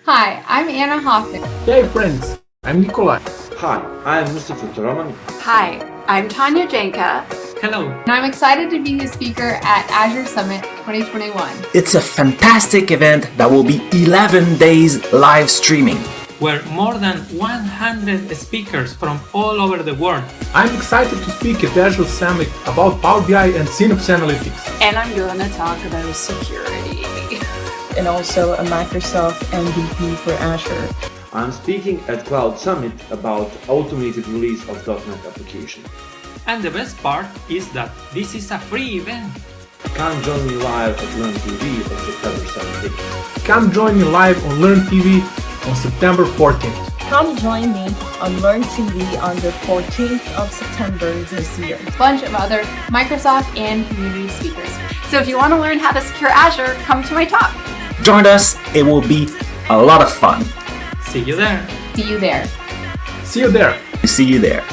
Hi, I'm Anna Hoffman. Hey friends, I'm Nikolai. Hi, I'm Mustafa Turaman. Hi, I'm Tanya Janka. Hello. And I'm excited to be the speaker at Azure Summit 2021. It's a fantastic event that will be 11 days live streaming, where more than 100 speakers from all over the world. I'm excited to speak at Azure Summit about Power BI and Synapse Analytics. And I'm going to talk about security. And also a Microsoft MVP for Azure. I'm speaking at Cloud Summit about automated release of .NET application. And the best part is that this is a free event. Come join me live at Learn TV on September 17th. Come join me live on Learn TV on September 14th. Come join me on Learn TV on the 14th of September this year. A bunch of other Microsoft and community speakers. So if you want to learn how to secure Azure, come to my talk. Join us, it will be a lot of fun. See you there. See you there. See you there. See you there.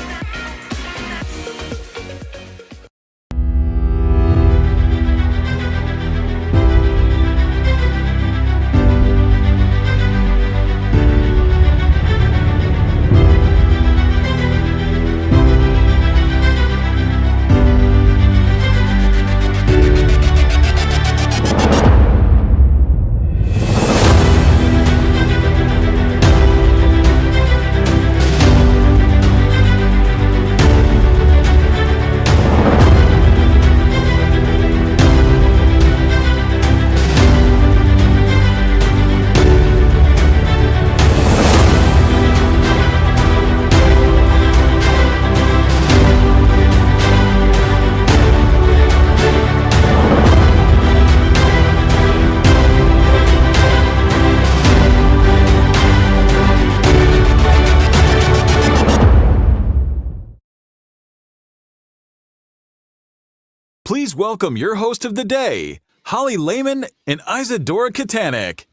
Please welcome your host of the day, Holly Lehman and Isidora Katanic.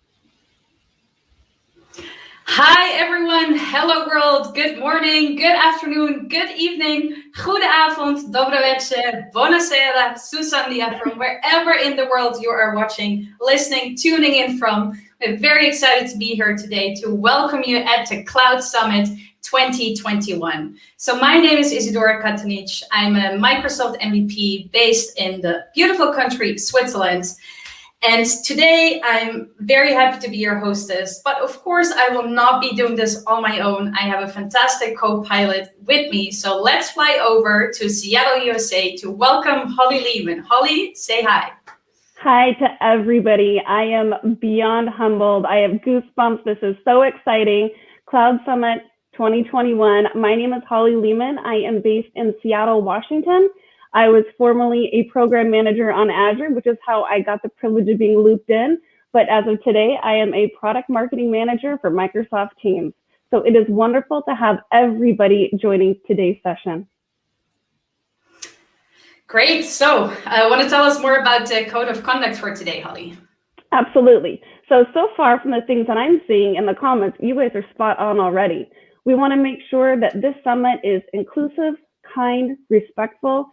Hi everyone, hello world, good morning, good afternoon, good evening, goede avond, dobroveče, buonasera, susandia, from wherever in the world you are watching, listening, tuning in from. We're very excited to be here today to welcome you at the Cloud Summit 2021. So my name is Isidora Katanic. I'm a Microsoft MVP based in the beautiful country, Switzerland. And today I'm very happy to be your hostess, but of course I will not be doing this on my own. I have a fantastic co-pilot with me. So let's fly over to Seattle, USA to welcome Holly Lehman. Holly, say hi. Hi to everybody. I am beyond humbled. I have goosebumps. This is so exciting. Cloud Summit 2021. My name is Holly Lehman. I am based in Seattle, Washington. I was formerly a program manager on Azure, which is how I got the privilege of being looped in. But as of today, I am a product marketing manager for Microsoft Teams. So it is wonderful to have everybody joining today's session. Great. So want to tell us more about the code of conduct for today, Holly? Absolutely. So far from the things that I'm seeing in the comments, you guys are spot on already. We want to make sure that this summit is inclusive, kind, respectful,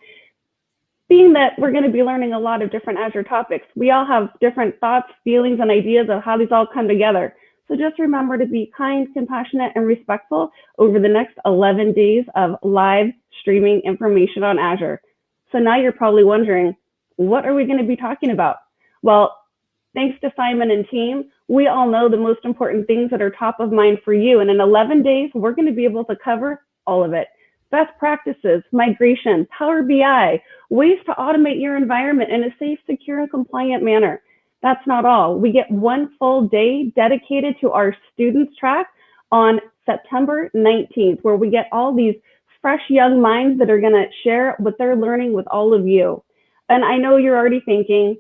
being that we're going to be learning a lot of different Azure topics. We all have different thoughts, feelings, and ideas of how these all come together. So just remember to be kind, compassionate, and respectful over the next 11 days of live streaming information on Azure. So now you're probably wondering, what are we going to be talking about? Well, thanks to Simon and team, we all know the most important things that are top of mind for you. And in 11 days, we're going to be able to cover all of it. Best practices, migration, Power BI, ways to automate your environment in a safe, secure, and compliant manner. That's not all. We get one full day dedicated to our students track on September 19th, where we get all these fresh young minds that are going to share what they're learning with all of you. And I know you're already thinking,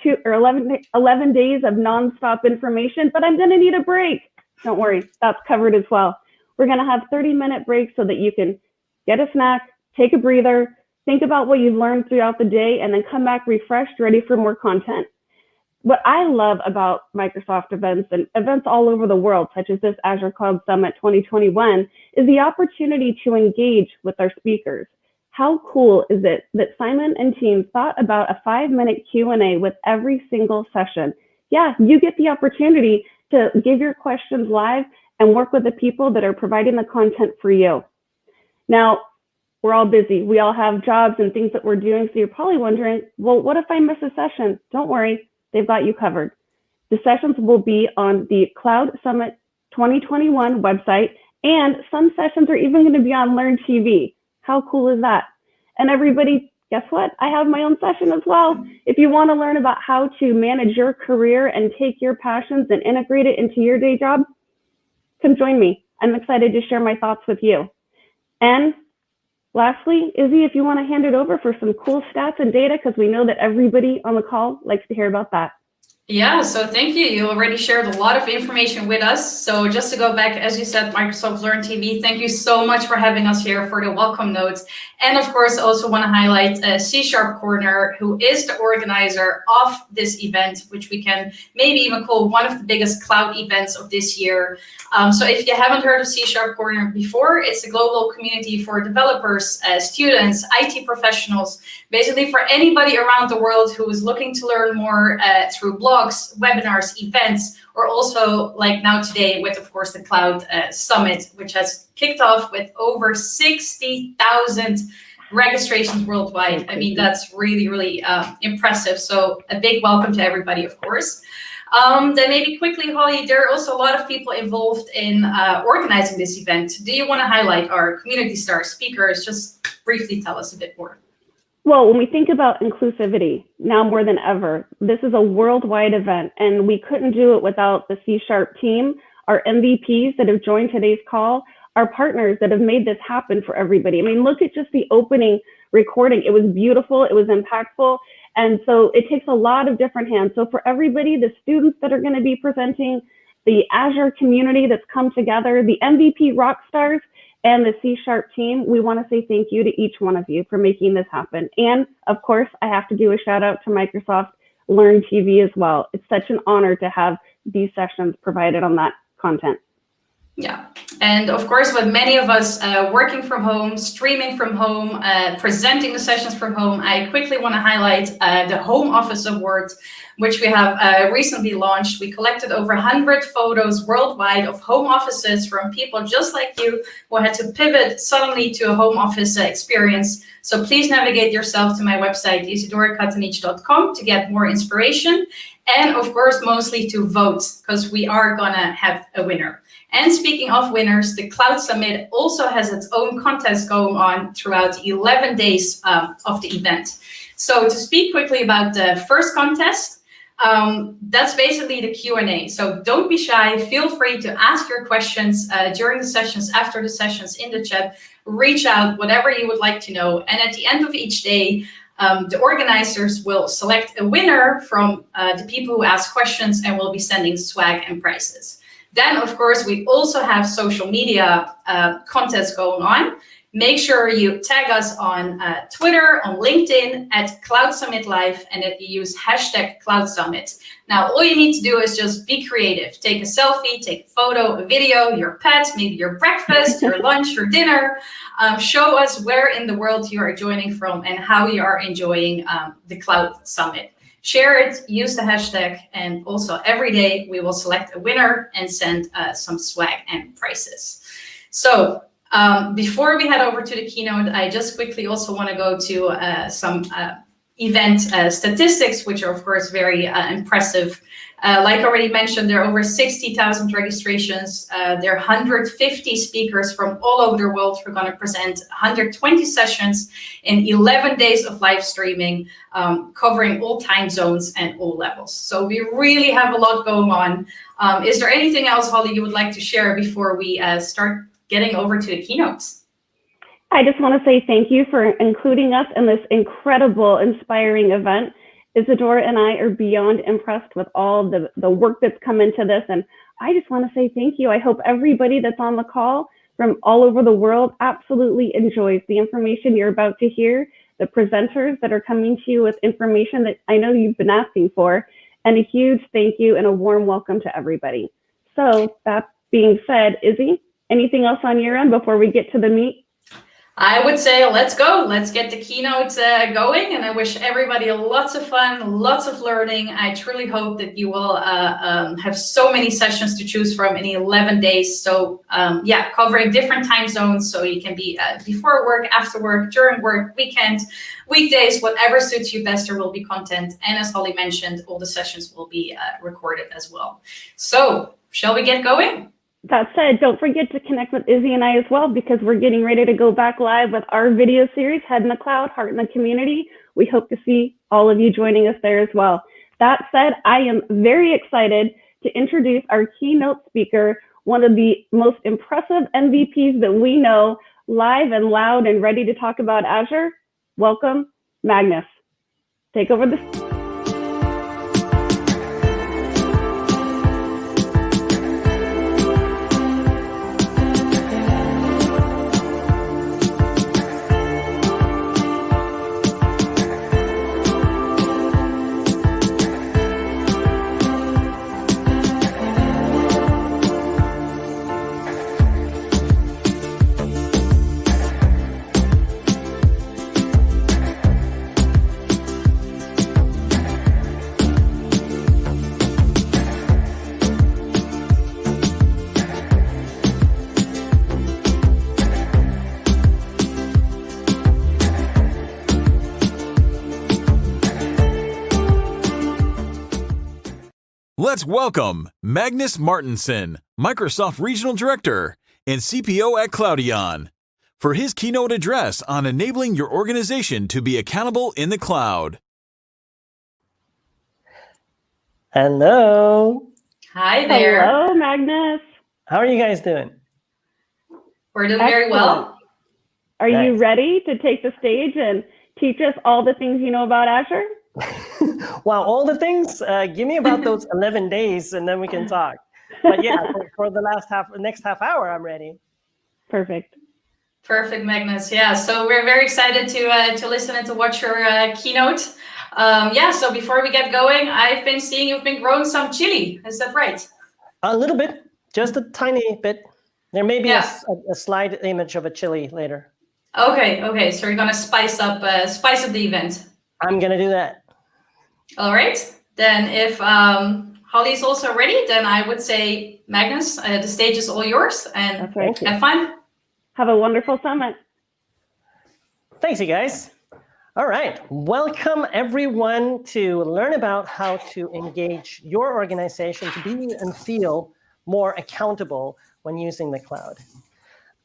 11 days of nonstop information, but I'm going to need a break. Don't worry, that's covered as well. We're going to have 30-minute breaks so that you can get a snack, take a breather, think about what you've learned throughout the day, and then come back refreshed, ready for more content. What I love about Microsoft events and events all over the world, such as this Azure Cloud Summit 2021, is the opportunity to engage with our speakers. How cool is it that Simon and team thought about a 5-minute Q&A with every single session? Yeah, you get the opportunity to give your questions live and work with the people that are providing the content for you. Now, we're all busy. We all have jobs and things that we're doing. So you're probably wondering, well, what if I miss a session? Don't worry, they've got you covered. The sessions will be on the Cloud Summit 2021 website, and some sessions are even going to be on Learn TV. How cool is that? And everybody, guess what? I have my own session as well. If you want to learn about how to manage your career and take your passions and integrate it into your day job, come join me. I'm excited to share my thoughts with you. And lastly, Izzy, if you want to hand it over for some cool stats and data, because we know that everybody on the call likes to hear about that. Yeah, so thank you. You already shared a lot of information with us. So just to go back, as you said, Microsoft Learn TV, thank you so much for having us here for the welcome notes. And of course, also want to highlight C# Corner, who is the organizer of this event, which we can maybe even call one of the biggest cloud events of this year. So if you haven't heard of C# Corner before, it's a global community for developers, students, IT professionals, basically for anybody around the world who is looking to learn more through blogs, webinars, events, or also like now today with, of course, the Cloud Summit, which has kicked off with over 60,000 registrations worldwide. I mean, that's really, really impressive. So a big welcome to everybody, of course. Then maybe quickly, Holly, there are also a lot of people involved in organizing this event. Do you want to highlight our community star speakers? Just briefly tell us a bit more. Well, when we think about inclusivity, now more than ever, this is a worldwide event, and we couldn't do it without the C# team, our MVPs that have joined today's call, our partners that have made this happen for everybody. I mean, look at just the opening recording. It was beautiful. It was impactful. And so it takes a lot of different hands. So for everybody, the students that are going to be presenting, the Azure community that's come together, the MVP rock stars, and the C# team, we want to say thank you to each one of you for making this happen. And of course, I have to do a shout out to Microsoft Learn TV as well. It's such an honor to have these sessions provided on that content. Yeah, and of course, with many of us working from home, streaming from home, presenting the sessions from home, I quickly want to highlight the Home Office Award, which we have recently launched. We collected over 100 photos worldwide of home offices from people just like you who had to pivot suddenly to a home office experience. So please navigate yourself to my website, isidorakatanic.com, to get more inspiration. And of course, mostly to vote, because we are going to have a winner. And speaking of winners, the Cloud Summit also has its own contest going on throughout the 11 days of the event. So to speak quickly about the first contest, that's basically the Q&A. So don't be shy. Feel free to ask your questions during the sessions, after the sessions, in the chat. Reach out, whatever you would like to know. And at the end of each day, the organizers will select a winner from the people who ask questions, and will be sending swag and prizes. Then, of course, we also have social media contests going on. Make sure you tag us on Twitter, on LinkedIn at Cloud Summit Live, and that you use hashtag Cloud Summit. Now, all you need to do is just be creative. Take a selfie, take a photo, a video, your pet, maybe your breakfast, your lunch, your dinner. Show us where in the world you are joining from and how you are enjoying the Cloud Summit. Share it, use the hashtag, and also every day we will select a winner and send some swag and prizes. So before we head over to the keynote, I just quickly also want to go to some event statistics, which are of course very impressive. Like I already mentioned, there are over 60,000 registrations. There are 150 speakers from all over the world who are going to present 120 sessions in 11 days of live streaming, covering all time zones and all levels. So we really have a lot going on. Is there anything else, Holly, you would like to share before we start getting over to the keynotes? I just want to say thank you for including us in this incredible, inspiring event. Isidora and I are beyond impressed with all the work that's come into this. And I just want to say thank you. I hope everybody that's on the call from all over the world absolutely enjoys the information you're about to hear, the presenters that are coming to you with information that I know you've been asking for, and a huge thank you and a warm welcome to everybody. So that being said, Izzy, anything else on your end before we get to the meat? I would say let's go. Let's get the keynote going, and I wish everybody lots of fun, lots of learning. I truly hope that you will have so many sessions to choose from in 11 days. So yeah, covering different time zones, so you can be before work, after work, during work, weekend, weekdays, whatever suits you best. There will be content, and as Holly mentioned, all the sessions will be recorded as well. So shall we get going? That said, don't forget to connect with Izzy and I as well, because we're getting ready to go back live with our video series, Head in the Cloud, Heart in the Community. We hope to see all of you joining us there as well. That said, I am very excited to introduce our keynote speaker, one of the most impressive MVPs that we know, live and loud and ready to talk about Azure. Welcome, Magnus. Take over the Let's welcome Magnus Mårtensson, Microsoft Regional Director and CPO at Cloudion, for his keynote address on enabling your organization to be accountable in the cloud. Hello. Hi there. Hello, Magnus. How are you guys doing? We're doing very well. Are you ready to take the stage and teach us all the things you know about Azure? Wow, all the things. Give me about those 11 days, and then we can talk. But yeah, for the next half hour, I'm ready. Perfect. Perfect, Magnus. Yeah, so we're very excited to listen and to watch your keynote. Yeah, so before we get going, I've been seeing you've been growing some chili. Is that right? A little bit, just a tiny bit. There may be a slide image of a chili later. Okay. So you're gonna spice up the event. I'm gonna do that. All right. Then if Holly's also ready, then I would say, Magnus, the stage is all yours, and have fun. Have a wonderful summit. Thanks, you guys. All right. Welcome, everyone, to learn about how to engage your organization to be and feel more accountable when using the cloud.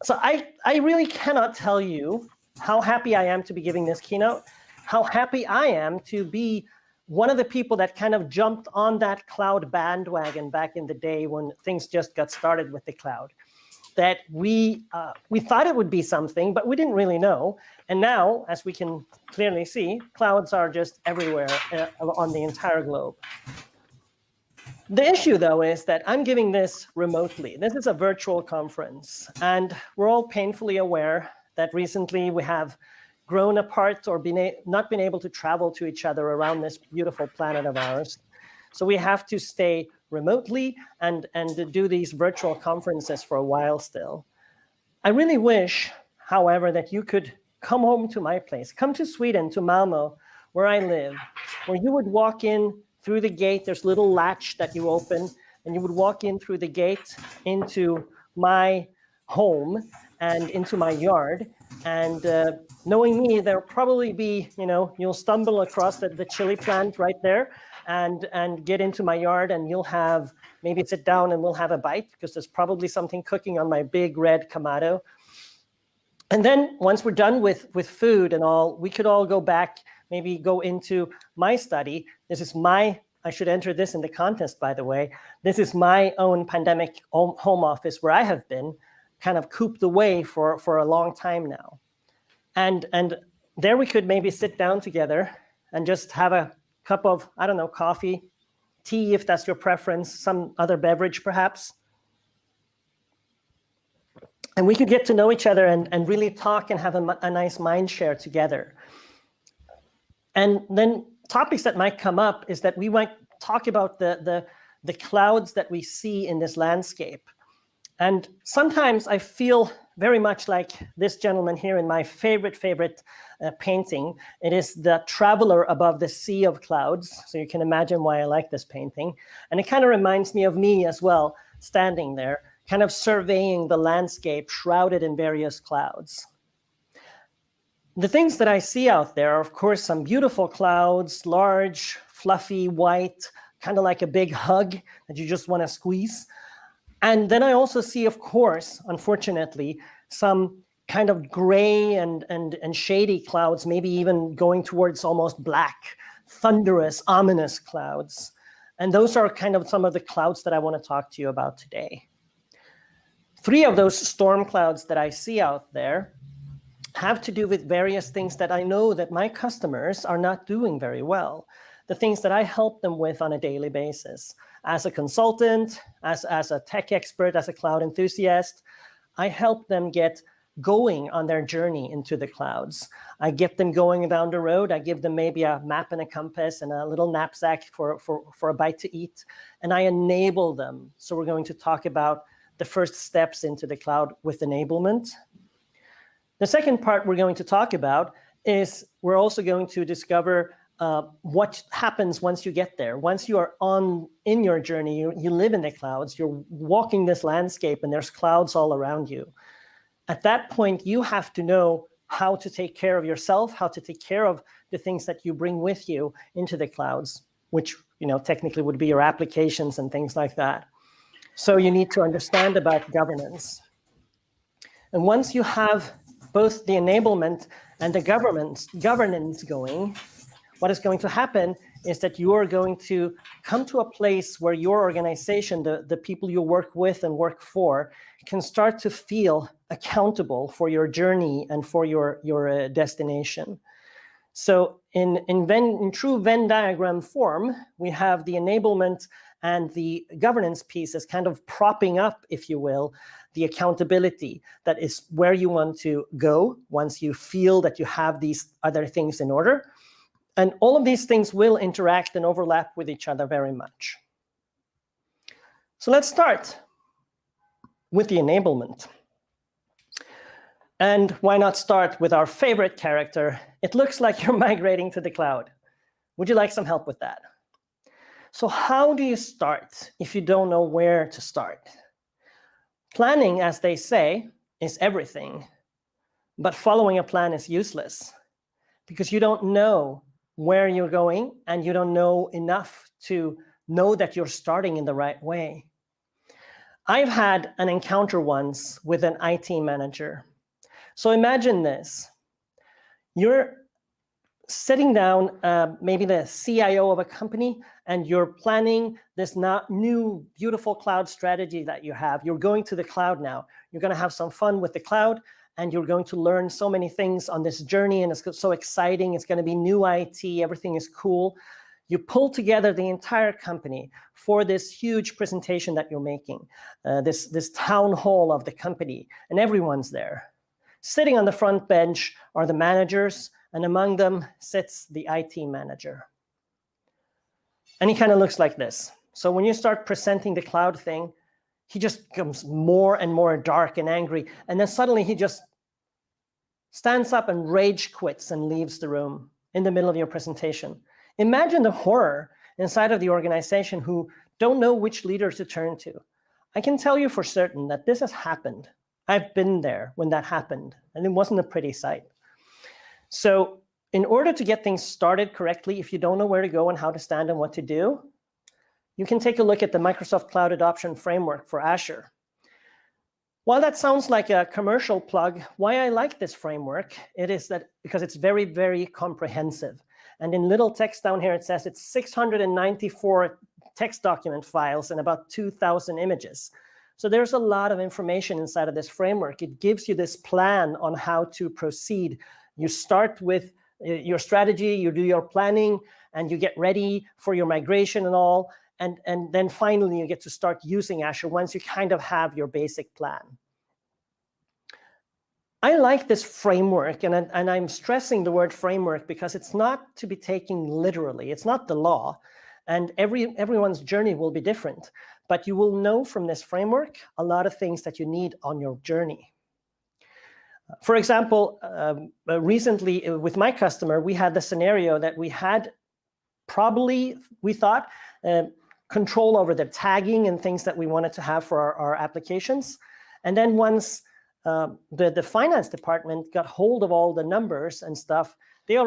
So I really cannot tell you how happy I am to be giving this keynote, how happy I am to be one of the people that kind of jumped on that cloud bandwagon back in the day when things just got started with the cloud. That we thought it would be something, but we didn't really know. And now, as we can clearly see, clouds are just everywhere on the entire globe. The issue, though, is that I'm giving this remotely. This is a virtual conference, and we're all painfully aware that recently we have grown apart or not been able to travel to each other around this beautiful planet of ours. So we have to stay remotely and do these virtual conferences for a while still. I really wish, however, that you could come home to my place, come to Sweden, to Malmö, where I live, where you would walk in through the gate. There's a little latch that you open, and you would walk in through the gate into my home and into my yard. And knowing me, there'll probably be, you'll stumble across the chili plant right there and get into my yard, and you'll have, maybe sit down and we'll have a bite, because there's probably something cooking on my big red Kamado. And then once we're done with food and all, we could all go back, maybe go into my study. This is I should enter this in the contest, by the way. This is my own pandemic home office where I have been kind of cooped away for a long time now. And there we could maybe sit down together and just have a cup of, I don't know, coffee, tea, if that's your preference, some other beverage perhaps. And we could get to know each other and really talk and have a nice mind share together. And then topics that might come up is that we might talk about the clouds that we see in this landscape. And sometimes I feel very much like this gentleman here in my favorite painting. It is the traveler above the sea of clouds. So you can imagine why I like this painting. And it kind of reminds me of me as well, standing there, kind of surveying the landscape shrouded in various clouds. The things that I see out there are, of course, some beautiful clouds, large, fluffy, white, kind of like a big hug that you just want to squeeze. And then I also see, of course, unfortunately, some kind of gray and shady clouds, maybe even going towards almost black, thunderous, ominous clouds. And those are kind of some of the clouds that I want to talk to you about today. 3 of those storm clouds that I see out there have to do with various things that I know that my customers are not doing very well. The things that I help them with on a daily basis. As a consultant, as a tech expert, as a cloud enthusiast, I help them get going on their journey into the clouds. I get them going down the road. I give them maybe a map and a compass and a little knapsack for a bite to eat. And I enable them. So we're going to talk about the first steps into the cloud with enablement. The second part we're going to talk about is we're also going to discover what happens once you get there. Once you are in your journey, you live in the clouds, you're walking this landscape and there's clouds all around you. At that point, you have to know how to take care of yourself, how to take care of the things that you bring with you into the clouds, which technically would be your applications and things like that. So you need to understand about governance. And once you have both the enablement and the governance going, what is going to happen is that you are going to come to a place where your organization, the people you work with and work for, can start to feel accountable for your journey and for your destination. So in true Venn diagram form, we have the enablement and the governance piece is kind of propping up, if you will, the accountability. That is where you want to go once you feel that you have these other things in order. And all of these things will interact and overlap with each other very much. So let's start with the enablement. And why not start with our favorite character? It looks like you're migrating to the cloud. Would you like some help with that? So how do you start if you don't know where to start? Planning, as they say, is everything. But following a plan is useless because you don't know where you're going and you don't know enough to know that you're starting in the right way. I've had an encounter once with an IT manager. So imagine this. You're sitting down, maybe the CIO of a company, and you're planning this new beautiful cloud strategy that you have. You're going to the cloud now. You're going to have some fun with the cloud, and you're going to learn so many things on this journey, and it's so exciting. It's going to be new IT. Everything is cool. You pull together the entire company for this huge presentation that you're making, this town hall of the company, and everyone's there. Sitting on the front bench are the managers, and among them sits the IT manager. And he kind of looks like this. So when you start presenting the cloud thing, he just becomes more and more dark and angry. And then suddenly he just stands up and rage quits and leaves the room in the middle of your presentation. Imagine the horror inside of the organization who don't know which leader to turn to. I can tell you for certain that this has happened. I've been there when that happened, and it wasn't a pretty sight. So in order to get things started correctly, if you don't know where to go and how to stand and what to do, you can take a look at the Microsoft Cloud Adoption Framework for Azure. While that sounds like a commercial plug, why I like this framework, it is that because it's very, very comprehensive. And in little text down here, it says it's 694 text document files and about 2,000 images. So there's a lot of information inside of this framework. It gives you this plan on how to proceed. You start with your strategy, you do your planning, and you get ready for your migration and all. And then finally, you get to start using Azure once you kind of have your basic plan. I like this framework, and I'm stressing the word framework because it's not to be taken literally. It's not the law, and everyone's journey will be different. but you will know from this framework a lot of things that you need on your journey. For example, recently with my customer, we had the scenario that we had probably, we thought, control over the tagging and things that we wanted to have for our applications. And then once the finance department got hold of all the numbers and stuff, they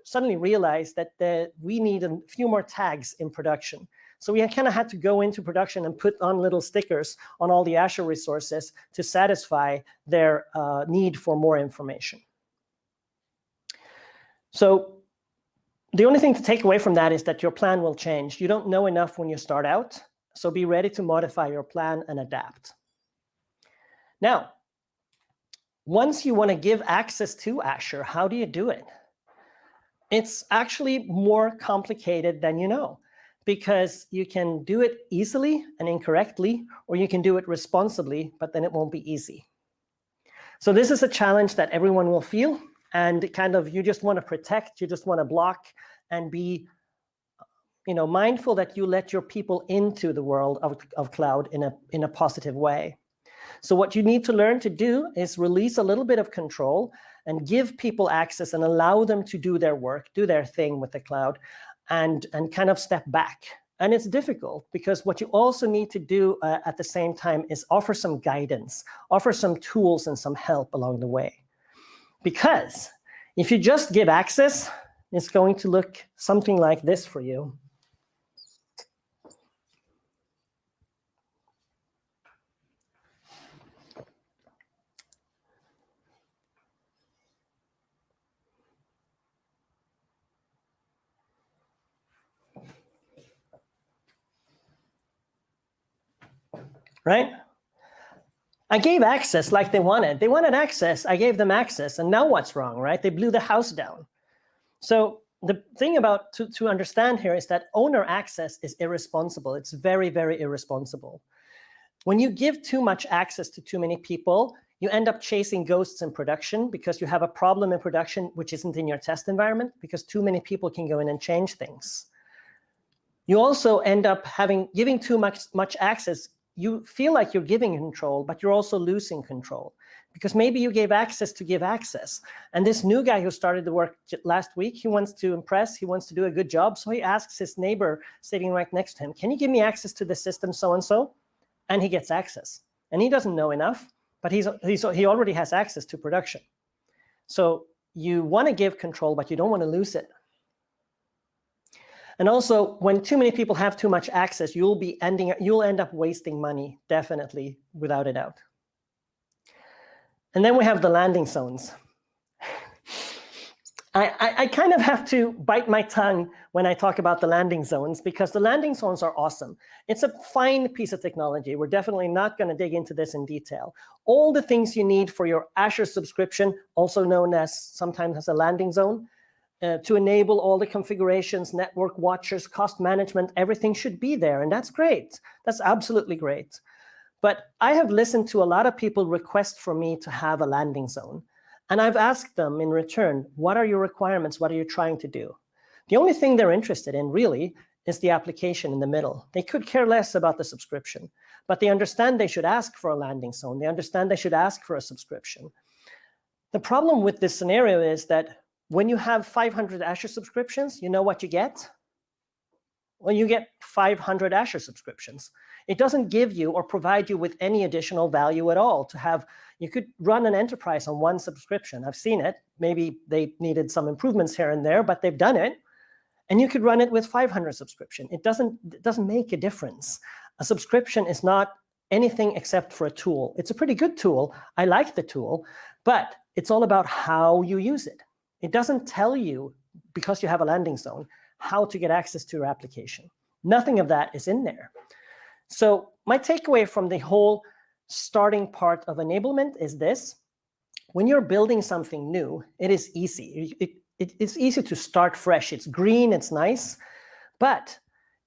suddenly realized that we need a few more tags in production. So we kind of had to go into production and put on little stickers on all the Azure resources to satisfy their need for more information. So the only thing to take away from that is that your plan will change. You don't know enough when you start out, so be ready to modify your plan and adapt. Now, once you want to give access to Azure, how do you do it? It's actually more complicated than you know, because you can do it easily and incorrectly, or you can do it responsibly, but then it won't be easy. So this is a challenge that everyone will feel, and kind of you just want to protect, you just want to block, and be mindful that you let your people into the world of cloud in a positive way. So what you need to learn to do is release a little bit of control and give people access and allow them to do their work, do their thing with the cloud, and kind of step back. And it's difficult because what you also need to do at the same time is offer some guidance, offer some tools and some help along the way. Because if you just give access, it's going to look something like this for you. Right? I gave access like they wanted. They wanted access. I gave them access. And now what's wrong, right? They blew the house down. So the thing about to understand here is that owner access is irresponsible. It's very, very irresponsible. When you give too much access to too many people, you end up chasing ghosts in production because you have a problem in production which isn't in your test environment because too many people can go in and change things. You also end up giving too much access. You feel like you're giving control, but you're also losing control because maybe you gave access to give access. And this new guy who started the work last week, he wants to impress, he wants to do a good job. So he asks his neighbor sitting right next to him, can you give me access to the system so-and-so? And he gets access. And he doesn't know enough, but he already has access to production. So you want to give control, but you don't want to lose it. And also, when too many people have too much access, you'll end up wasting money, definitely, without a doubt. And then we have the landing zones. I kind of have to bite my tongue when I talk about the landing zones because the landing zones are awesome. It's a fine piece of technology. We're definitely not going to dig into this in detail. All the things you need for your Azure subscription, also known as sometimes as a landing zone, to enable all the configurations, network watchers, cost management, everything should be there. And that's great. That's absolutely great. But I have listened to a lot of people request for me to have a landing zone. And I've asked them in return, what are your requirements? What are you trying to do? The only thing they're interested in really is the application in the middle. They could care less about the subscription, but they understand they should ask for a landing zone. They understand they should ask for a subscription. The problem with this scenario is that when you have 500 Azure subscriptions, you know what you get? Well, you get 500 Azure subscriptions. It doesn't give you or provide you with any additional value at all to have. You could run an enterprise on one subscription. I've seen it. Maybe they needed some improvements here and there, but they've done it. And you could run it with 500 subscription. It doesn't make a difference. A subscription is not anything except for a tool. It's a pretty good tool. I like the tool, but it's all about how you use it. It doesn't tell you, because you have a landing zone, how to get access to your application. Nothing of that is in there. So my takeaway from the whole starting part of enablement is this. When you're building something new, it is easy. It's easy to start fresh. It's green, it's nice. But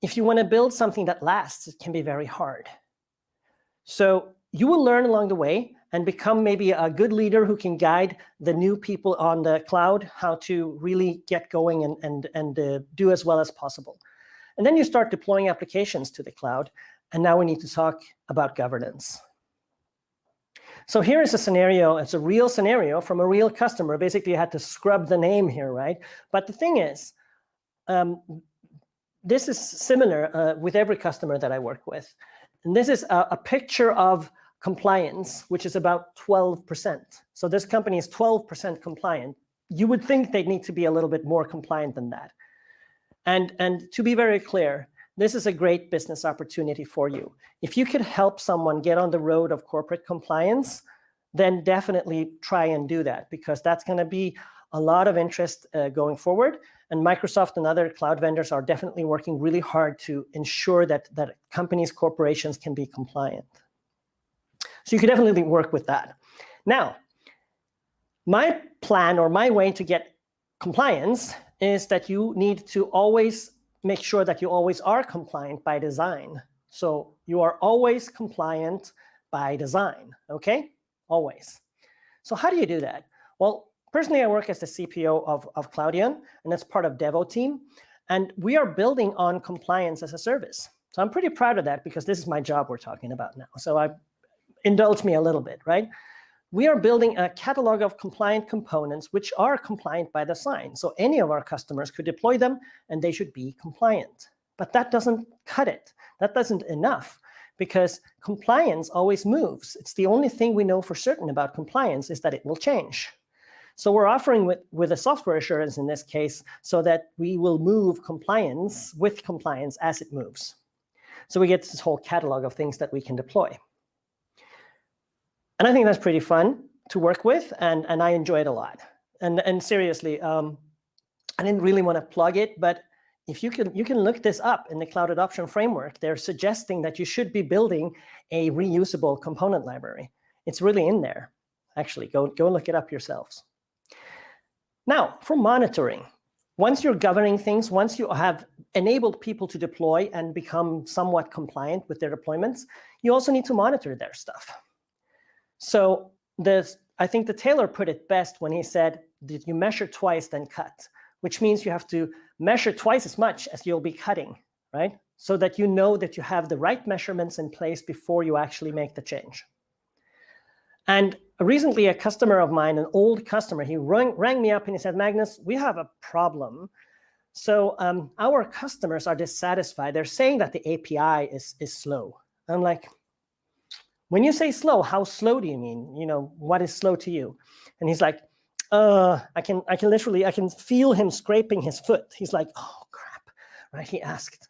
if you want to build something that lasts, it can be very hard. So you will learn along the way and become maybe a good leader who can guide the new people on the cloud how to really get going and do as well as possible. And then you start deploying applications to the cloud. And now we need to talk about governance. So here is a scenario. It's a real scenario from a real customer. Basically, I had to scrub the name here, right? But the thing is, this is similar with every customer that I work with. And this is a picture of compliance, which is about 12%. So this company is 12% compliant. You would think they'd need to be a little bit more compliant than that. And to be very clear, this is a great business opportunity for you. If you could help someone get on the road of corporate compliance, then definitely try and do that, because that's going to be a lot of interest going forward. And Microsoft and other cloud vendors are definitely working really hard to ensure that companies, corporations can be compliant. So you could definitely work with that. Now, my plan or my way to get compliance is that you need to always make sure that you always are compliant by design. So you are always compliant by design, okay? Always. So how do you do that? Well, personally, I work as the CPO of Cloudion, and that's part of Devo team. And we are building on compliance as a service. So I'm pretty proud of that, because this is my job we're talking about now. So indulge me a little bit, right? We are building a catalog of compliant components which are compliant by design. So any of our customers could deploy them and they should be compliant. But that doesn't cut it. That doesn't enough, because compliance always moves. It's the only thing we know for certain about compliance is that it will change. So we're offering with a software assurance in this case, so that we will move compliance with compliance as it moves. So we get this whole catalog of things that we can deploy. And I think that's pretty fun to work with, and I enjoy it a lot. And seriously, I didn't really want to plug it, but if you can look this up in the Cloud Adoption Framework, they're suggesting that you should be building a reusable component library. It's really in there. Actually, go look it up yourselves. Now, for monitoring, once you're governing things, once you have enabled people to deploy and become somewhat compliant with their deployments, you also need to monitor their stuff. So I think the Taylor put it best when he said, "Did you measure twice, then cut?" Which means you have to measure twice as much as you'll be cutting, right? So that you know that you have the right measurements in place before you actually make the change. And recently, a customer of mine, an old customer, he rang me up and he said, "Magnus, we have a problem. So our customers are dissatisfied. They're saying that the API is slow." I'm like, "When you say slow, how slow do you mean? You know, what is slow to you?" And he's like, I can feel him scraping his foot. He's like, "Oh, crap," right? He asked.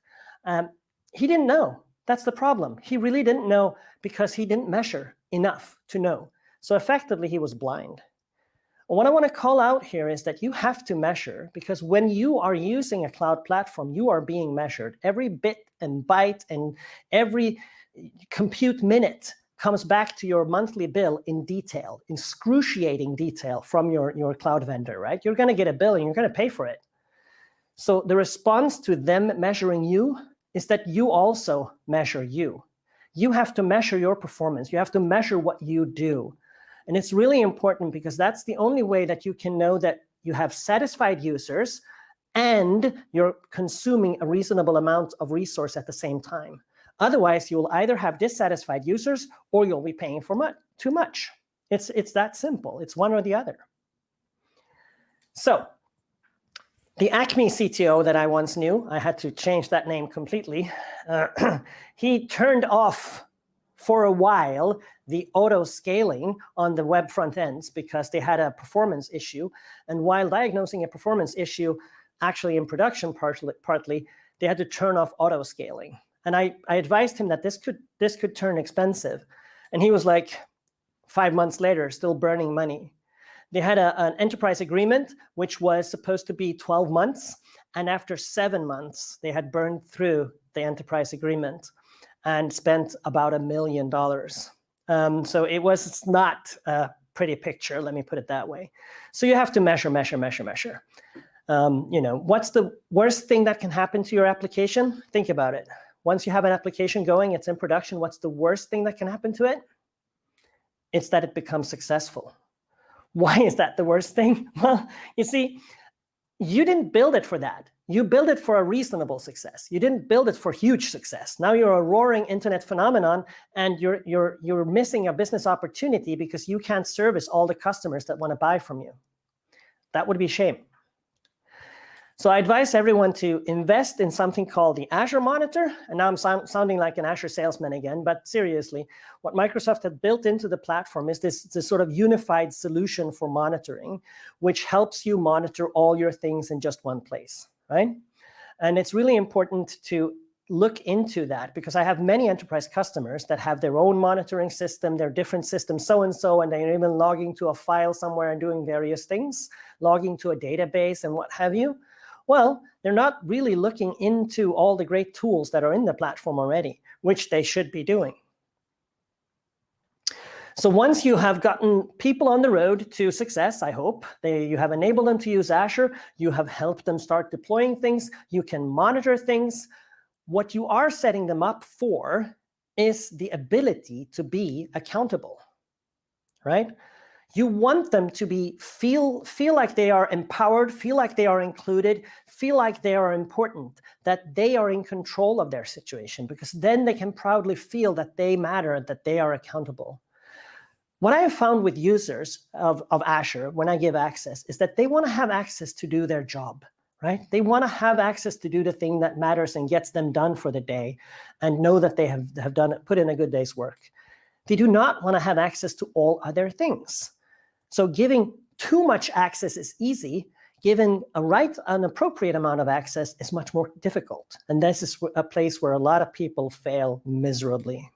He didn't know. That's the problem. He really didn't know because he didn't measure enough to know. So effectively, he was blind. What I want to call out here is that you have to measure, because when you are using a cloud platform, you are being measured. Every bit and byte and every compute minute comes back to your monthly bill in detail, in excruciating detail from your cloud vendor, right? You're going to get a bill and you're going to pay for it. So the response to them measuring you is that you also measure you. You have to measure your performance. You have to measure what you do. And it's really important, because that's the only way that you can know that you have satisfied users and you're consuming a reasonable amount of resource at the same time. Otherwise, you'll either have dissatisfied users or you'll be paying for too much. It's that simple. It's one or the other. So the Acme CTO that I once knew, I had to change that name completely. He turned off for a while the auto scaling on the web front ends because they had a performance issue. And while diagnosing a performance issue, actually in production partly, they had to turn off auto scaling. And I advised him that this could turn expensive. And he was like, 5 months later, still burning money. They had an enterprise agreement, which was supposed to be 12 months. And after 7 months, they had burned through the enterprise agreement and spent about $1 million. So it was not a pretty picture, let me put it that way. So you have to measure. What's the worst thing that can happen to your application? Think about it. Once you have an application going, it's in production, what's the worst thing that can happen to it? It's that it becomes successful. Why is that the worst thing? Well, you see, you didn't build it for that. you build it for a reasonable success. You didn't build it for huge success. Now you're a roaring internet phenomenon, and you're missing a business opportunity because you can't service all the customers that want to buy from you. That would be a shame. So I advise everyone to invest in something called the Azure Monitor. And now I'm sounding like an Azure salesman again, but seriously, what Microsoft had built into the platform is this sort of unified solution for monitoring, which helps you monitor all your things in just one place, right? And it's really important to look into that, because I have many enterprise customers that have their own monitoring system, their different systems, so-and-so, and they're even logging to a file somewhere and doing various things, logging to a database and what have you. Well, they're not really looking into all the great tools that are in the platform already, which they should be doing. So once you have gotten people on the road to success, I hope, you have enabled them to use Azure, you have helped them start deploying things, you can monitor things. What you are setting them up for is the ability to be accountable, right? You want them to feel like they are empowered, feel like they are included, feel like they are important, that they are in control of their situation, because then they can proudly feel that they matter, that they are accountable. What I have found with users of Azure when I give access is that they want to have access to do their job, right? They want to have access to do the thing that matters and gets them done for the day and know that they have put in a good day's work. They do not want to have access to all other things. So giving too much access is easy. Giving an appropriate amount of access is much more difficult. And this is a place where a lot of people fail miserably.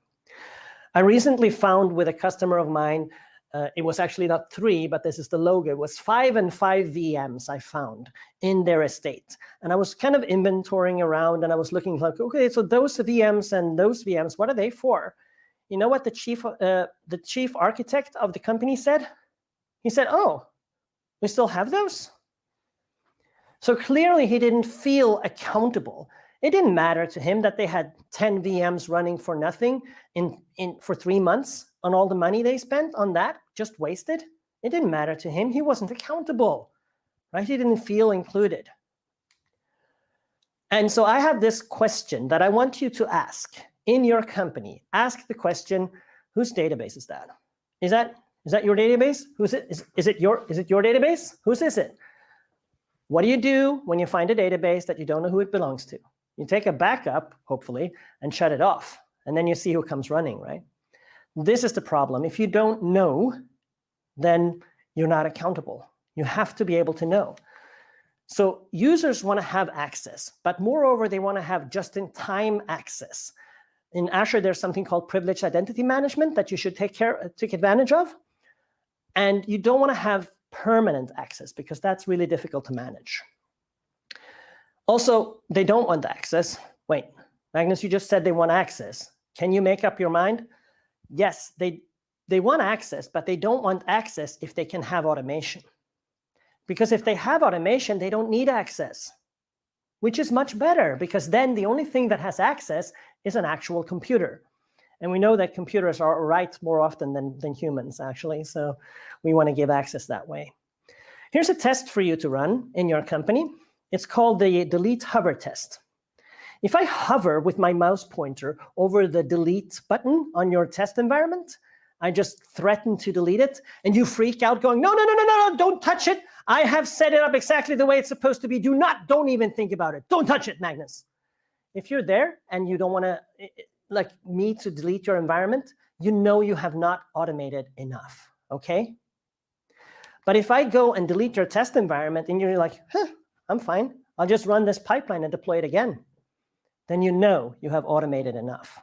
I recently found with a customer of mine, it was actually not 3, but this is the logo. It was 5 and 5 VMs I found in their estate. And I was kind of inventorying around, and I was looking like, okay, so those VMs and those VMs, what are they for? You know what the chief architect of the company said? He said, oh, we still have those? So clearly he didn't feel accountable. It didn't matter to him that they had 10 VMs running for nothing for 3 months on all the money they spent on that, just wasted. It didn't matter to him. He wasn't accountable, right? He didn't feel included. And so I have this question that I want you to ask in your company. Ask the question, whose database is that? Is that your database? Who's it? Is it your database? Whose is it? What do you do when you find a database that you don't know who it belongs to? You take a backup, hopefully, and shut it off. And then you see who comes running, right? This is the problem. If you don't know, then you're not accountable. You have to be able to know. So users want to have access, but moreover, they want to have just-in-time access. In Azure, there's something called privileged identity management that you should take advantage of. And you don't want to have permanent access, because that's really difficult to manage. Also, they don't want access. Wait, Magnus, you just said they want access. Can you make up your mind? Yes, they want access, but they don't want access if they can have automation. Because if they have automation, they don't need access, which is much better, because then the only thing that has access is an actual computer. And we know that computers are right more often than humans, actually. So we want to give access that way. Here's a test for you to run in your company. It's called the delete hover test. If I hover with my mouse pointer over the delete button on your test environment, I just threaten to delete it, and you freak out going, no, don't touch it. I have set it up exactly the way it's supposed to be. Don't even think about it. Don't touch it, Magnus. If you're there and you don't want to, like me, to delete your environment, you know you have not automated enough, okay? But if I go and delete your test environment and you're like, I'm fine, I'll just run this pipeline and deploy it again, then you know you have automated enough.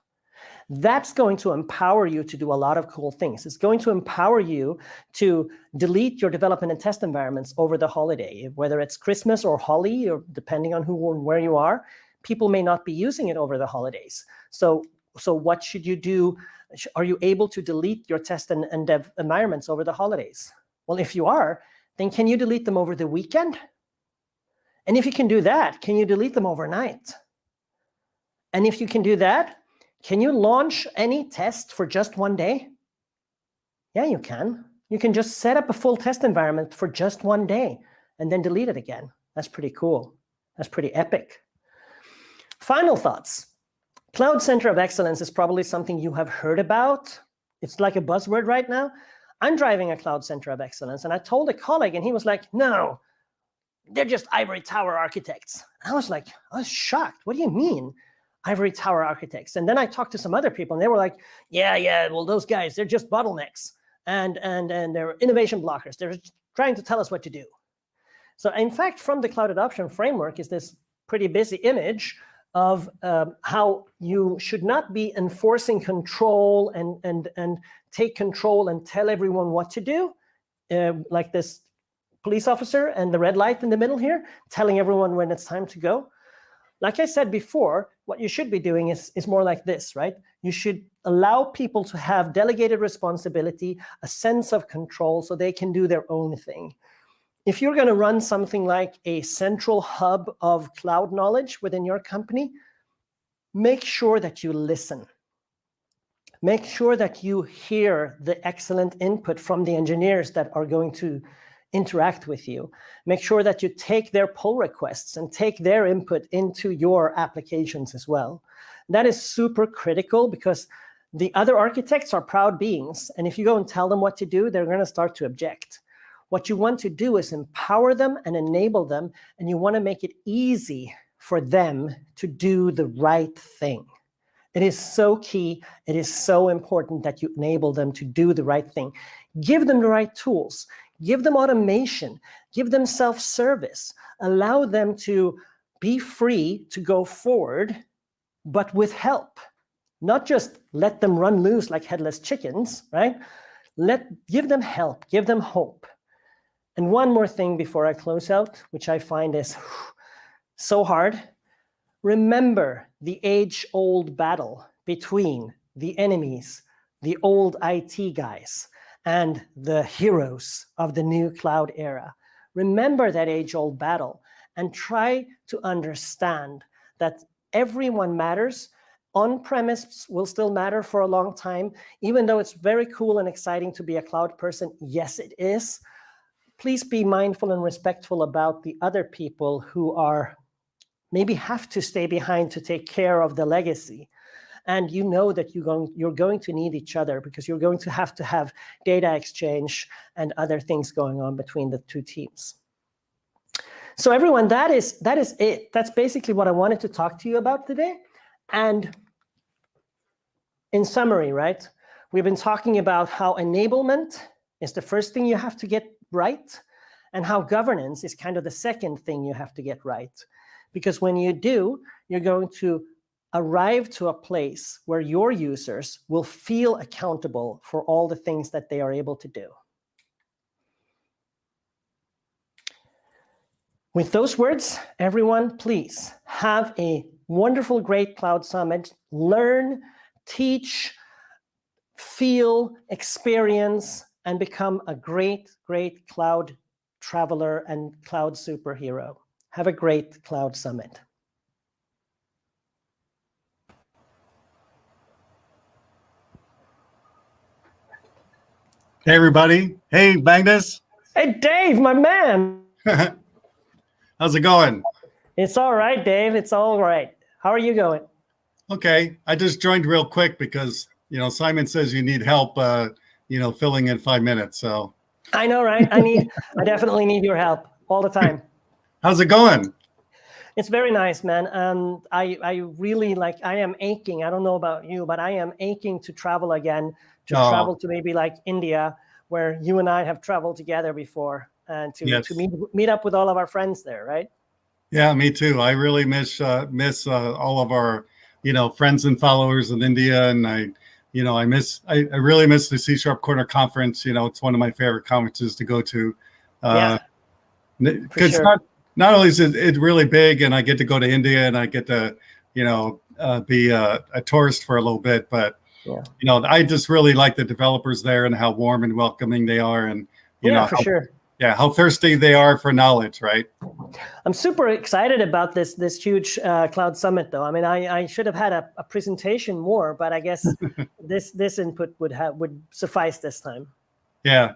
That's going to empower you to do a lot of cool things. It's going to empower you to delete your development and test environments over the holiday, whether it's Christmas or Holly, or depending on who and where you are. People may not be using it over the holidays. So what should you do? Are you able to delete your test and dev environments over the holidays? Well, if you are, then can you delete them over the weekend? And if you can do that, can you delete them overnight? And if you can do that, can you launch any test for just one day? Yeah, you can. You can just set up a full test environment for just one day and then delete it again. That's pretty cool. That's pretty epic. Final thoughts. Cloud Center of Excellence is probably something you have heard about. It's like a buzzword right now. I'm driving a Cloud Center of Excellence, and I told a colleague, and he was like, no, they're just ivory tower architects. I was shocked. What do you mean, ivory tower architects? And then I talked to some other people, and they were like, yeah, well, those guys, they're just bottlenecks, and they're innovation blockers. They're trying to tell us what to do. So in fact, from the Cloud Adoption Framework is this pretty busy image of how you should not be enforcing control and take control and tell everyone what to do, like this police officer and the red light in the middle here, telling everyone when it's time to go. Like I said before, what you should be doing is more like this, right? You should allow people to have delegated responsibility, a sense of control, so they can do their own thing. If you're going to run something like a central hub of cloud knowledge within your company, make sure that you listen. Make sure that you hear the excellent input from the engineers that are going to interact with you. Make sure that you take their pull requests and take their input into your applications as well. That is super critical because the other architects are proud beings. And if you go and tell them what to do, they're going to start to object. What you want to do is empower them and enable them, and you want to make it easy for them to do the right thing. It is so key. It is so important that you enable them to do the right thing. Give them the right tools. Give them automation. Give them self-service. Allow them to be free to go forward, but with help. Not just let them run loose like headless chickens, right? Give them help. Give them hope. And one more thing before I close out, which I find is so hard. Remember the age-old battle between the enemies, the old IT guys, and the heroes of the new cloud era. Remember that age-old battle and try to understand that everyone matters. On-premise will still matter for a long time. Even though it's very cool and exciting to be a cloud person, yes, it is. Please be mindful and respectful about the other people who are maybe have to stay behind to take care of the legacy. And you know that you're going to need each other because you're going to have data exchange and other things going on between the two teams. So everyone, that is it. That's basically what I wanted to talk to you about today. And in summary, right, we've been talking about how enablement is the first thing you have to get right, and how governance is kind of the second thing you have to get right. Because when you do, you're going to arrive to a place where your users will feel accountable for all the things that they are able to do. With those words, everyone, please have a wonderful, great Cloud Summit. Learn, teach, feel, experience, and become a great, great cloud traveler and cloud superhero. Have a great Cloud Summit. Hey, everybody. Hey, Magnus. Hey, Dave, my man. How's it going? It's all right, Dave. It's all right. How are you going? Okay. I just joined real quick because, Simon says you need help, filling in 5 minutes. So I know, right? I definitely need your help all the time. How's it going? It's very nice, man. I really I am aching. I don't know about you, but I am aching to travel again, travel to maybe like India, where you and I have traveled together before, and to meet up with all of our friends there, right? Yeah, me too. I really miss all of our, friends and followers in India, and I really miss the C# Corner conference. It's one of my favorite conferences to go to. Because not only is it really big, and I get to go to India, and I get to, be a tourist for a little bit, but I just really like the developers there and how warm and welcoming they are, and how thirsty they are for knowledge, right? I'm super excited about this huge cloud summit, though. I mean, I should have had a presentation more, but I guess this input would suffice this time. Yeah.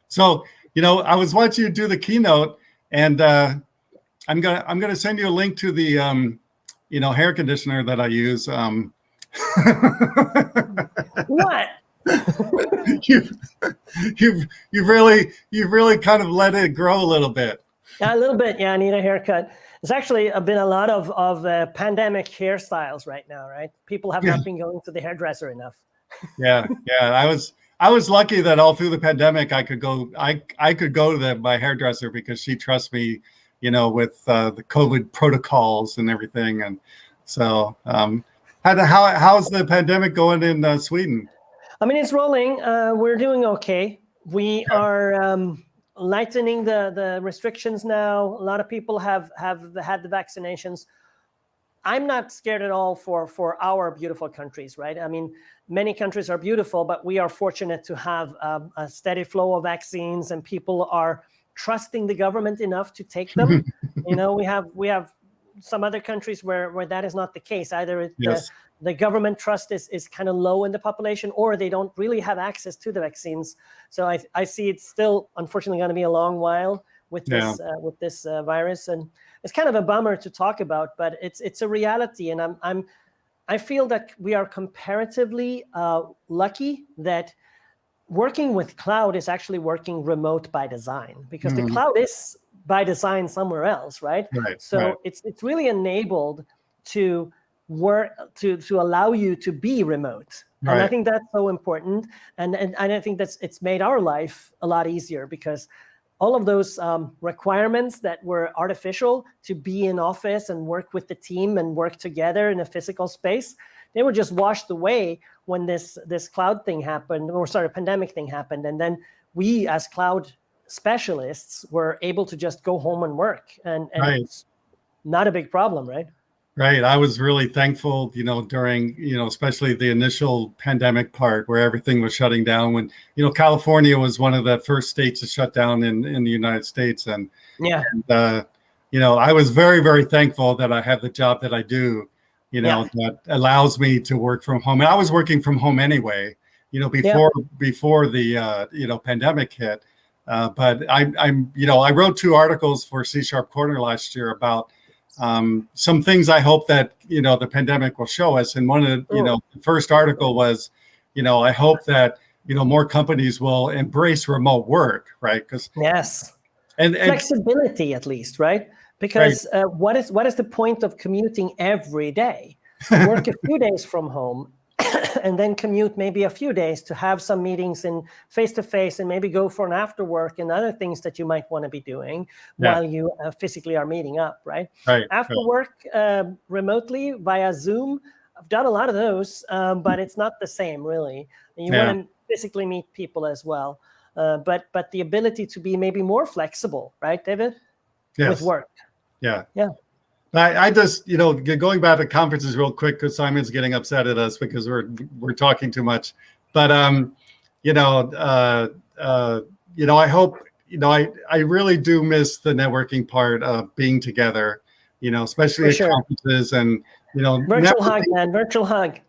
So I was watching you do the keynote, and I'm gonna send you a link to the hair conditioner that I use. What? you've really kind of let it grow a little bit. Yeah, a little bit. Yeah, I need a haircut. There's actually been a lot of pandemic hairstyles right now, right? People have not been going to the hairdresser enough. Yeah. I was lucky that all through the pandemic I could go to my hairdresser because she trusts me, with the COVID protocols and everything. And so, how's the pandemic going in Sweden? I mean, it's rolling. We're doing okay. We are lightening the restrictions now. A lot of people have had the vaccinations. I'm not scared at all for our beautiful countries, right? I mean, many countries are beautiful, but we are fortunate to have a steady flow of vaccines, and people are trusting the government enough to take them. We have some other countries where that is not the case. Either the government trust is kind of low in the population, or they don't really have access to the vaccines. So I see it's still, unfortunately, going to be a long while with this virus, and it's kind of a bummer to talk about, but it's a reality. And I feel that we are comparatively lucky that working with cloud is actually working remote by design, because the cloud is by design somewhere else, right? So it's really enabled to work to allow you to be remote. And I think that's so important. And I think it's made our life a lot easier, because all of those requirements that were artificial to be in office and work with the team and work together in a physical space, they were just washed away when this cloud thing happened, pandemic thing happened. And then we as cloud specialists were able to just go home and work, and it's not a big problem, right? Right. I was really thankful, during, especially the initial pandemic part where everything was shutting down, when, California was one of the first states to shut down in the United States. And, I was very, very thankful that I have the job that I do, that allows me to work from home. And I was working from home anyway, before the, pandemic hit. But I wrote 2 articles for C# Corner last year about some things I hope that, the pandemic will show us. And one of the, the first article was, I hope that, more companies will embrace remote work, right? Because and flexibility, at least, right? Because what is the point of commuting every day? Work a few days from home and then commute maybe a few days to have some meetings in face-to-face, and maybe go for an after work and other things that you might want to be doing while you physically are meeting up, right? After work remotely via Zoom, I've done a lot of those, but it's not the same, really. You want to physically meet people as well. But the ability to be maybe more flexible, right, David? With work. Yeah. I just, going back to conferences real quick, because Simon's getting upset at us because we're talking too much. But I hope, I really do miss the networking part of being together, especially at conferences and, virtual hug, man, virtual hug.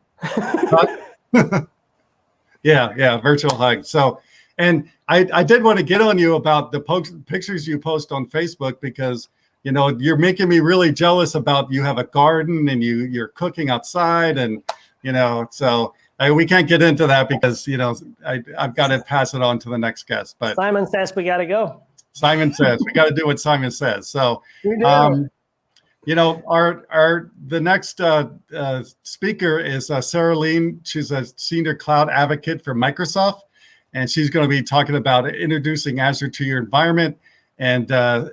Virtual hug. So, and I did want to get on you about the pictures you post on Facebook, because you're making me really jealous about, you have a garden and you're cooking outside, and, so we can't get into that because, I've got to pass it on to the next guest. But Simon says we got to go. Simon says we got to do what Simon says. So, the next speaker is Sarah Lean. She's a senior cloud advocate for Microsoft, and she's going to be talking about introducing Azure to your environment. And, I'm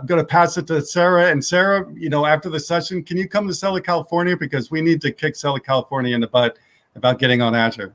going to pass it to Sarah. And Sarah, after the session, can you come to Southern California? Because we need to kick Southern California in the butt about getting on Azure.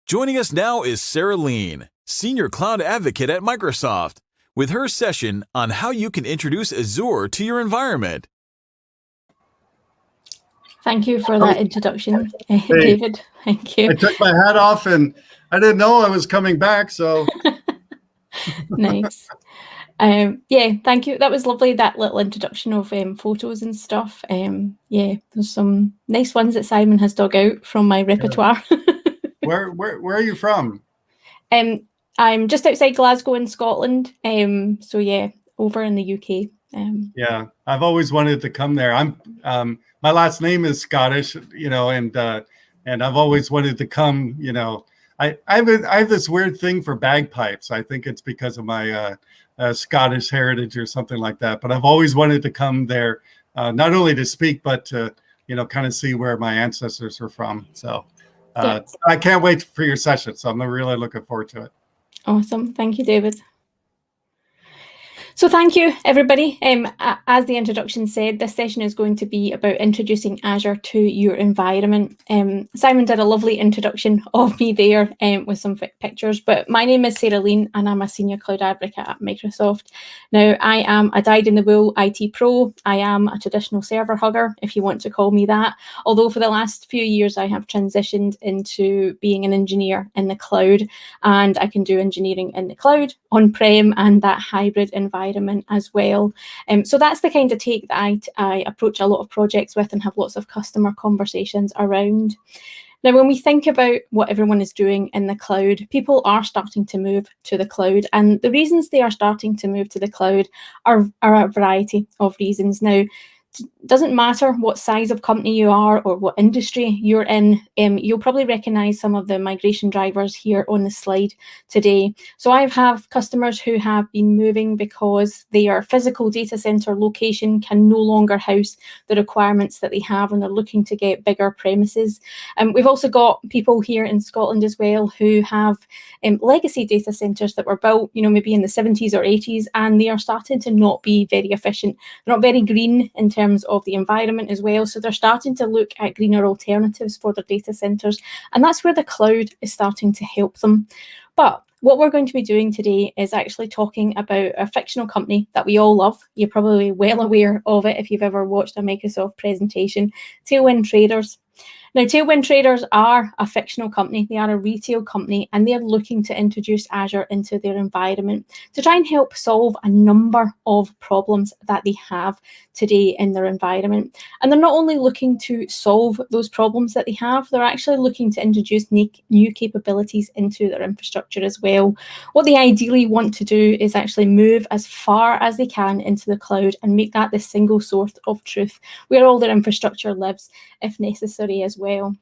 Joining us now is Sarah Lean, Senior Cloud Advocate at Microsoft, with her session on how you can introduce Azure to your environment. Thank you for that introduction, David. Thank you. I took my hat off and I didn't know I was coming back, so. Nice. Yeah, thank you. That was lovely, that little introduction of photos and stuff. Yeah, there's some nice ones that Simon has dug out from my repertoire. Where are you from? I'm just outside Glasgow in Scotland. So yeah, over in the UK. Yeah, I've always wanted to come there. My last name is Scottish, and I've always wanted to come. I have this weird thing for bagpipes. I think it's because of my Scottish heritage or something like that. But I've always wanted to come there, not only to speak, but to kind of see where my ancestors are from. So I can't wait for your session. So I'm really looking forward to it. Awesome. Thank you, David. So thank you, everybody. As the introduction said, this session is going to be about introducing Azure to your environment. Simon did a lovely introduction of me there with some pictures, but my name is Sarah Lean and I'm a Senior Cloud Advocate at Microsoft. Now, I am a dyed-in-the-wool IT pro. I am a traditional server hugger, if you want to call me that, although for the last few years I have transitioned into being an engineer in the cloud, and I can do engineering in the cloud, on-prem, and that hybrid environment as well. So that's the kind of take that I approach a lot of projects with and have lots of customer conversations around. Now, when we think about what everyone is doing in the cloud, people are starting to move to the cloud, and the reasons they are starting to move to the cloud are a variety of reasons. Now, it doesn't matter what size of company you are or what industry you're in, you'll probably recognize some of the migration drivers here on the slide today. So I have customers who have been moving because their physical data center location can no longer house the requirements that they have, and they're looking to get bigger premises. We've also got people here in Scotland as well who have legacy data centers that were built, maybe in the 70s or 80s, and they are starting to not be very efficient. They're not very green in terms of the environment as well. So they're starting to look at greener alternatives for their data centers. And that's where the cloud is starting to help them. But what we're going to be doing today is actually talking about a fictional company that we all love. You're probably well aware of it if you've ever watched a Microsoft presentation, Tailwind Traders. Now, Tailwind Traders are a fictional company. They are a retail company, and they're looking to introduce Azure into their environment to try and help solve a number of problems that they have today in their environment. And they're not only looking to solve those problems that they have, they're actually looking to introduce new capabilities into their infrastructure as well. What they ideally want to do is actually move as far as they can into the cloud and make that the single source of truth where all their infrastructure lives, if necessary as well.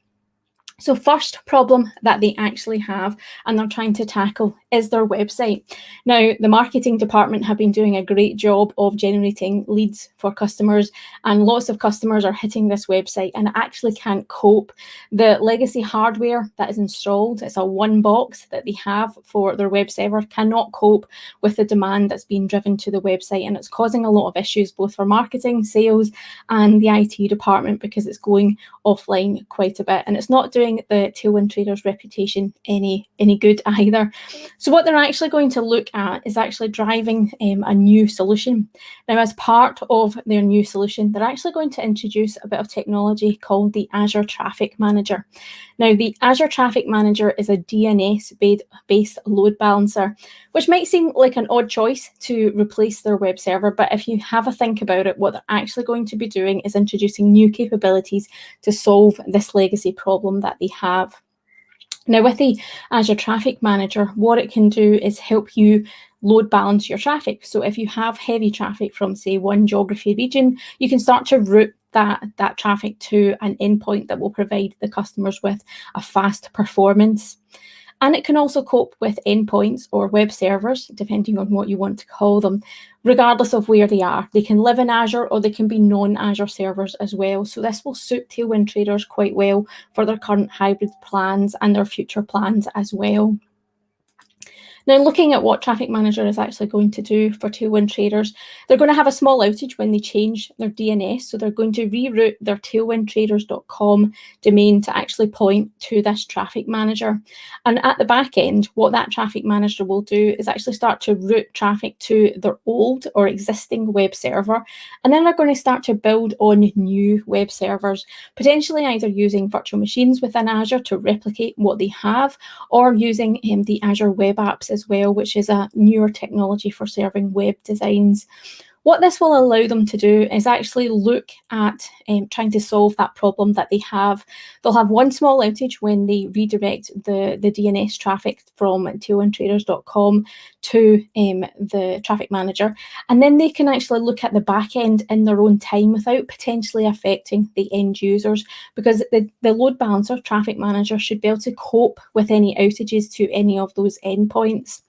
So first problem that they actually have and they're trying to tackle is their website. Now, the marketing department have been doing a great job of generating leads for customers, and lots of customers are hitting this website and actually can't cope. The legacy hardware that is installed, it's a one box that they have for their web server, cannot cope with the demand that's being driven to the website, and it's causing a lot of issues both for marketing, sales, and the IT department because it's going offline quite a bit, and it's not doing the Tailwind Traders reputation any good either. So what they're actually going to look at is actually driving a new solution. Now, as part of their new solution, they're actually going to introduce a bit of technology called the Azure Traffic Manager. Now, the Azure Traffic Manager is a DNS-based load balancer, which might seem like an odd choice to replace their web server, but if you have a think about it, what they're actually going to be doing is introducing new capabilities to solve this legacy problem that they have. Now, with the Azure Traffic Manager, what it can do is help you load balance your traffic. So if you have heavy traffic from, say, one geography region, you can start to route that traffic to an endpoint that will provide the customers with a fast performance. And it can also cope with endpoints or web servers, depending on what you want to call them, regardless of where they are. They can live in Azure or they can be non-Azure servers as well. So this will suit Tailwind Traders quite well for their current hybrid plans and their future plans as well. Now, looking at what Traffic Manager is actually going to do for Tailwind traders, they're going to have a small outage when they change their DNS. So they're going to reroute their tailwindtraders.com domain to actually point to this Traffic Manager. And at the back end, what that Traffic Manager will do is actually start to route traffic to their old or existing web server. And then they're going to start to build on new web servers, potentially either using virtual machines within Azure to replicate what they have, or using the Azure Web Apps as well, which is a newer technology for serving web designs. What this will allow them to do is actually look at trying to solve that problem that they have. They'll have one small outage when they redirect the DNS traffic from tailwindtraders.com to the Traffic Manager, and then they can actually look at the back end in their own time without potentially affecting the end users, because the load balancer Traffic Manager should be able to cope with any outages to any of those endpoints.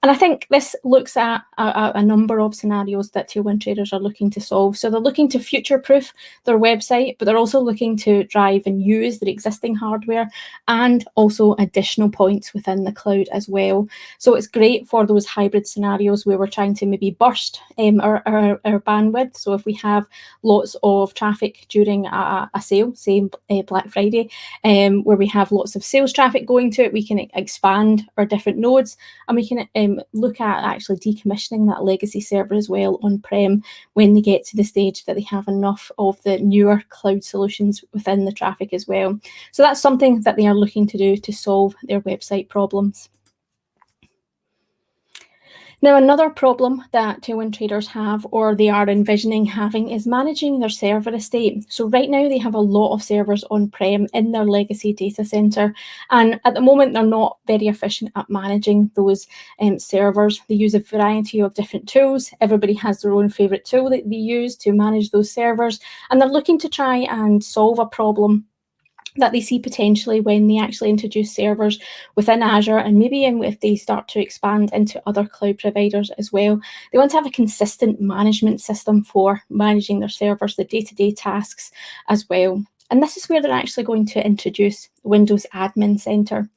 And I think this looks at a number of scenarios that Tailwind traders are looking to solve. So they're looking to future-proof their website, but they're also looking to drive and use their existing hardware and also additional points within the cloud as well. So it's great for those hybrid scenarios where we're trying to maybe burst our bandwidth. So if we have lots of traffic during a sale, say Black Friday, where we have lots of sales traffic going to it, we can expand our different nodes, and we can look at actually decommissioning that legacy server as well on-prem when they get to the stage that they have enough of the newer cloud solutions within the traffic as well. So that's something that they are looking to do to solve their website problems. Now, another problem that Tailwind traders have, or they are envisioning having, is managing their server estate. So right now they have a lot of servers on-prem in their legacy data center, and at the moment they're not very efficient at managing those servers. They use a variety of different tools. Everybody has their own favorite tool that they use to manage those servers, and they're looking to try and solve a problem that they see potentially when they actually introduce servers within Azure, and maybe if they start to expand into other cloud providers as well. They want to have a consistent management system for managing their servers, the day-to-day tasks as well. And this is where they're actually going to introduce Windows Admin Center.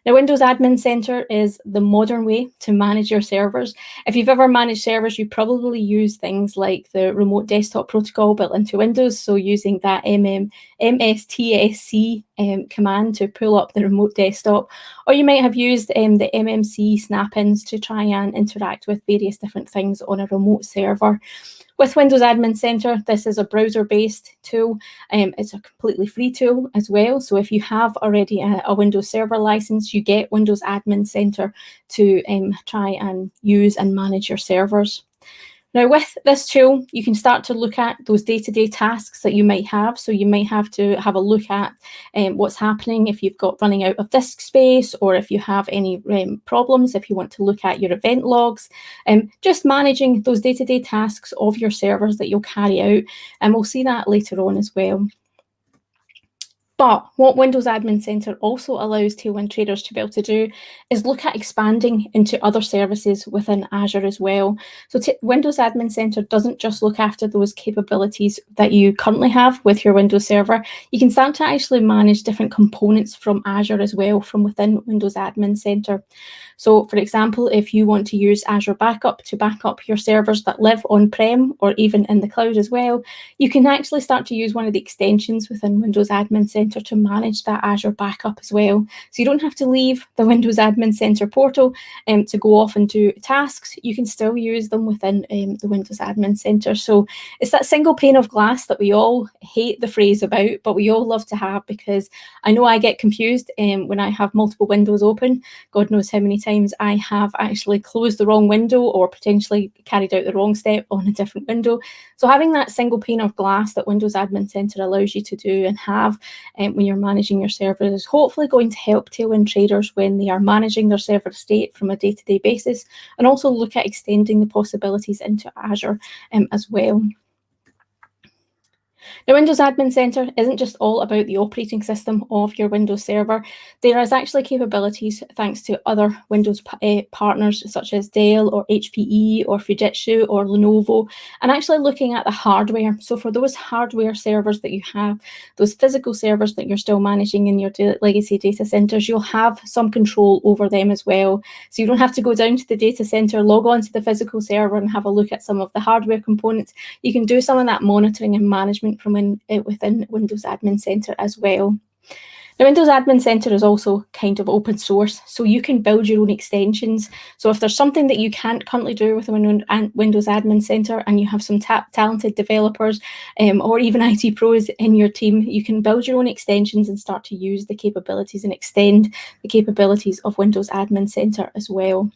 Now, Windows Admin Center is the modern way to manage your servers. If you've ever managed servers, you probably use things like the remote desktop protocol built into Windows, so using that mstsc command to pull up the remote desktop, or you might have used the MMC snap-ins to try and interact with various different things on a remote server. With Windows Admin Center, this is a browser-based tool. It's a completely free tool as well. So if you have already a Windows Server license, you get Windows Admin Center to try and use and manage your servers. Now, with this tool, you can start to look at those day-to-day tasks that you might have. So you might have to have a look at what's happening if you've got running out of disk space, or if you have any problems, if you want to look at your event logs, just managing those day-to-day tasks of your servers that you'll carry out. And we'll see that later on as well. But what Windows Admin Center also allows Tailwind traders to be able to do is look at expanding into other services within Azure as well. So Windows Admin Center doesn't just look after those capabilities that you currently have with your Windows Server. You can start to actually manage different components from Azure as well from within Windows Admin Center. So, for example, if you want to use Azure Backup to back up your servers that live on-prem or even in the cloud as well, you can actually start to use one of the extensions within Windows Admin Center to manage that Azure Backup as well. So you don't have to leave the Windows Admin Center portal to go off and do tasks. You can still use them within the Windows Admin Center. So it's that single pane of glass that we all hate the phrase about, but we all love to have, because I know I get confused when I have multiple windows open. God knows how many times I have actually closed the wrong window or potentially carried out the wrong step on a different window. So having that single pane of glass that Windows Admin Center allows you to do and have when you're managing your servers is hopefully going to help Tailwind traders when they are managing their server estate from a day-to-day basis, and also look at extending the possibilities into Azure as well. Now, Windows Admin Center isn't just all about the operating system of your Windows server. There is actually capabilities thanks to other Windows partners such as Dell or HPE or Fujitsu or Lenovo, and actually looking at the hardware. So for those hardware servers that you have, those physical servers that you're still managing in your legacy data centers, you'll have some control over them as well. So you don't have to go down to the data center, log on to the physical server and have a look at some of the hardware components. You can do some of that monitoring and management from within Windows Admin Center as well. Now, Windows Admin Center is also kind of open source, so you can build your own extensions. So if there's something that you can't currently do with Windows Admin Center and you have some talented developers or even IT pros in your team, you can build your own extensions and start to use the capabilities and extend the capabilities of Windows Admin Center as well.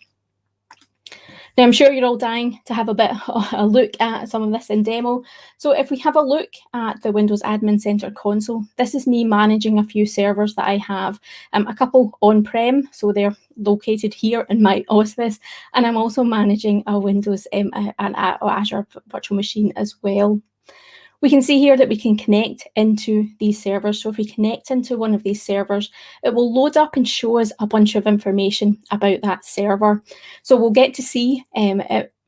Now, I'm sure you're all dying to have a bit of a look at some of this in demo. So if we have a look at the Windows Admin Center console, this is me managing a few servers that I have, a couple on-prem, so they're located here in my office, and I'm also managing a Windows and Azure virtual machine as well. We can see here that we can connect into these servers. So if we connect into one of these servers, it will load up and show us a bunch of information about that server. So we'll get to see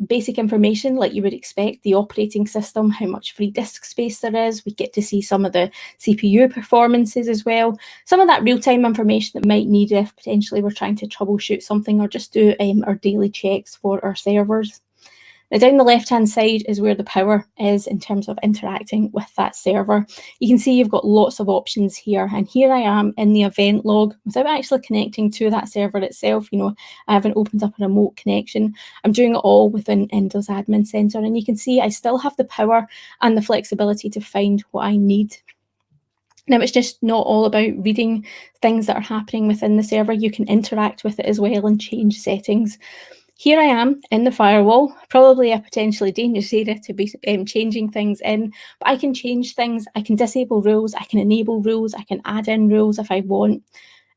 basic information like you would expect, the operating system, how much free disk space there is. We get to see some of the CPU performances as well. Some of that real-time information that might need if potentially we're trying to troubleshoot something or just do our daily checks for our servers. Now, down the left-hand side is where the power is in terms of interacting with that server. You can see you've got lots of options here, and here I am in the event log without actually connecting to that server itself. You know, I haven't opened up a remote connection. I'm doing it all within Windows Admin Center, and you can see I still have the power and the flexibility to find what I need. Now, it's just not all about reading things that are happening within the server. You can interact with it as well and change settings. Here I am in the firewall, probably a potentially dangerous area to be changing things in, but I can change things. I can disable rules, I can enable rules, I can add in rules if I want.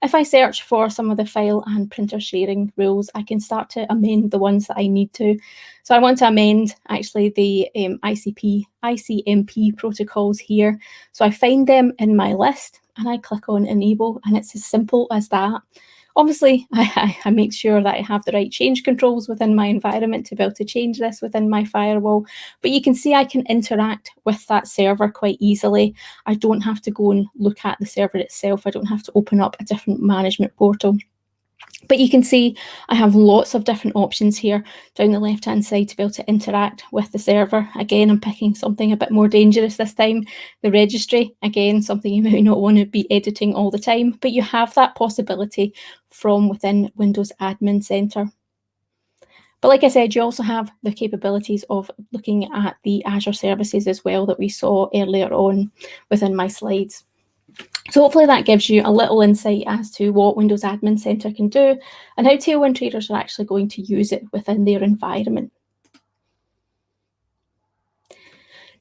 If I search for some of the file and printer sharing rules, I can start to amend the ones that I need to. So I want to amend actually the ICMP protocols here. So I find them in my list and I click on enable, and it's as simple as that. Obviously, I make sure that I have the right change controls within my environment to be able to change this within my firewall. But you can see I can interact with that server quite easily. I don't have to go and look at the server itself. I don't have to open up a different management portal. But you can see I have lots of different options here down the left-hand side to be able to interact with the server. Again, I'm picking something a bit more dangerous this time. The registry, again, something you may not want to be editing all the time, but you have that possibility from within Windows Admin Center. But like I said, you also have the capabilities of looking at the Azure services as well that we saw earlier on within my slides. So hopefully that gives you a little insight as to what Windows Admin Center can do and how Tailwind traders are actually going to use it within their environment.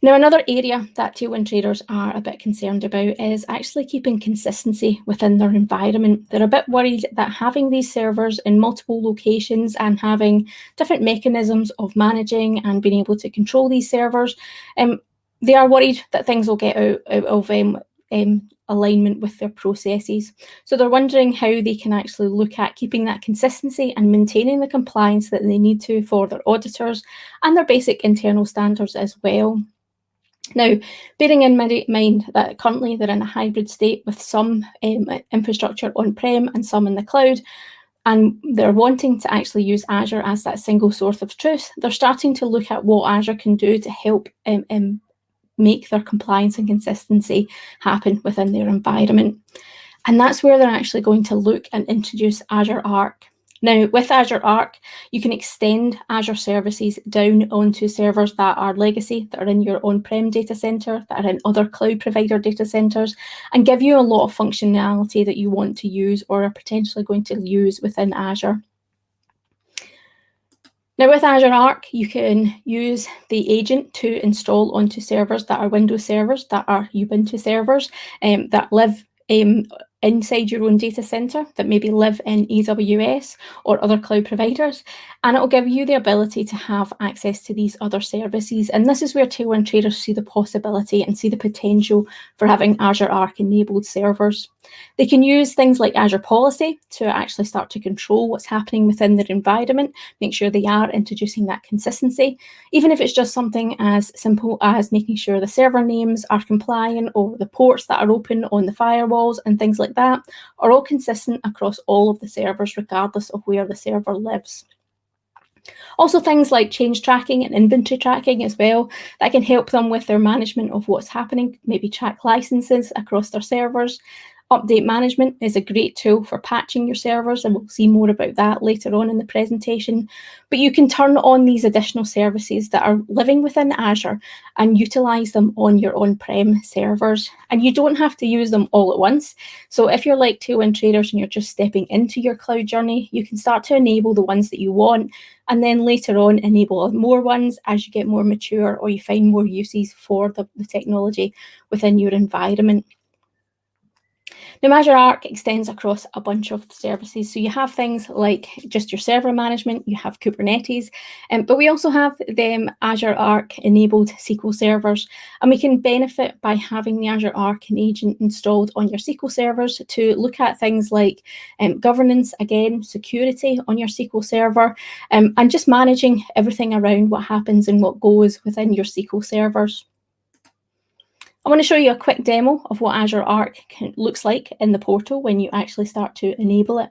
Now, another area that Tailwind traders are a bit concerned about is actually keeping consistency within their environment. They're a bit worried that having these servers in multiple locations and having different mechanisms of managing and being able to control these servers, they are worried that things will get out of alignment with their processes. So they're wondering how they can actually look at keeping that consistency and maintaining the compliance that they need to for their auditors and their basic internal standards as well. Now, bearing in mind that currently they're in a hybrid state with some infrastructure on-prem and some in the cloud, and they're wanting to actually use Azure as that single source of truth, they're starting to look at what Azure can do to help make their compliance and consistency happen within their environment. And that's where they're actually going to look and introduce Azure Arc. Now, with Azure Arc, you can extend Azure services down onto servers that are legacy, that are in your on-prem data center, that are in other cloud provider data centers, and give you a lot of functionality that you want to use or are potentially going to use within Azure. Now, with Azure Arc, you can use the agent to install onto servers that are Windows servers, that are Ubuntu servers, that live inside your own data center that maybe live in AWS or other cloud providers, and it will give you the ability to have access to these other services. And this is where Tier 1 traders see the possibility and see the potential for having Azure Arc enabled servers. They can use things like Azure Policy to actually start to control what's happening within their environment, make sure they are introducing that consistency, even if it's just something as simple as making sure the server names are compliant or the ports that are open on the firewalls and things like that are all consistent across all of the servers, regardless of where the server lives. Also, things like change tracking and inventory tracking as well, that can help them with their management of what's happening, maybe track licenses across their servers. Update management is a great tool for patching your servers, and we'll see more about that later on in the presentation. But you can turn on these additional services that are living within Azure and utilize them on your on-prem servers. And you don't have to use them all at once. So if you're like Tier 1 traders and you're just stepping into your cloud journey, you can start to enable the ones that you want, and then later on enable more ones as you get more mature or you find more uses for the technology within your environment. Now, Azure Arc extends across a bunch of services. So you have things like just your server management, you have Kubernetes, but we also have the Azure Arc enabled SQL servers. And we can benefit by having the Azure Arc agent installed on your SQL servers to look at things like governance, again, security on your SQL server, and just managing everything around what happens and what goes within your SQL servers. I want to show you a quick demo of what Azure Arc looks like in the portal when you actually start to enable it.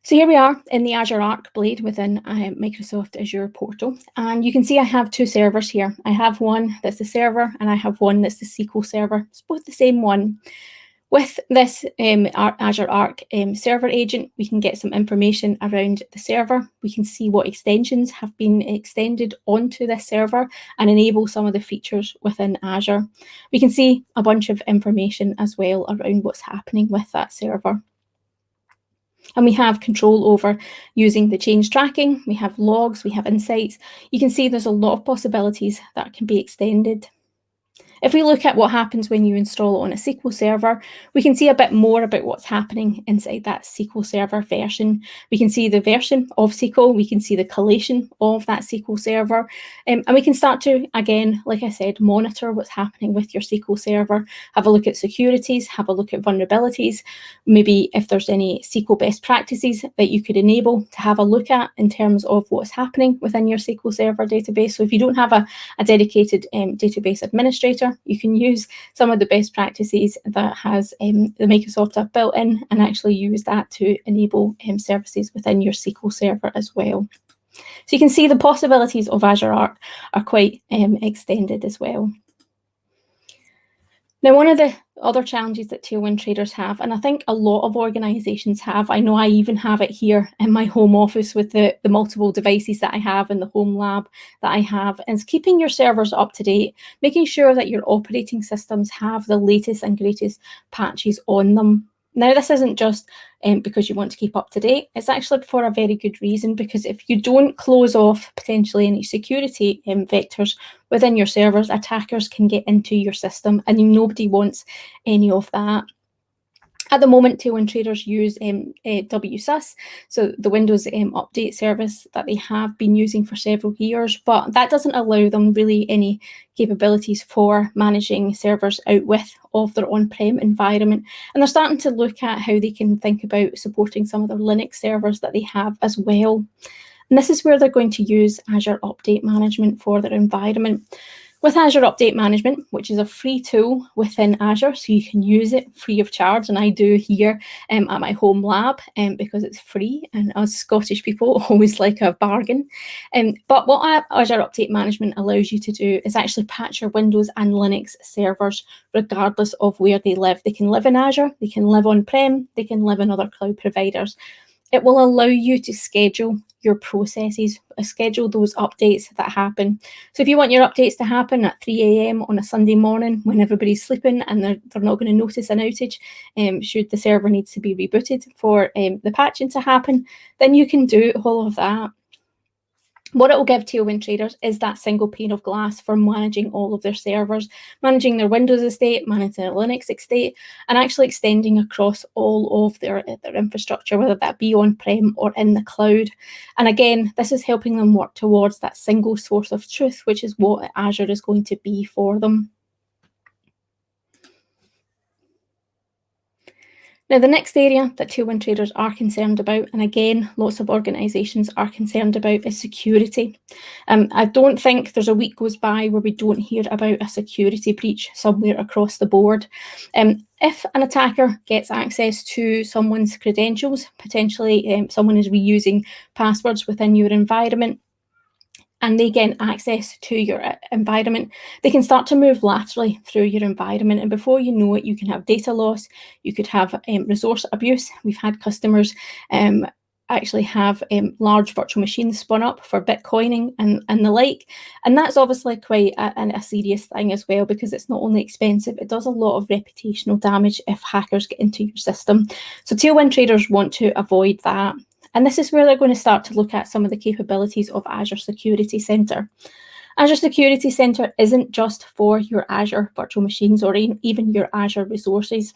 So here we are in the Azure Arc blade within Microsoft Azure portal. And you can see I have two servers here. I have one that's the server and I have one that's the SQL server. It's both the same one. With this Azure Arc server agent, we can get some information around the server. We can see what extensions have been extended onto this server and enable some of the features within Azure. We can see a bunch of information as well around what's happening with that server. And we have control over using the change tracking. We have logs, we have insights. You can see there's a lot of possibilities that can be extended. If we look at what happens when you install it on a SQL server, we can see a bit more about what's happening inside that SQL server version. We can see the version of SQL, we can see the collation of that SQL server, and we can start to, again, like I said, monitor what's happening with your SQL server, have a look at securities, have a look at vulnerabilities, maybe if there's any SQL best practices that you could enable to have a look at in terms of what's happening within your SQL server database. So if you don't have a dedicated database administrator, you can use some of the best practices that has the Microsoft have built in and actually use that to enable services within your SQL server as well. So you can see the possibilities of Azure Arc are quite extended as well. Now, one of the other challenges that Tier 1 traders have, and I think a lot of organizations have, I know I even have it here in my home office with the multiple devices that I have in the home lab that I have, is keeping your servers up to date, making sure that your operating systems have the latest and greatest patches on them. Now, this isn't just because you want to keep up to date. It's actually for a very good reason, because if you don't close off potentially any security vectors within your servers, attackers can get into your system, and nobody wants any of that. At the moment, Tier 1 traders use WSUS, so the Windows update service that they have been using for several years, but that doesn't allow them really any capabilities for managing servers out of their on-prem environment. And they're starting to look at how they can think about supporting some of their Linux servers that they have as well. And this is where they're going to use Azure Update Management for their environment. With Azure Update Management, which is a free tool within Azure, so you can use it free of charge, and I do here at my home lab because it's free, and us Scottish people always like a bargain. But what Azure Update Management allows you to do is actually patch your Windows and Linux servers regardless of where they live. They can live in Azure, they can live on-prem, they can live in other cloud providers. It will allow you to schedule your processes, schedule those updates that happen. So if you want your updates to happen at 3 a.m. on a Sunday morning when everybody's sleeping and they're not going to notice an outage, should the server needs to be rebooted for the patching to happen, then you can do all of that. What it will give Tailwind traders is that single pane of glass for managing all of their servers, managing their Windows estate, managing their Linux estate, and actually extending across all of their infrastructure, whether that be on-prem or in the cloud. And again, this is helping them work towards that single source of truth, which is what Azure is going to be for them. Now, the next area that Tailwind traders are concerned about, and again, lots of organisations are concerned about, is security. I don't think there's a week goes by where we don't hear about a security breach somewhere across the board. If an attacker gets access to someone's credentials, potentially someone is reusing passwords within your environment, and they gain access to your environment, they can start to move laterally through your environment. And before you know it, you can have data loss, you could have resource abuse. We've had customers actually have large virtual machines spun up for Bitcoining and the like. And that's obviously quite a serious thing as well, because it's not only expensive, it does a lot of reputational damage if hackers get into your system. So Tailwind traders want to avoid that. And this is where they're going to start to look at some of the capabilities of Azure Security Center. Azure Security Center isn't just for your Azure virtual machines or even your Azure resources.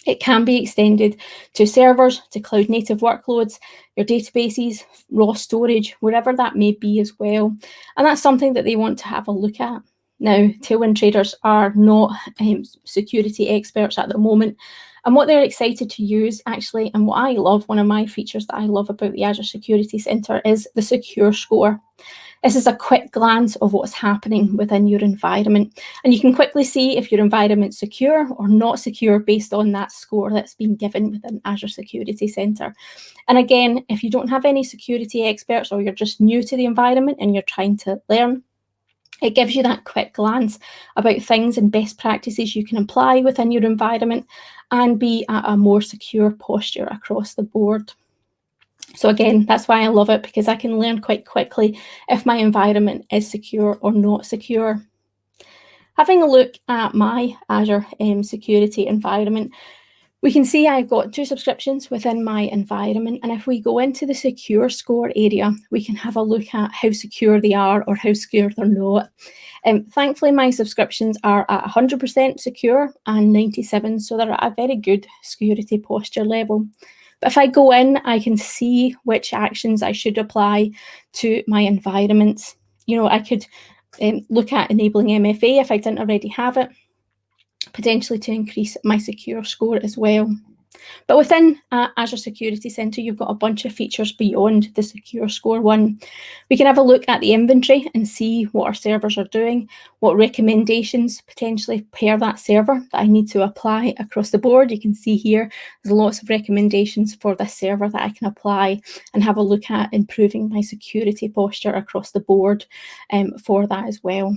It can be extended to servers, to cloud native workloads, your databases, raw storage, wherever that may be as well. And that's something that they want to have a look at. Now, Tailwind traders are not security experts at the moment. And what they're excited to use, actually, and what I love, one of my features that I love about the Azure Security Center is the Secure Score. This is a quick glance of what's happening within your environment. And you can quickly see if your environment's secure or not secure based on that score that's been given within Azure Security Center. And again, if you don't have any security experts or you're just new to the environment and you're trying to learn, it gives you that quick glance about things and best practices you can apply within your environment and be at a more secure posture across the board. So again, that's why I love it, because I can learn quite quickly if my environment is secure or not secure. Having a look at my Azure security environment, we can see I've got 2 subscriptions within my environment. And if we go into the secure score area, we can have a look at how secure they are or how secure they're not. Thankfully, my subscriptions are at 100% secure and 97%, so they're at a very good security posture level. But if I go in, I can see which actions I should apply to my environments. You know, I could look at enabling MFA if I didn't already have it, potentially to increase my secure score as well. But within Azure Security Center, you've got a bunch of features beyond the secure score one. We can have a look at the inventory and see what our servers are doing, what recommendations potentially per that server that I need to apply across the board. You can see here, there's lots of recommendations for this server that I can apply and have a look at improving my security posture across the board for that as well.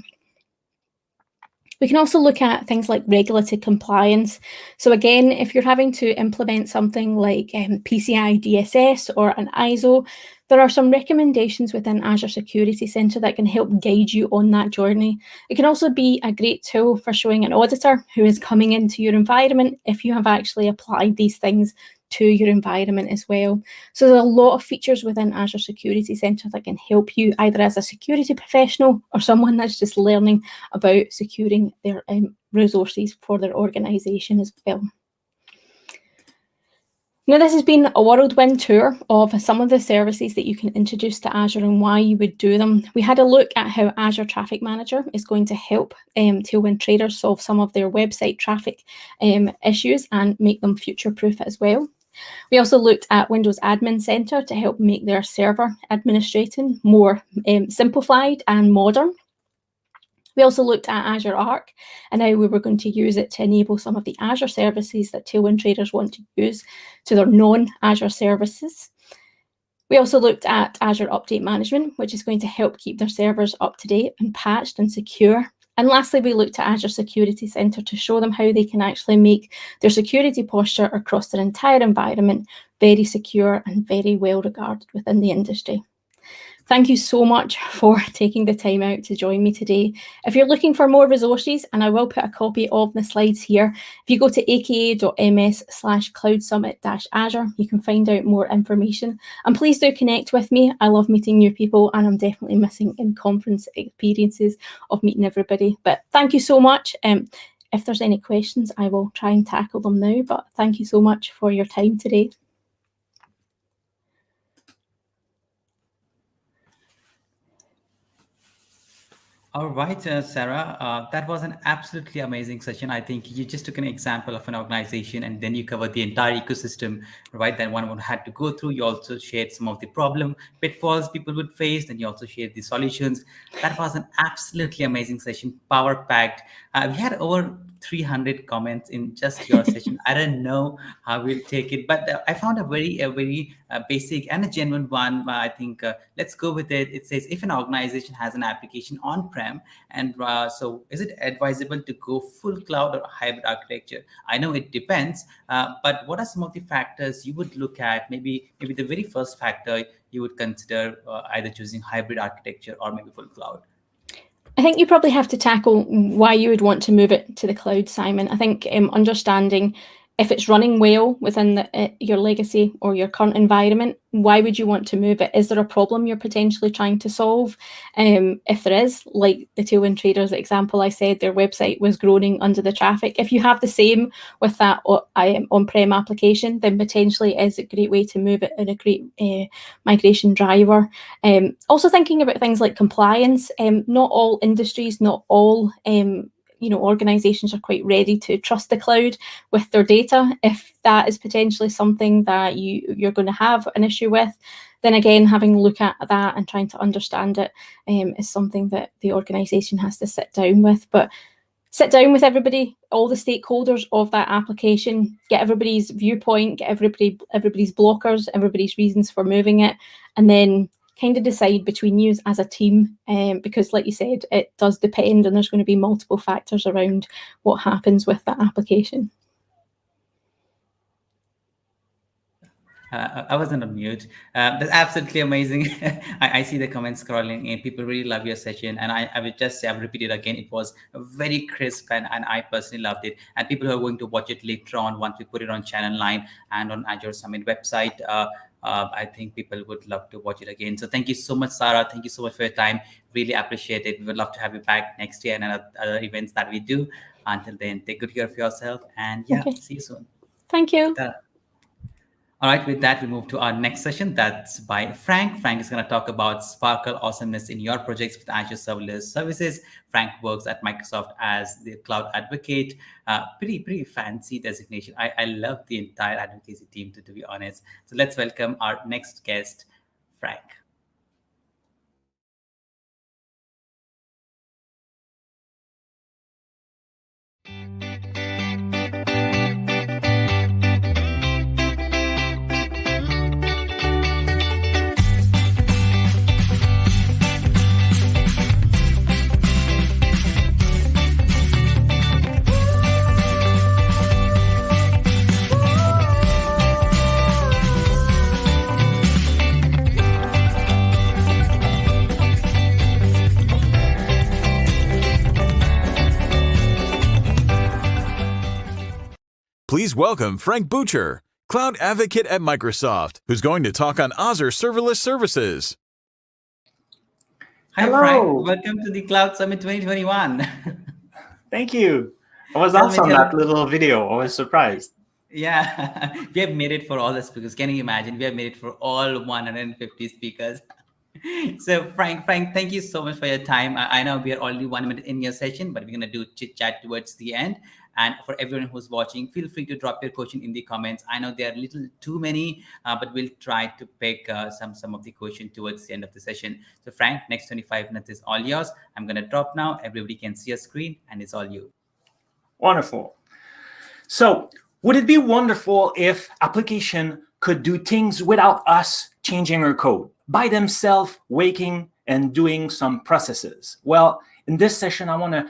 We can also look at things like regulatory compliance. So again, if you're having to implement something like PCI DSS or an ISO, there are some recommendations within Azure Security Center that can help guide you on that journey. It can also be a great tool for showing an auditor who is coming into your environment if you have actually applied these things to your environment as well. So there's a lot of features within Azure Security Center that can help you either as a security professional or someone that's just learning about securing their resources for their organization as well. Now, this has been a whirlwind tour of some of the services that you can introduce to Azure and why you would do them. We had a look at how Azure Traffic Manager is going to help Tailwind traders solve some of their website traffic issues and make them future-proof as well. We also looked at Windows Admin Center to help make their server administrating more simplified and modern. We also looked at Azure Arc and how we were going to use it to enable some of the Azure services that Tailwind traders want to use to their non-Azure services. We also looked at Azure Update Management, which is going to help keep their servers up to date and patched and secure. And lastly, we looked at Azure Security Center to show them how they can actually make their security posture across their entire environment very secure and very well regarded within the industry. thank you so much for taking the time out to join me today. If you're looking for more resources, and I will put a copy of the slides here, if you go to aka.ms/cloudsummit-azure, you can find out more information. And please do connect with me. I love meeting new people, and I'm definitely missing in-conference experiences of meeting everybody. But thank you so much. If there's any questions, I will try and tackle them now, but thank you so much for your time today. All right, Sarah, that was an absolutely amazing session. I think you just took an example of an organization and then you covered the entire ecosystem, right? That one had to go through. You also shared some of the pitfalls people would face, and you also shared the solutions. That was an absolutely amazing session, power-packed. We had over 300 comments in just your session. I don't know how we'll take it, but I found a very basic and a genuine one. I think let's go with it. It says, if an organization has an application on-prem, and so is it advisable to go full cloud or hybrid architecture? I know it depends, but what are some of the factors you would look at? Maybe the very first factor you would consider either choosing hybrid architecture or maybe full cloud. I think you probably have to tackle why you would want to move it to the cloud, Simon. I think understanding if it's running well within your legacy or your current environment, why would you want to move it? Is there a problem you're potentially trying to solve? If there is, like the Tailwind Traders example I said, their website was groaning under the traffic. If you have the same with that on-prem application, then potentially it is a great way to move it and a great migration driver. Also thinking about things like compliance. Not all industries, not all organizations are quite ready to trust the cloud with their data. If that is potentially something that you're going to have an issue with, then again, having a look at that and trying to understand it is something that the organization has to sit down with. But sit down with everybody, all the stakeholders of that application, get everybody's viewpoint, get everybody's blockers, everybody's reasons for moving it, and then kind of decide between you as a team, because like you said, it does depend, and there's going to be multiple factors around what happens with that application. I wasn't on mute. That's absolutely amazing. I see the comments scrolling in. People really love your session. And I would just say, I'll repeat it again. It was very crisp and I personally loved it. And people who are going to watch it later on, once we put it on Channel 9 and on Azure Summit website, I think people would love to watch it again. So thank you so much, Sarah. Thank you so much for your time. Really appreciate it. We would love to have you back next year and other events that we do. Until then, take good care of yourself. And yeah, See you soon. Thank you. All right, with that, we move to our next session. That's by Frank. Frank is going to talk about Sparkle awesomeness in your projects with Azure Serverless Services. Frank works at Microsoft as the cloud advocate. Pretty fancy designation. I love the entire advocacy team, to be honest. So let's welcome our next guest, Frank. Please welcome Frank Boucher, Cloud Advocate at Microsoft, who's going to talk on Azure Serverless Services. Hi, Hello. Frank. Welcome to the Cloud Summit 2021. Thank you. I was awesome that little video. I was surprised. Yeah, we have made it for all the speakers. Can you imagine? We have made it for all 150 speakers. So Frank, thank you so much for your time. I know we are only 1 minute in your session, but we're going to do chit chat towards the end. And for everyone who's watching, feel free to drop your question in the comments. I know there are a little too many, but we'll try to pick some of the question towards the end of the session. So Frank, next 25 minutes is all yours. I'm going to drop now. Everybody can see your screen and it's all you. Wonderful. So would it be wonderful if application could do things without us changing our code by themselves, waking and doing some processes? Well, in this session, I want to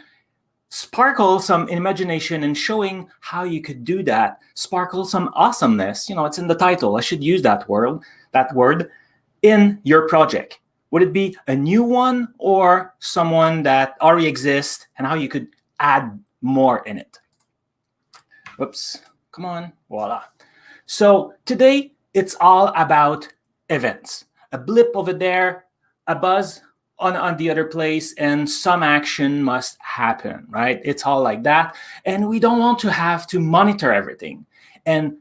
sparkle some imagination and showing how you could do that. Sparkle some awesomeness. It's in the title. I should use that word in your project. Would it be a new one or someone that already exists and how you could add more in it? Whoops, come on, voila. So today it's all about events. A blip over there, a buzz on the other place, and some action must happen, right? It's all like that. And we don't want to have to monitor everything. And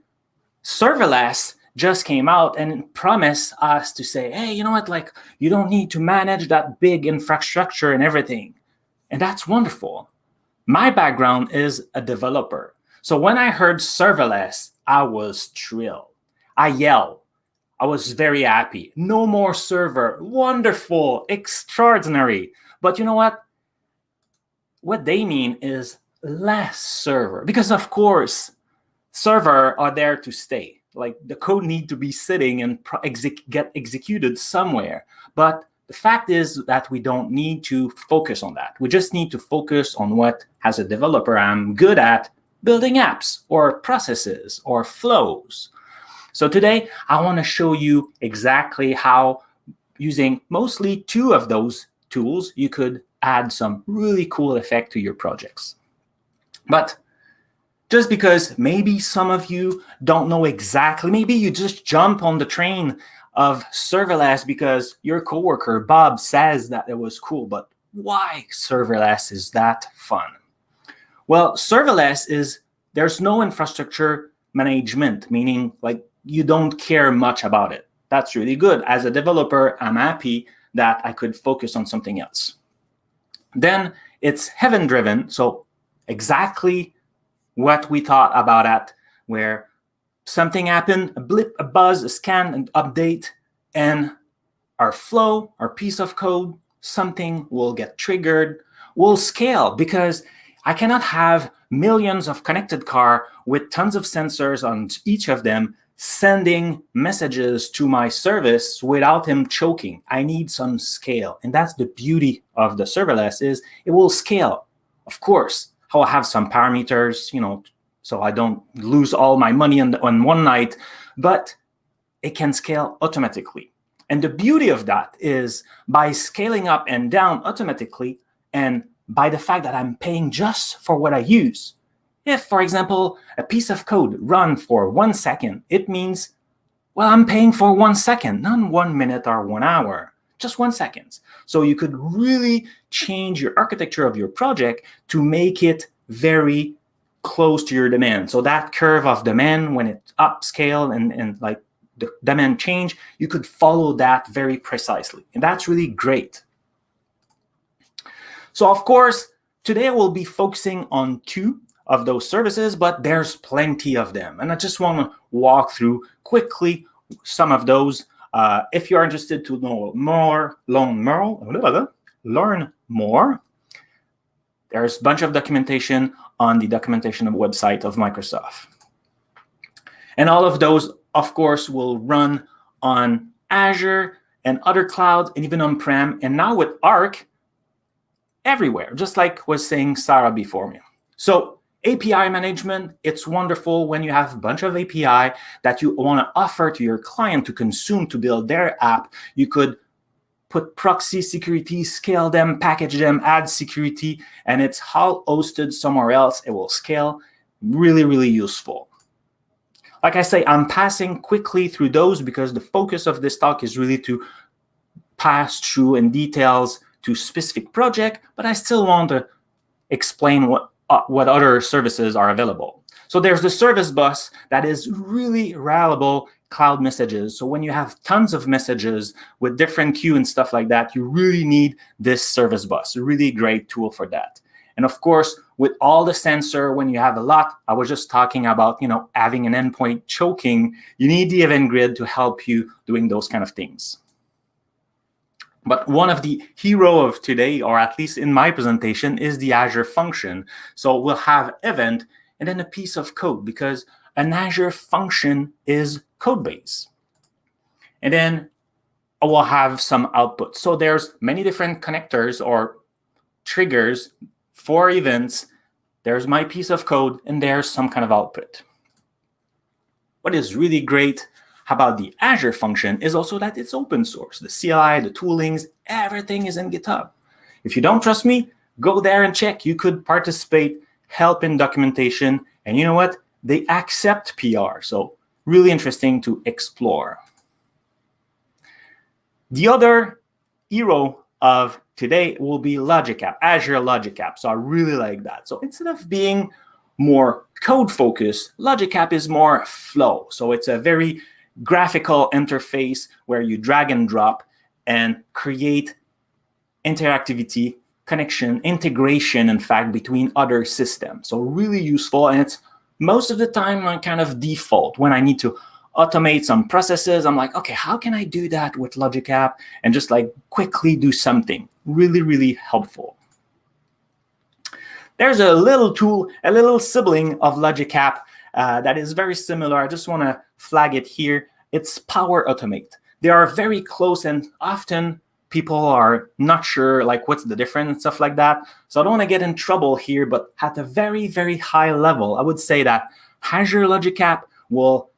serverless just came out and promised us to say, hey, you know what, like, you don't need to manage that big infrastructure and everything. And that's wonderful. My background is a developer. So when I heard serverless, I was thrilled. I yelled. I was very happy. No more server. Wonderful. Extraordinary. But you know what? What they mean is less server. Because of course, server are there to stay. Like the code need to be sitting and get executed somewhere. But the fact is that we don't need to focus on that. We just need to focus on what, as a developer, I'm good at, building apps or processes or flows. So today, I want to show you exactly how, using mostly two of those tools, you could add some really cool effect to your projects. But just because maybe some of you don't know exactly, maybe you just jump on the train of serverless because your coworker, Bob, says that it was cool, but why serverless is that fun? Well, serverless is, there's no infrastructure management, meaning like you don't care much about it. That's really good. As a developer, I'm happy that I could focus on something else. Then it's event-driven, so exactly what we thought about that, where something happened, a blip, a buzz, a scan, an update, and our flow, our piece of code, something will get triggered, will scale, because I cannot have millions of connected cars with tons of sensors on each of them sending messages to my service without him choking. I need some scale. And that's the beauty of the serverless, is it will scale. Of course, I'll have some parameters, you know, so I don't lose all my money on one night, but it can scale automatically. And the beauty of that is by scaling up and down automatically, and by the fact that I'm paying just for what I use. If, for example, a piece of code run for 1 second, it means, well, I'm paying for 1 second, not 1 minute or 1 hour, just 1 second. So you could really change your architecture of your project to make it very close to your demand. So that curve of demand, when it upscale and like the demand change, you could follow that very precisely. And that's really great. So of course, today we'll be focusing on two of those services, but there's plenty of them. And I just want to walk through quickly some of those. If you're interested to know more, learn more, there's a bunch of documentation on the documentation website of Microsoft. And all of those, of course, will run on Azure and other clouds, and even on-prem, and now with Arc, everywhere, just like was saying Sarah before me. So API management, it's wonderful when you have a bunch of API that you want to offer to your client to consume to build their app. You could put proxy security, scale them, package them, add security, and it's all hosted somewhere else. It will scale. Really, really useful. Like I say, I'm passing quickly through those because the focus of this talk is really to pass through in details to specific project, but I still want to explain what other services are available. So there's the service bus that is really reliable cloud messages. So when you have tons of messages with different queue and stuff like that, you really need this service bus. A really great tool for that. And of course, with all the sensor, when you have a lot, I was just talking about, you know, having an endpoint choking, you need the event grid to help you doing those kind of things. But one of the hero of today, or at least in my presentation, is the Azure function. So we'll have event and then a piece of code, because an Azure function is code base. And then I will have some output. So there's many different connectors or triggers for events. There's my piece of code, and there's some kind of output. What is really great about the Azure function is also that it's open source. The CLI, the toolings, everything is in GitHub. If you don't trust me, go there and check. You could participate, help in documentation, and you know what? They accept PR, so really interesting to explore. The other hero of today will be Logic App, Azure Logic App. So I really like that. So instead of being more code focused, Logic App is more flow. So it's a very graphical interface where you drag and drop and create interactivity, connection, integration, in fact, between other systems. So really useful. And it's most of the time on kind of default. When I need to automate some processes, I'm like, okay, how can I do that with Logic App and just like quickly do something? Really, really helpful. There's a little tool, a little sibling of Logic App that is very similar. I just want to flag it here. It's Power Automate. They are very close, and often people are not sure like what's the difference and stuff like that. So I don't want to get in trouble here, but at a very, very high level, I would say that Azure Logic App will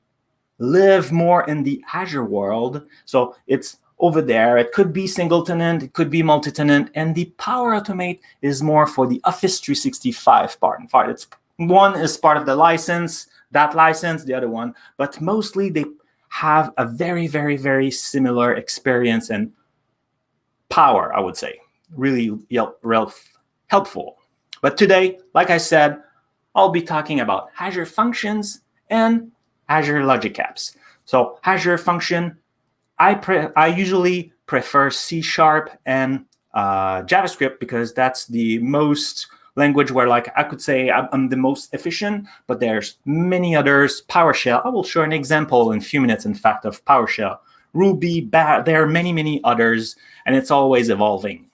live more in the Azure world. So it's over there. It could be single tenant, it could be multi-tenant, and the Power Automate is more for the Office 365 part. In fact, it's one is part of the license, that license, the other one, but mostly they have a very, very, very similar experience and power, I would say. Really helpful. But today, like I said, I'll be talking about Azure Functions and Azure Logic Apps. So Azure Function, I usually prefer C# and JavaScript because that's the most language where like I could say I'm the most efficient, but there's many others. PowerShell, I will show an example in a few minutes, in fact, of PowerShell. Ruby, there are many, many others, and it's always evolving.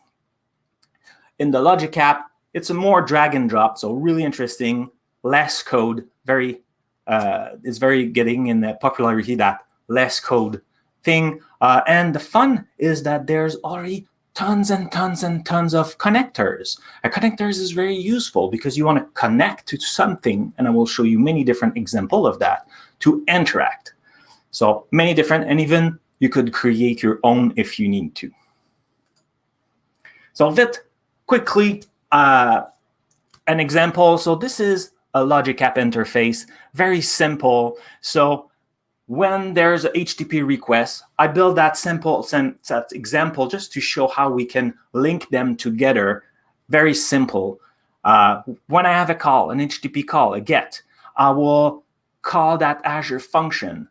In the Logic App, it's a more drag and drop, so really interesting, less code, it's very getting in the popularity, that less code thing. And the fun is that there's already tons and tons and tons of connectors. Connectors is very useful because you want to connect to something, and I will show you many different examples of that, to interact. So many different, and even you could create your own if you need to. So quickly, an example. So this is a Logic App interface, very simple. So when there's a HTTP request, I build that simple that example just to show how we can link them together. Very simple. When I have a call, an HTTP call, a GET, I will call that Azure function.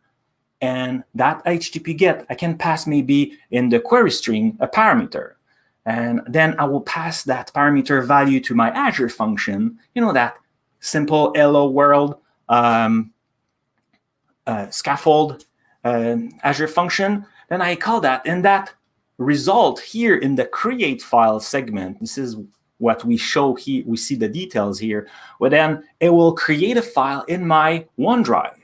And that HTTP GET, I can pass maybe in the query string a parameter. And then I will pass that parameter value to my Azure function, that simple hello world scaffold Azure function. Then I call that, and that result here in the create file segment, this is what we show here, we see the details here, well then it will create a file in my OneDrive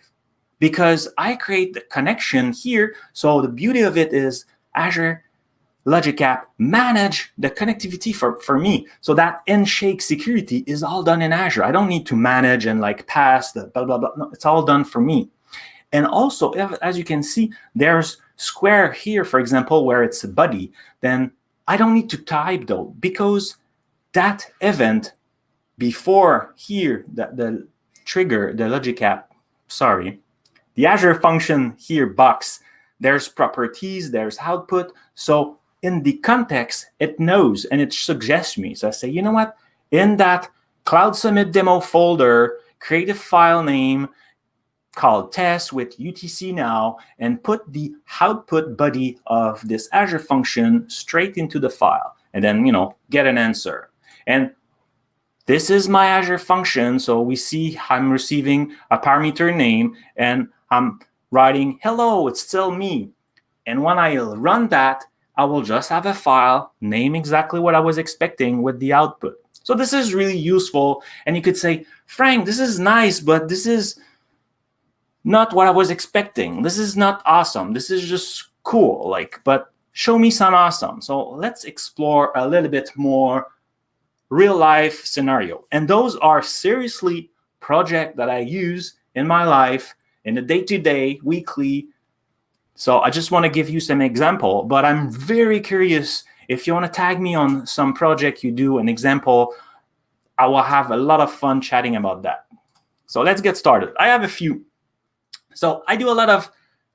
because I create the connection here. So the beauty of it is Azure Logic App manage the connectivity for me. So that handshake security is all done in Azure. I don't need to manage and like pass the blah, blah, blah. No, it's all done for me. And also, as you can see, there's square here, for example, where it's a buddy. Then I don't need to type though, because that event before here, the trigger, the Logic App, the Azure function here box, there's properties, there's output. So in the context, it knows and it suggests me. So I say, you know what? In that Cloud Summit demo folder, create a file name called test with UTC now, and put the output buddy of this Azure function straight into the file, and then, get an answer. And this is my Azure function. So we see I'm receiving a parameter name, and I'm writing, hello, it's still me. And when I run that, I will just have a file, name exactly what I was expecting with the output. So this is really useful. And you could say, Frank, this is nice, but this is not what I was expecting. This is not awesome. This is just cool, but show me some awesome. So let's explore a little bit more real life scenario. And those are seriously projects that I use in my life, in the day-to-day, weekly, So I just want to give you some example, but I'm very curious if you want to tag me on some project you do, an example, I will have a lot of fun chatting about that. So let's get started. I have a few. So I do a lot of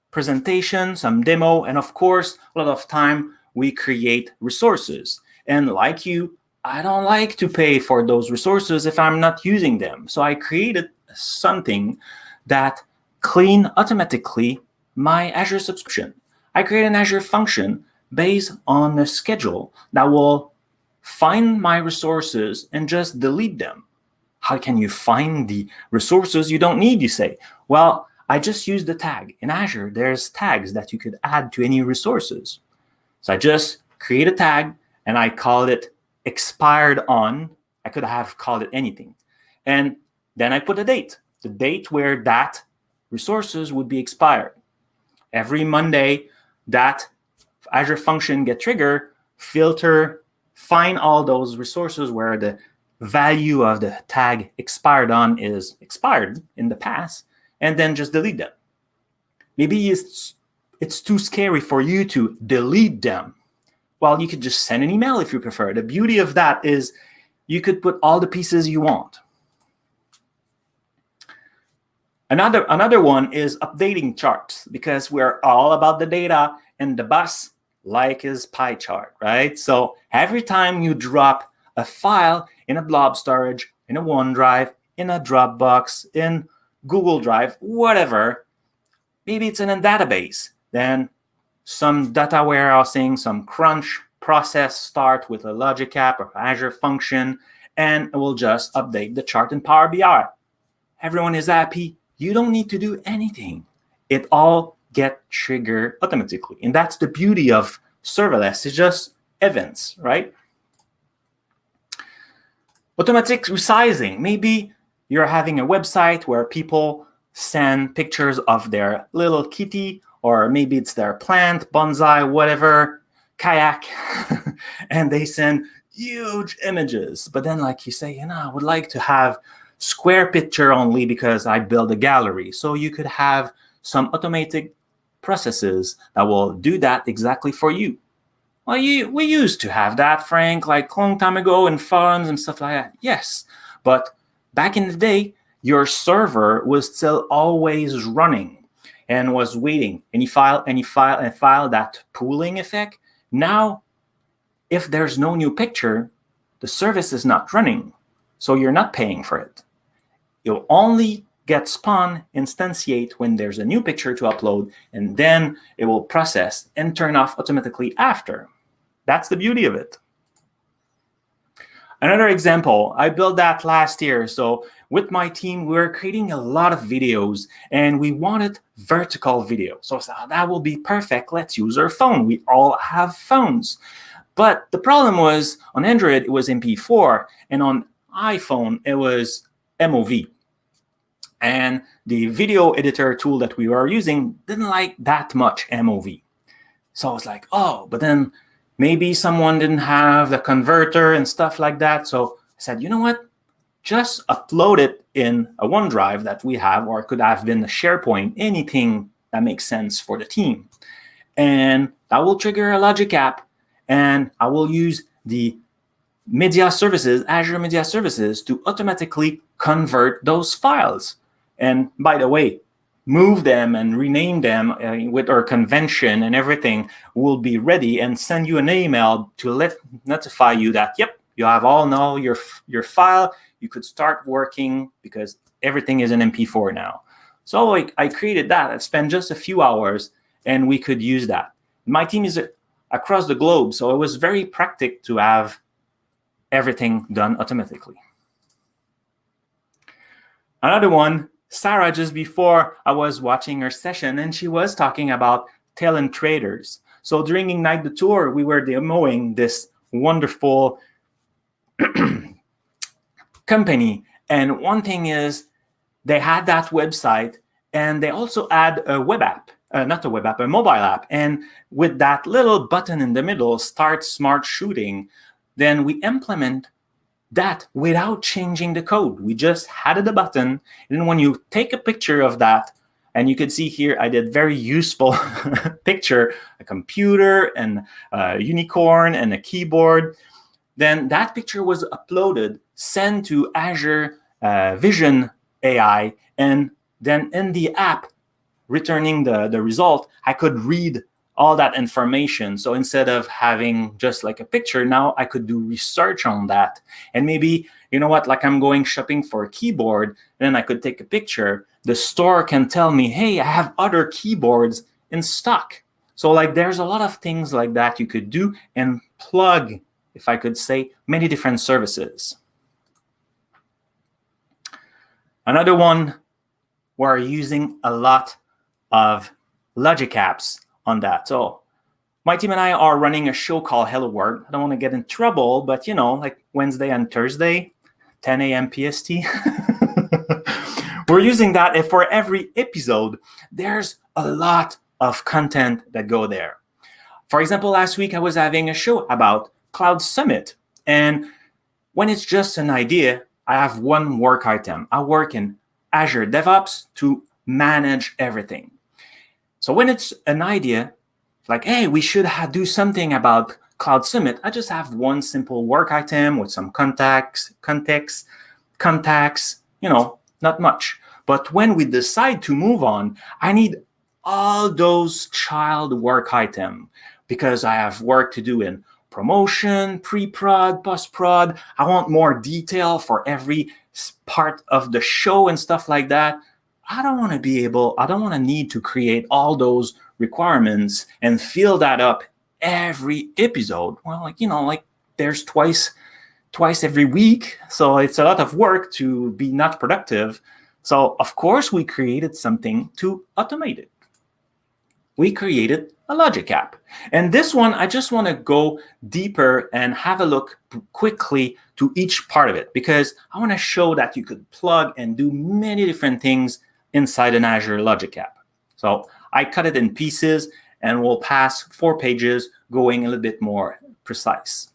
presentation, some demo, and of course, a lot of time we create resources. And like you, I don't like to pay for those resources if I'm not using them. So I created something that clean automatically my Azure subscription. I create an Azure function based on a schedule that will find my resources and just delete them. How can you find the resources you don't need, you say? Well, I just use the tag. In Azure, there's tags that you could add to any resources. So I just create a tag and I call it expired on. I could have called it anything. And then I put a date, the date where that resources would be expired. Every Monday, that Azure function get triggered, filter, find all those resources where the value of the tag expired on is expired in the past, and then just delete them. Maybe it's too scary for you to delete them. Well, you could just send an email if you prefer. The beauty of that is you could put all the pieces you want. Another one is updating charts, because we're all about the data, and the boss like his pie chart, right? So every time you drop a file in a blob storage, in a OneDrive, in a Dropbox, in Google Drive, whatever, maybe it's in a database, then some data warehousing, some crunch process start with a logic app or Azure function, and it will just update the chart in Power BI. Everyone is happy. You don't need to do anything. It all gets triggered automatically. And that's the beauty of serverless. It's just events, right? Automatic resizing. Maybe you're having a website where people send pictures of their little kitty, or maybe it's their plant, bonsai, whatever, kayak, and they send huge images. But then, like you say, I would like to have square picture only because I build a gallery. So you could have some automated processes that will do that exactly for you. Well, we used to have that, Frank, like a long time ago in forums and stuff like that. Yes, but back in the day, your server was still always running and was waiting. Any file, that pooling effect. Now, if there's no new picture, the service is not running, so you're not paying for it. You'll only get spawn instantiate when there's a new picture to upload, and then it will process and turn off automatically after. That's the beauty of it. Another example, I built that last year. So with my team, we were creating a lot of videos, and we wanted vertical video. So that will be perfect. Let's use our phone. We all have phones. But the problem was on Android, it was MP4, and on iPhone, it was MOV. And the video editor tool that we were using didn't like that much MOV. So I was like, oh, but then maybe someone didn't have the converter and stuff like that. So I said, you know what? Just upload it in a OneDrive that we have, or it could have been a SharePoint, anything that makes sense for the team. And that will trigger a logic app, and I will use the media services, Azure Media Services, to automatically convert those files. And by the way, move them and rename them with our convention, and everything will be ready, and send you an email to notify you that, yep, you have all now your file. You could start working because everything is in MP4 now. So I created that. I spent just a few hours, and we could use that. My team is across the globe, so it was very practical to have everything done automatically. Another one, Sarah, just before I was watching her session, and she was talking about talent traders. So during Ignite the Tour, we were demoing this wonderful company. And one thing is they had that website, and they also had a web app, not a web app, a mobile app. And with that little button in the middle, Start Smart Shooting, then we implement that without changing the code. We just added a button, and then when you take a picture of that And you could see here, I did very useful picture, a computer and a unicorn and a keyboard. Then that picture was uploaded, sent to Azure Vision AI, and then in the app, returning the result, I could read all that information. So instead of having just like a picture, now I could do research on that. And maybe, you know what, like I'm going shopping for a keyboard, then I could take a picture. The store can tell me, hey, I have other keyboards in stock. So like there's a lot of things like that you could do and plug, if I could say, many different services. Another one, we're using a lot of logic apps on that. So my team and I are running a show called Hello World. I don't want to get in trouble, but you know, like Wednesday and Thursday, 10 a.m. PST. We're using that, and for every episode, there's a lot of content that go there. For example, last week I was having a show about Cloud Summit, and when it's just an idea, I have one work item. I work in Azure DevOps to manage everything. So when it's an idea, like, hey, we should do something about Cloud Summit, I just have one simple work item with some contacts, you know, not much. But when we decide to move on, I need all those child work items because I have work to do in promotion, pre-prod, post-prod. I want more detail for every part of the show and stuff like that. I don't want to need to create all those requirements and fill that up every episode. Well, like, you know, like there's twice every week. So it's a lot of work to be not productive. So of course we created something to automate it. We created a logic app. And this one, I just want to go deeper and have a look quickly to each part of it, because I want to show that you could plug and do many different things inside an Azure logic app. So I cut it in pieces and we'll pass 4 pages going a little bit more precise.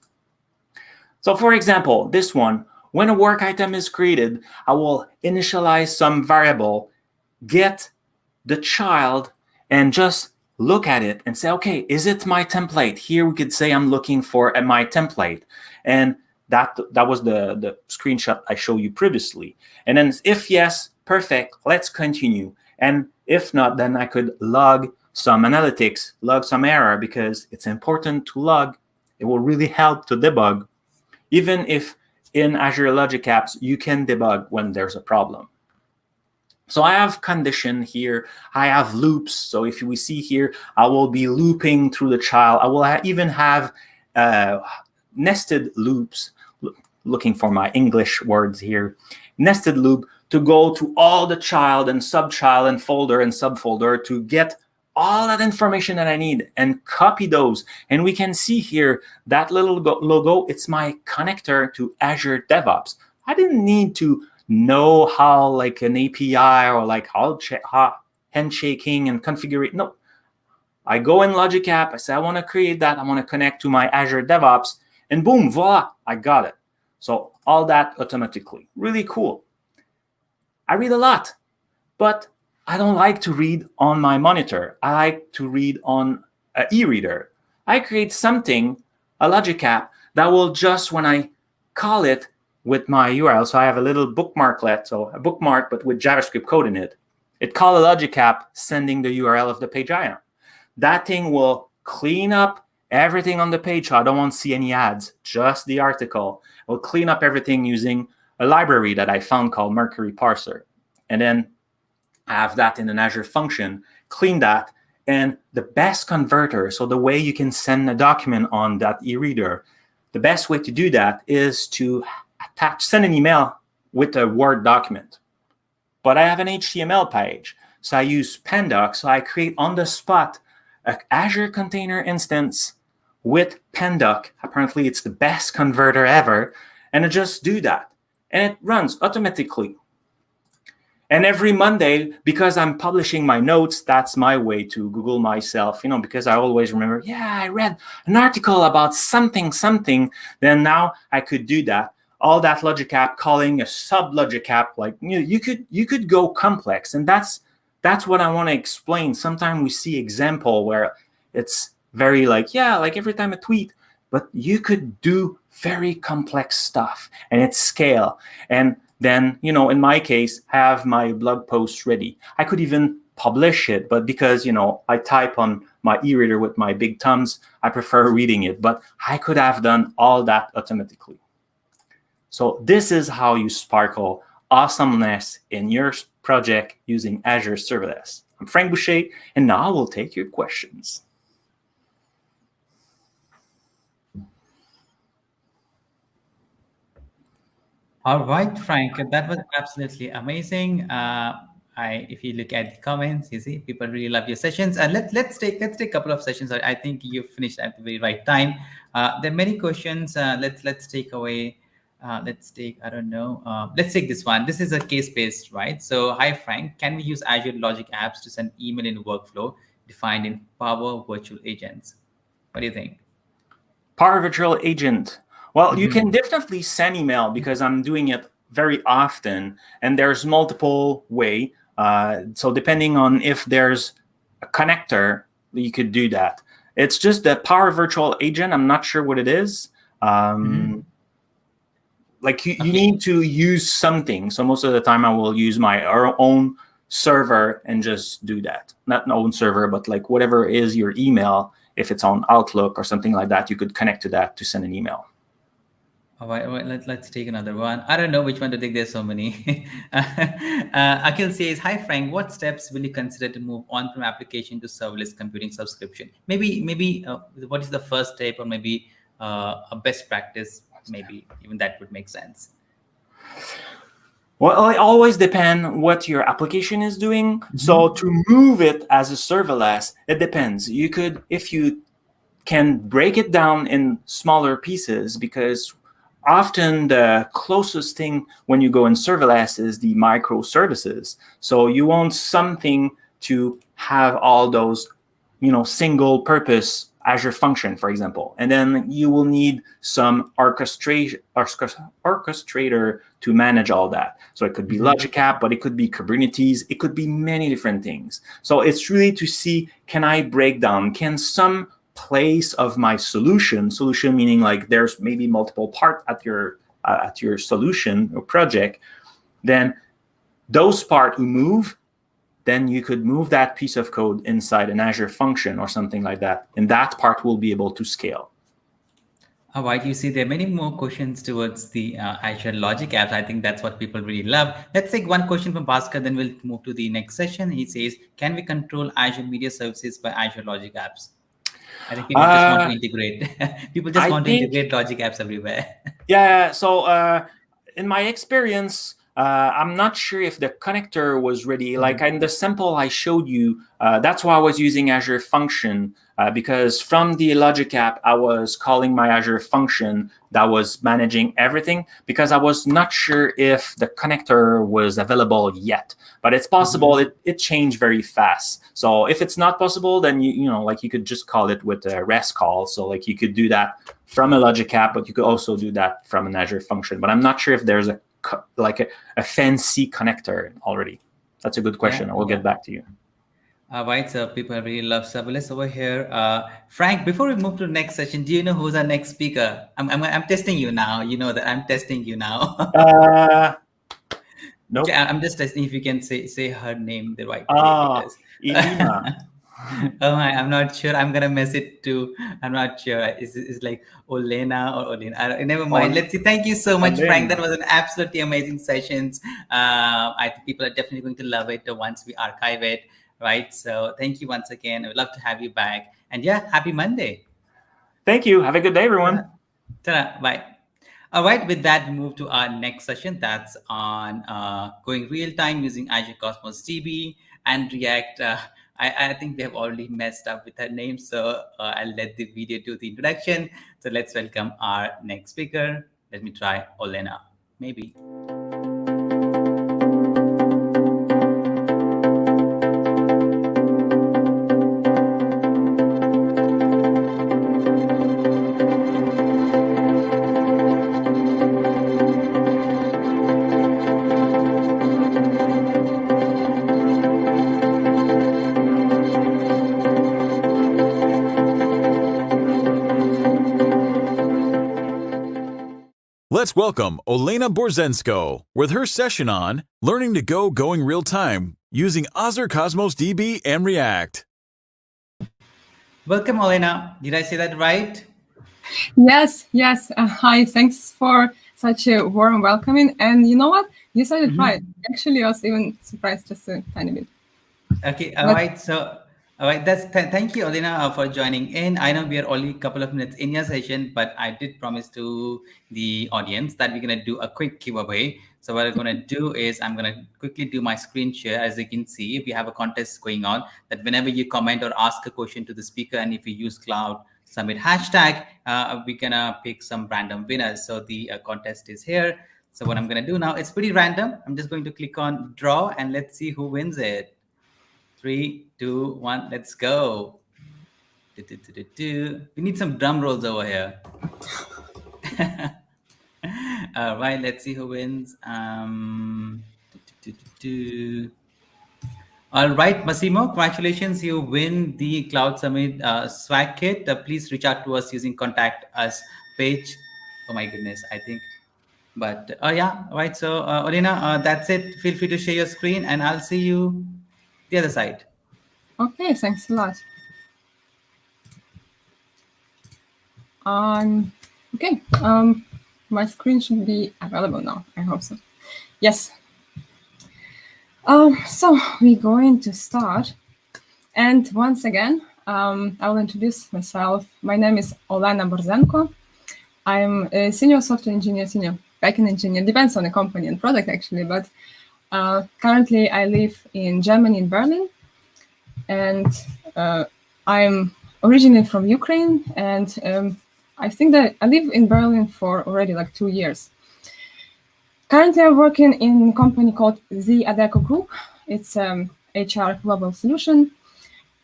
So for example, this one, when a work item is created, I will initialize some variable, get the child, and just look at it and say, okay, is it my template? Here we could say I'm looking for my template. And that was the screenshot I showed you previously. And then if yes, perfect, let's continue. And if not, then I could log some analytics, log some error, because it's important to log. It will really help to debug. Even if in Azure Logic Apps, you can debug when there's a problem. So I have condition here. I have loops. So if we see here, I will be looping through the child. I will even have nested loops, looking for my English words here, nested loop to go to all the child and subchild and folder and subfolder to get all that information that I need and copy those. And we can see here that little logo, it's my connector to Azure DevOps. I didn't need to know how like an API or like how handshaking and configure it. No, I go in Logic App, I say I want to create that, I want to connect to my Azure DevOps, and boom, voila, I got it. So all that automatically, really cool. I read a lot, but I don't like to read on my monitor. I like to read on an e-reader. I create something, a Logic App, that will just, when I call it with my URL, so I have a little bookmarklet, so a bookmark, but with JavaScript code in it. It calls a Logic App, sending the URL of the page I am. That thing will clean up everything on the page, so I don't want to see any ads, just the article. It will clean up everything using a library that I found called Mercury Parser. And then I have that in an Azure function, clean that, and the best converter, so the way you can send a document on that e-reader, the best way to do that is to send an email with a Word document. But I have an HTML page, so I use Pandoc, so I create on the spot an Azure container instance with Pandoc. Apparently, it's the best converter ever, and I just do that. And it runs automatically. And every Monday, because I'm publishing my notes, that's my way to Google myself, you know, because I always remember, yeah, I read an article about something, then now I could do that. All that Logic App calling a sub Logic App, like you could go complex, and that's that's what I want to explain. Sometimes we see example where it's very like, yeah, like every time a tweet, but you could do very complex stuff and it's scale. And then, you know, in my case, have my blog post ready. I could even publish it, but because, you know, I type on my e-reader with my big thumbs, I prefer reading it, but I could have done all that automatically. So this is how you sparkle awesomeness in your project using Azure Serverless. I'm Frank Boucher, and now I will take your questions. All right, Frank, that was absolutely amazing. If you look at the comments, you see people really love your sessions. And let's take a couple of sessions. I think you finished at the very right time. There are many questions. Let's take away. Let's take, I don't know. Let's take this one. This is a case-based, right? So, hi Frank, can we use Azure Logic Apps to send email in workflow defined in Power Virtual Agents? What do you think? Power Virtual Agent. Well, you can definitely send email because I'm doing it very often, and there's multiple way. So depending on if there's a connector, you could do that. It's just the Power Virtual Agent. I'm not sure what it is. Like you need to use something. So most of the time I will use my own server and just do that. Not an own server, but like whatever is your email. If it's on Outlook or something like that, you could connect to that to send an email. All right, let's take another one. I don't know which one to take. There's so many. Akhil says, hi, Frank. What steps will you consider to move on-prem application to serverless computing subscription? Maybe what is the first step, or maybe a best practice? Maybe even that would make sense. Well, it always depends what your application is doing. So to move it as a serverless, it depends. You could, if you can break it down in smaller pieces, because often the closest thing when you go in serverless is the microservices. So you want something to have all those, you know, single purpose Azure function, for example. And then you will need some orchestrator to manage all that. So it could be Logic App, but it could be Kubernetes. It could be many different things. So it's really to see, can I break down? Can some place of my solution meaning like there's maybe multiple parts at your solution or project, then those parts who move, then you could move that piece of code inside an Azure function or something like that, and that part will be able to scale. All right, you see there are many more questions towards the Azure Logic Apps. I think that's what people really love. Let's take one question from Bhaskar, then we'll move to the next session. He says, can we control Azure Media Services by Azure Logic Apps? I think people just want to integrate. People just want to integrate Logic Apps everywhere. Yeah, so in my experience, I'm not sure if the connector was ready. Like in the sample I showed you, that's why I was using Azure Function, because from the Logic App, I was calling my Azure Function that was managing everything, because I was not sure if the connector was available yet. But it's possible it changed very fast. So if it's not possible, then you know, like you could just call it with a REST call. So like you could do that from a Logic App, but you could also do that from an Azure Function. But I'm not sure if there's a fancy connector already. That's a good question. I will get back to you. All right, so people really love serverless over here. Frank, before we move to the next session, do you know who's our next speaker? I'm testing you now. You know that I'm testing you now. Nope. Okay, I'm just testing if you can say her name the right way. Elena. Oh my, I'm not sure. I'm gonna mess it too. I'm not sure. It's like Olena or Olena. Never mind. Let's see. Thank you so much, Olena. Frank. That was an absolutely amazing sessions. I think people are definitely going to love it once we archive it. Right. So thank you once again. I would love to have you back. And yeah, happy Monday. Thank you. Have a good day, everyone. Ta-da. Bye. All right, with that, we move to our next session. That's on going real time using Azure Cosmos DB and React. I think they have already messed up with her name, so I'll let the video do the introduction. So let's welcome our next speaker. Let me try Olena, maybe. Let's welcome Olena Borzenko with her session on Learning to Go Going Real Time using Azure Cosmos DB and React. Welcome, Olena. Did I say that right? Yes. Hi, thanks for such a warm welcoming. And you know what? You said it right. Actually, I was even surprised just a tiny bit. Okay, all right. So, all right. Thank you, Olena, for joining in. I know we are only a couple of minutes in your session, but I did promise to the audience that we're going to do a quick giveaway. So what I'm going to do is I'm going to quickly do my screen share. As you can see, we have a contest going on that whenever you comment or ask a question to the speaker, and if you use Cloud Summit hashtag, we're going to pick some random winners. So the contest is here. So what I'm going to do now, it's pretty random. I'm just going to click on draw and let's see who wins it. 3, 2, 1, let's go. We need some drum rolls over here. All right, let's see who wins. All right, Massimo, congratulations. You win the Cloud Summit swag kit. Please reach out to us using contact us page. Oh my goodness, I think. But yeah, all right. So Olena, that's it. Feel free to share your screen and I'll see you the other side. Okay, thanks a lot. Okay, my screen should be available now. I hope so. Yes. So we're going to start. And once again, I will introduce myself. My name is Olena Borzenko. I'm a senior software engineer, senior backend engineer, depends on the company and product actually, but currently I live in Germany, in Berlin. And I'm originally from Ukraine, and I think that I live in Berlin for already like 2 years. Currently, I'm working in a company called the Adecco Group. It's HR global solution.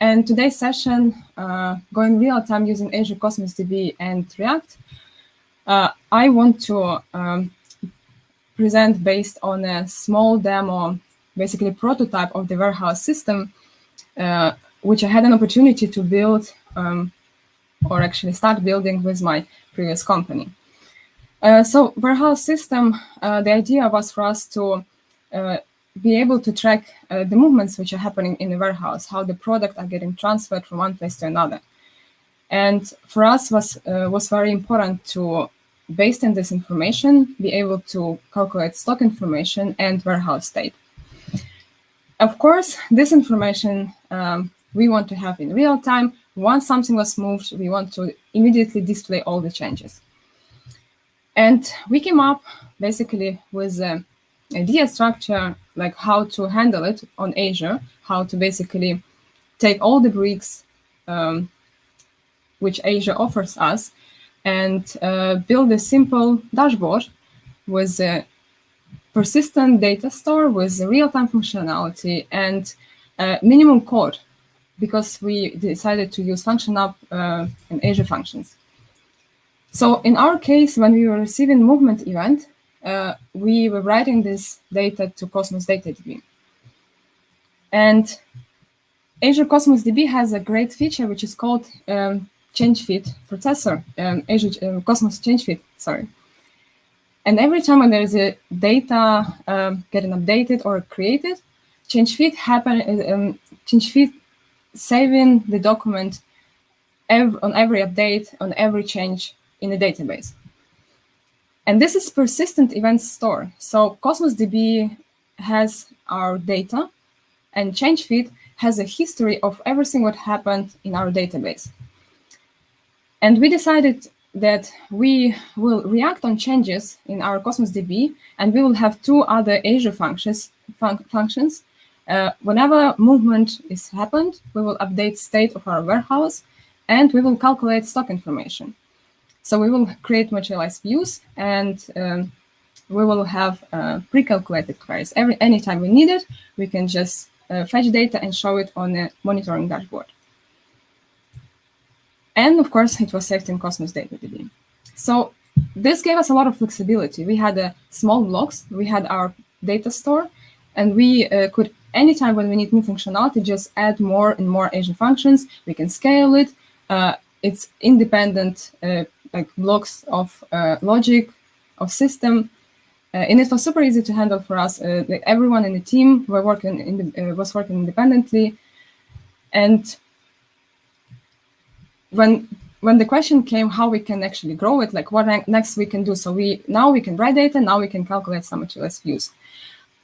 And today's session, going real time using Azure Cosmos DB and React, I want to present based on a small demo, basically prototype of the warehouse system, which I had an opportunity to build or actually start building with my previous company. So warehouse system, the idea was for us to be able to track the movements which are happening in the warehouse, how the product are getting transferred from one place to another. And for us was very important to, based on this information, be able to calculate stock information and warehouse state. Of course, this information we want to have in real time. Once something was moved, we want to immediately display all the changes. And we came up basically with an idea structure, like how to handle it on Azure, how to basically take all the bricks which Azure offers us and build a simple dashboard with a persistent data store with real-time functionality and minimum code, because we decided to use function up and Azure functions. So in our case, when we were receiving movement event, we were writing this data to Cosmos DB. And Azure Cosmos DB has a great feature, which is called change feed processor, Azure Cosmos change feed, sorry. And every time when there is a data getting updated or created, change feed saving the document on every update, on every change in the database. And this is persistent event store. So Cosmos DB has our data, and change feed has a history of everything what happened in our database. And we decided that we will react on changes in our Cosmos DB, and we will have 2 other Azure functions. Whenever movement is happened, we will update state of our warehouse, and we will calculate stock information. So we will create materialized views, and we will have pre-calculated queries. Anytime we need it, we can just fetch data and show it on a monitoring dashboard. And of course, it was saved in Cosmos DB. So this gave us a lot of flexibility. We had small blocks, we had our data store, and we could, anytime when we need new functionality, just add more and more Azure functions. We can scale it. It's independent like blocks of logic of system. And it was super easy to handle for us. Everyone in the team was working independently. And when the question came how we can actually grow it, like what next we can do. So now we can write data, now we can calculate some HLS views.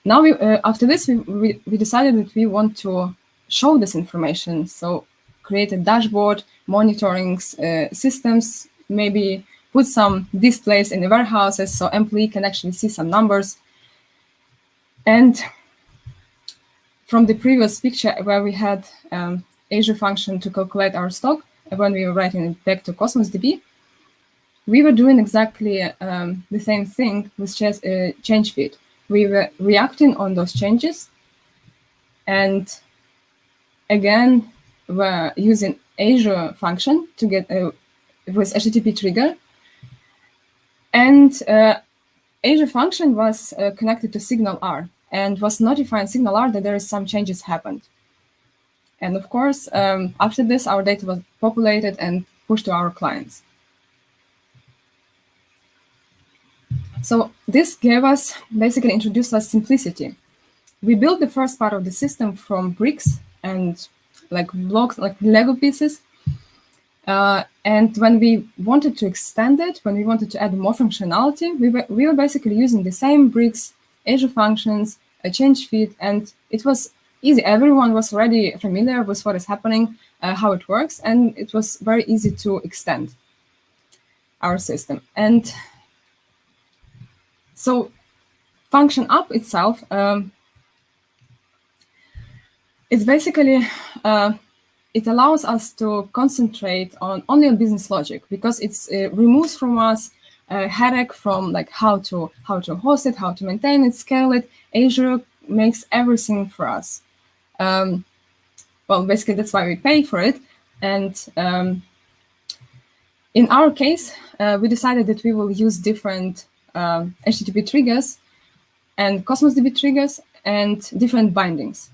Now after this, we decided that we want to show this information. So create a dashboard, monitoring systems, maybe put some displays in the warehouses so employee can actually see some numbers. And from the previous picture where we had Azure function to calculate our stock, when we were writing it back to Cosmos DB, we were doing exactly the same thing with change feed. We were reacting on those changes, and again, we're using Azure function to get with HTTP trigger, and Azure function was connected to Signal R and was notifying Signal R that there is some changes happened. And of course, after this, our data was populated and pushed to our clients. So this basically introduced us simplicity. We built the first part of the system from bricks and like blocks, like Lego pieces. And when we wanted to extend it, when we wanted to add more functionality, we were basically using the same bricks, Azure functions, a change feed, and it was easy. Everyone was already familiar with what is happening, how it works, and it was very easy to extend our system. And so function app itself, it's basically, it allows us to concentrate only on business logic, because it removes from us a headache from like how to host it, how to maintain it, scale it. Azure makes everything for us. Well, basically that's why we pay for it. And in our case, we decided that we will use different HTTP triggers and Cosmos DB triggers and different bindings,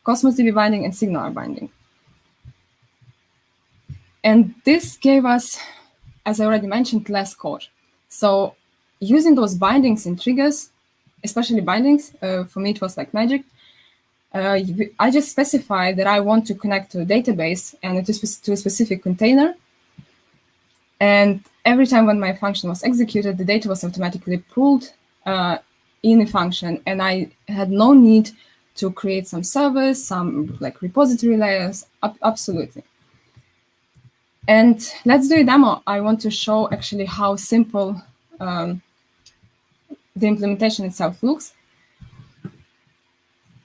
Cosmos DB binding and Signal R binding. And this gave us, as I already mentioned, less code. So using those bindings and triggers, especially bindings, for me it was like magic. I just specified that I want to connect to a database and to a specific container. And every time when my function was executed, the data was automatically pulled in a function, and I had no need to create some servers, some like repository layers, absolutely. And let's do a demo. I want to show actually how simple the implementation itself looks.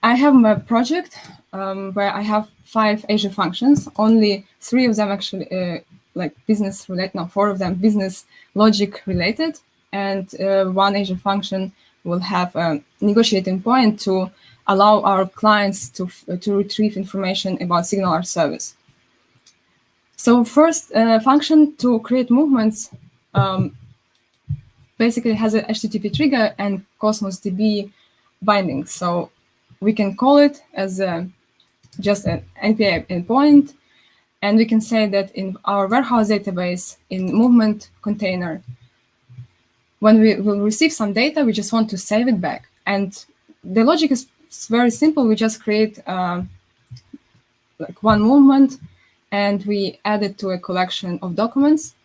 I have my project where I have 5 Azure functions, only 3 of them actually like business related, no, 4 of them business logic related, and 1 Azure function will have a negotiating point to allow our clients to retrieve information about Signal R service. So first function to create movements basically has a HTTP trigger and Cosmos DB binding. So we can call it as just an API endpoint, and we can say that in our warehouse database, in movement container, when we will receive some data, we just want to save it back. And the logic is very simple. We just create like one movement, and we add it to a collection of documents,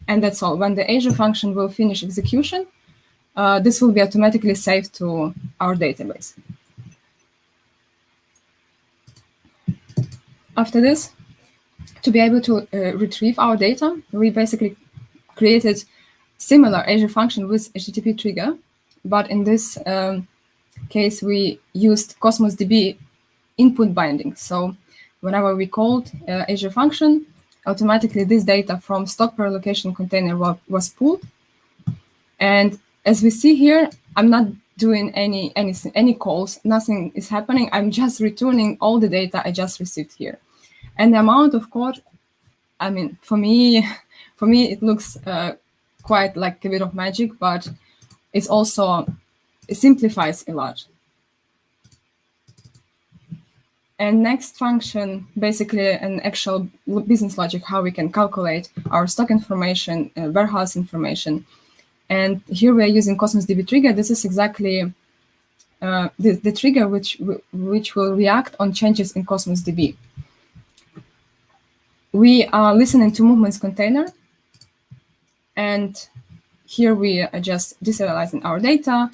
and that's all. When the Azure function will finish execution, this will be automatically saved to our database. After this, to be able to retrieve our data, we basically created similar Azure function with HTTP trigger, but in this case, we used Cosmos DB input binding. So whenever we called Azure function, automatically this data from stock per location container was pulled. And as we see here, I'm not doing any calls, nothing is happening. I'm just returning all the data I just received here. And the amount of code, I mean, for me it looks quite like a bit of magic, but it's also, it simplifies a lot. And next function, basically an actual business logic, how we can calculate our stock information, warehouse information. And here we are using Cosmos DB trigger. This is exactly the trigger which will react on changes in Cosmos DB. We are listening to movements container, and here we are just deserializing our data,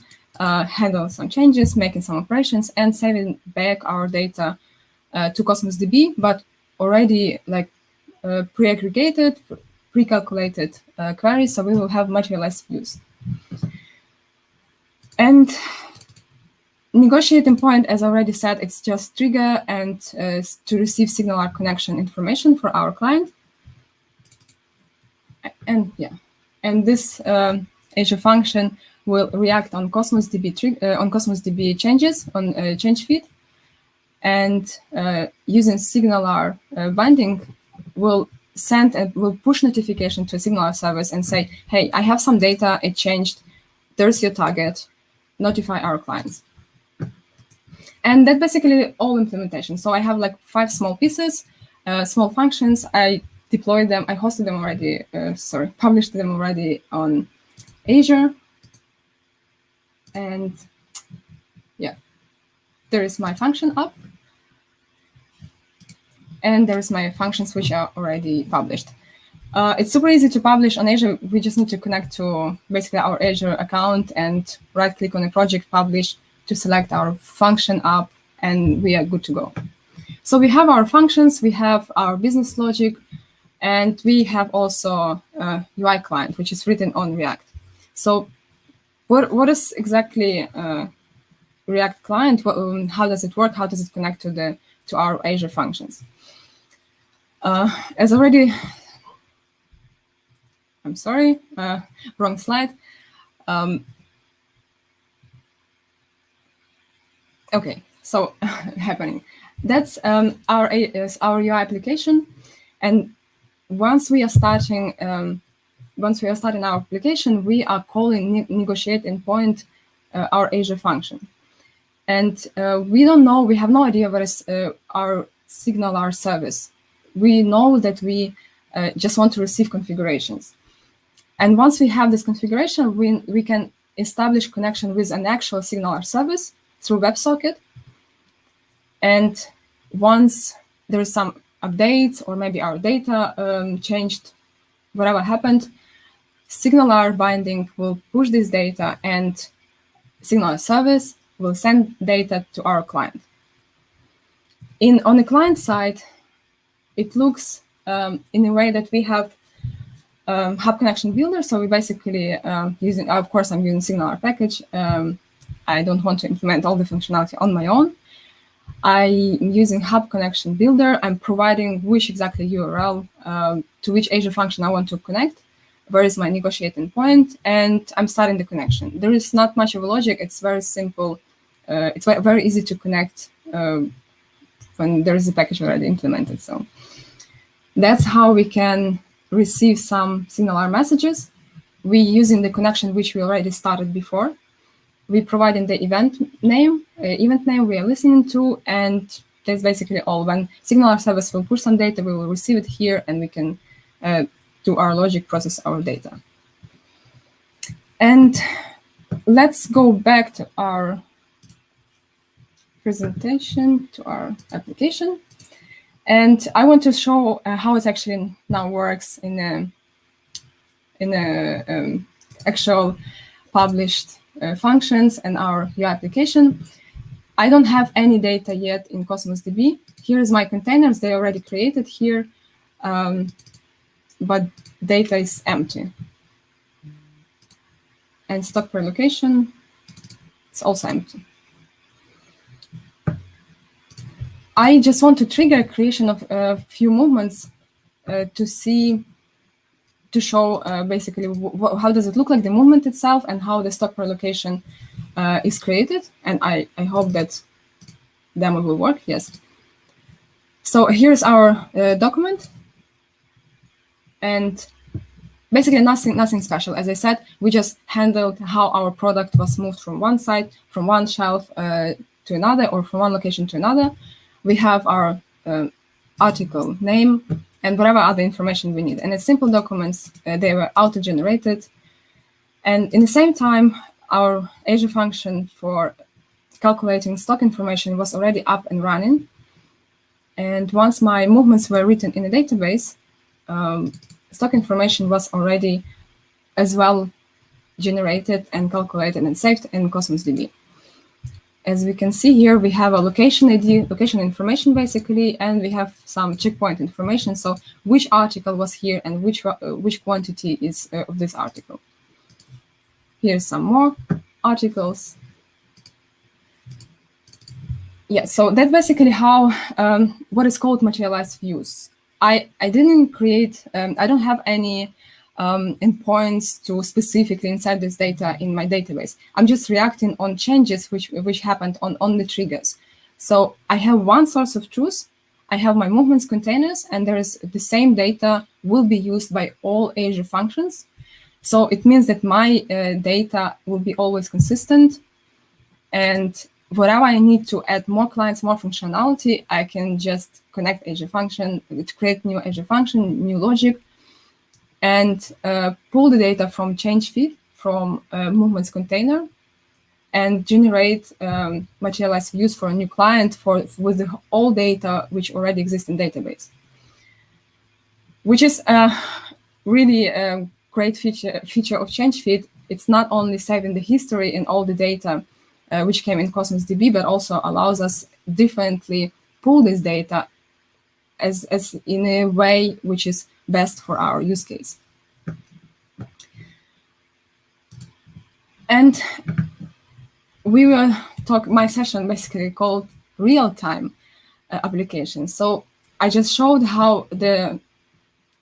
handle some changes, making some operations, and saving back our data to Cosmos DB, but already like pre-aggregated, pre-calculated queries, so we will have much less views. And negotiating point, as I already said, it's just trigger and to receive signal connection information for our client. And yeah, and this Azure function will react on Cosmos DB changes on change feed, and using SignalR binding will send and will push notification to a SignalR service and say, hey, I have some data, it changed, there's your target, notify our clients. And that's basically all implementation. So I have like 5 small pieces, small functions. I deployed them, I hosted them already, published them already on Azure. And yeah, there is my function up. And there's my functions which are already published. It's super easy to publish on Azure. We just need to connect to basically our Azure account and right-click on a project, publish, to select our function up, and we are good to go. So we have our functions, we have our business logic, and we have also UI client, which is written on React. So what is exactly React client? How does it work? How does it connect to our Azure functions? As already, I'm sorry, wrong slide. Okay, so happening. That's our UI application, and once we are starting our application, we are calling negotiate endpoint our Azure function, and we don't know. We have no idea what is our SignalR service. We know that we just want to receive configurations, and once we have this configuration, we can establish connection with an actual SignalR service through WebSocket. And once there is some updates, or maybe our data changed, whatever happened, SignalR binding will push this data, and SignalR service will send data to our client. On the client side, it looks in a way that we have Hub Connection Builder. So we basically using, of course, I'm using SignalR package. I don't want to implement all the functionality on my own. I'm using Hub Connection Builder. I'm providing which exactly URL to which Azure function I want to connect. Where is my negotiating point? And I'm starting the connection. There is not much of a logic. It's very simple. It's very easy to connect when there is a package already implemented. So that's how we can receive some SignalR messages. We using the connection which we already started before. We providing the event name we are listening to, and that's basically all. When SignalR service will push some data, we will receive it here, and we can do our logic, process our data. And let's go back to our presentation, to our application. And I want to show how it actually now works in a actual published functions and our UI application. I don't have any data yet in Cosmos DB. Here is my containers. They already created here, but data is empty. And stock per location, it's also empty. I just want to trigger creation of a few movements to show basically how does it look like the movement itself, and how the stock per location is created. And I hope that demo will work. Yes. So here's our document, and basically nothing special. As I said, we just handled how our product was moved from one side, from one shelf to another, or from one location to another. We have our article name and whatever other information we need. And it's simple documents. They were auto-generated. And in the same time, our Azure function for calculating stock information was already up and running. And once my movements were written in a database, stock information was already as well generated and calculated and saved in Cosmos DB. As we can see here, we have a location ID, location information basically, and we have some checkpoint information. So which article was here and which quantity is of this article. Here's some more articles. Yeah, so that's basically how what is called materialized views. I didn't create, I don't have any endpoints to specifically insert this data in my database. I'm just reacting on changes which happened on the triggers. So I have one source of truth, I have my movements containers, and there is the same data will be used by all Azure functions. So it means that my data will be always consistent, and wherever I need to add more clients, more functionality, I can just connect Azure function, to create new Azure function, new logic, and pull the data from change feed, from movements container, and generate materialized views for a new client with the all data which already exists in database, which is really a great feature of change feed. It's not only saving the history and all the data which came in Cosmos DB, but also allows us differently pull this data as in a way which is best for our use case. And we will talk, my session basically called real-time applications. So I just showed how the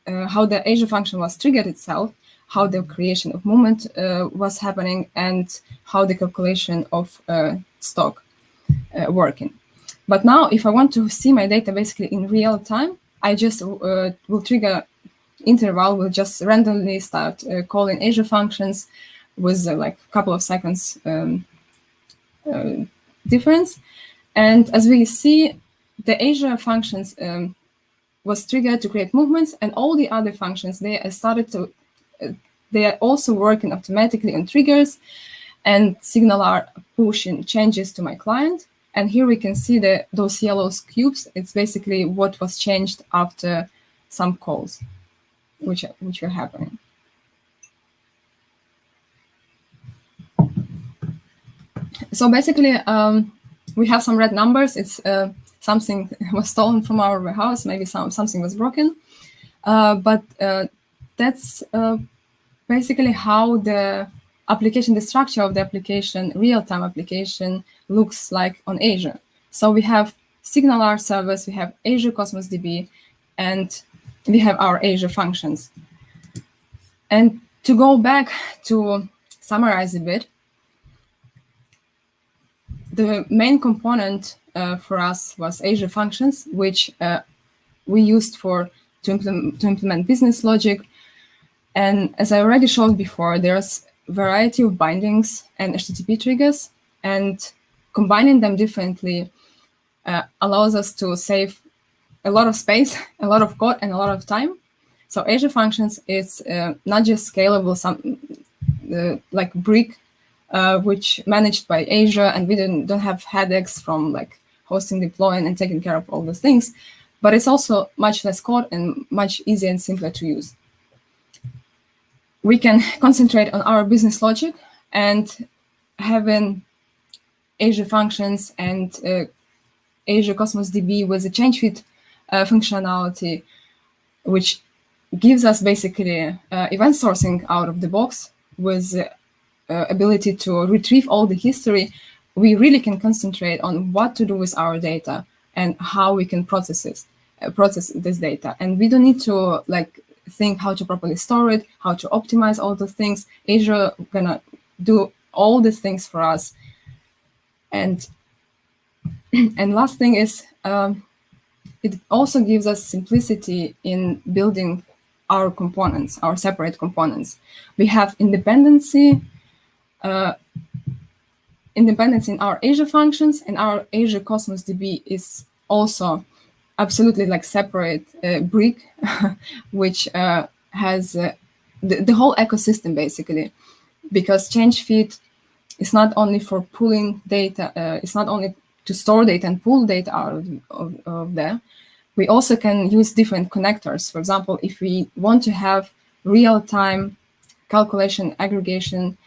Azure function was triggered itself, how the creation of movement was happening, and how the calculation of stock working. But now, if I want to see my data basically in real time, I just will trigger interval, will just randomly start calling Azure functions with like a couple of seconds difference. And as we see, the Azure functions was triggered to create movements, and all the other functions, they are also working automatically on triggers, and signal are pushing changes to my client. And here we can see those yellow cubes. It's basically what was changed after some calls, which are happening. So basically, we have some red numbers. It's something was stolen from our warehouse. Maybe something was broken. But that's basically how the application, the structure of the application, real-time application looks like on Azure. So we have SignalR servers, we have Azure Cosmos DB, and we have our Azure functions. And to go back to summarize a bit, the main component for us was Azure functions, which we used to implement business logic. And as I already showed before, there's a variety of bindings and HTTP triggers, and combining them differently allows us to save a lot of space, a lot of code, and a lot of time. So Azure functions is not just scalable, like brick, which managed by Azure, and we don't have headaches from like hosting, deploying, and taking care of all those things, but it's also much less code and much easier and simpler to use. We can concentrate on our business logic, and having Azure functions and Azure Cosmos DB with a change feed functionality, which gives us basically event sourcing out of the box with ability to retrieve all the history. We really can concentrate on what to do with our data and how we can process this data. And we don't need to like think how to properly store it, how to optimize all those things. Azure gonna do all these things for us. And last thing is, it also gives us simplicity in building our components, our separate components. We have dependency in our Azure functions, and our Azure Cosmos DB is also absolutely like separate brick, which has the whole ecosystem basically. because change feed is not only for pulling data, it's not only to store data and pull data out of there. We also can use different connectors. For example, if we want to have real-time calculation aggregation,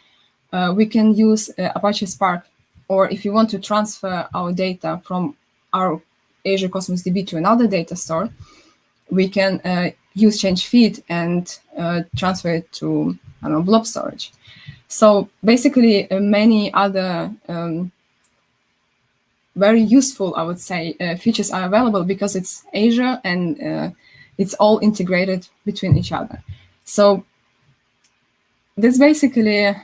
we can use Apache Spark. Or if you want to transfer our data from our Azure Cosmos DB to another data store, we can use change feed and transfer it to, I don't know, blob storage. So basically, many other very useful, I would say, features are available because it's Azure and it's all integrated between each other. So that's basically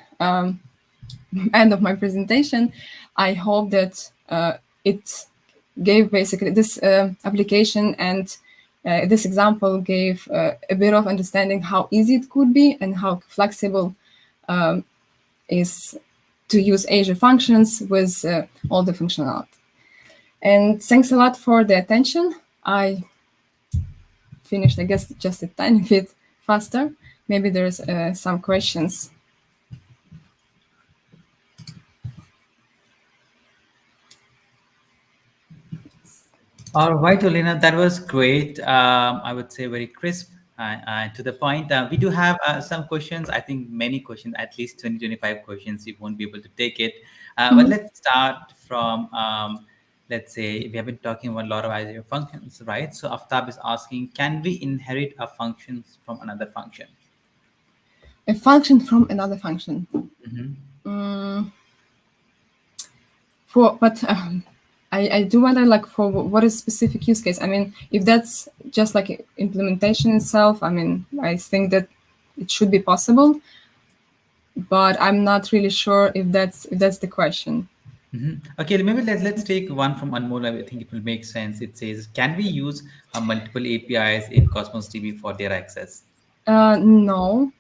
end of my presentation. I hope that it gave basically this application and this example gave a bit of understanding how easy it could be and how flexible is to use Azure functions with all the functionality. And thanks a lot for the attention. I finished, I guess, just a tiny bit faster. Maybe there's some questions. All right, Olena, that was great. I would say very crisp and to the point. We do have some questions. I think many questions, at least 20, 25 questions. We won't be able to take it. But let's start from, let's say, we have been talking about a lot of Azure functions, right? So Aftab is asking, can we inherit a function from another function? A function from another function? I do wonder, like, for what is specific use case? I mean, if that's just like implementation itself, I mean, I think that it should be possible, but I'm not really sure if that's the question. Okay, maybe let's take one from Anmol. I think it will make sense. It says, can we use multiple APIs in Cosmos DB for data access? No.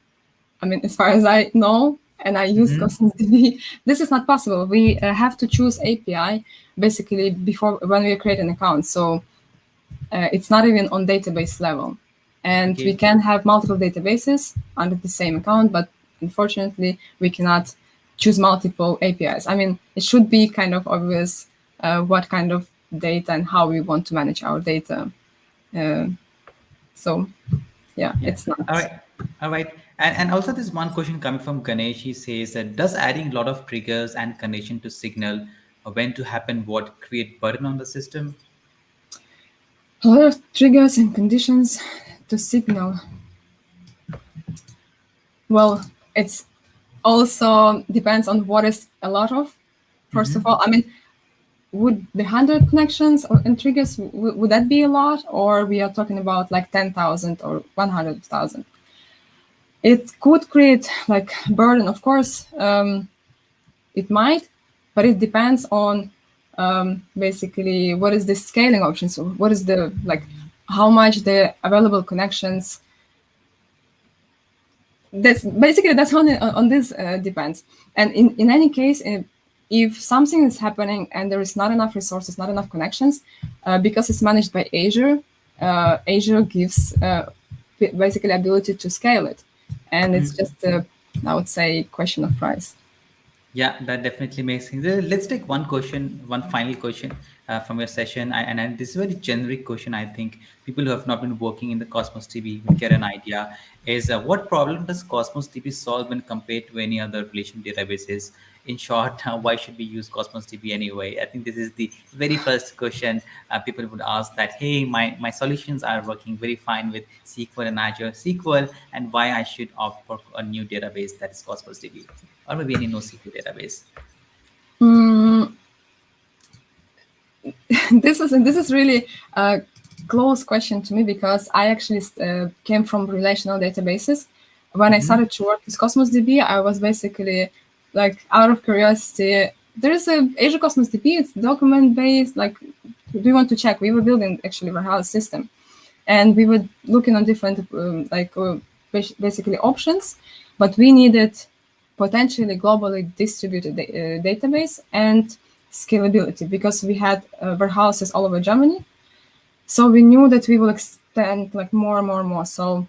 I mean, as far as I know, and I use Cosmos DB, this is not possible. We have to choose API basically before when we create an account. So it's not even on database level. And we can have multiple databases under the same account, but unfortunately, we cannot choose multiple APIs. I mean, it should be kind of obvious what kind of data and how we want to manage our data. So, yeah, it's not. All right. And also there's one question coming from Ganesh. He says, does adding a lot of triggers and condition to signal when to happen what create burden on the system? A lot of triggers and conditions to signal. Well, it's also depends on what is a lot of. First of all, I mean, would the 100 connections and triggers, would that be a lot? Or we are talking about like 10,000 or 100,000? It could create like burden, of course, it might, but it depends on basically what is the scaling option. So what is the, like, how much the available connections, that's only on this depends. And in any case, if something is happening and there is not enough resources, not enough connections, because it's managed by Azure, Azure gives basically ability to scale it. And it's just, I would say, question of price. Yeah, that definitely makes sense. Let's take one question, one final question from your session. And this is a very generic question. I think people who have not been working in the Cosmos DB will get an idea. Is what problem does Cosmos DB solve when compared to any other relational databases? In short, why should we use Cosmos DB anyway? I think this is the very first question people would ask, that, hey, my solutions are working very fine with SQL and Azure SQL, and why I should opt for a new database that is Cosmos DB, or maybe any NoSQL database. This is really a close question to me, because I actually came from relational databases. When I started to work with Cosmos DB, I was basically, like, out of curiosity, there's a Azure Cosmos DB, it's document-based, like, do you want to check? We were building actually a warehouse system, and we were looking on different, basically options, but we needed potentially globally distributed database and scalability, because we had warehouses all over Germany. So we knew that we will extend like more and more and more. So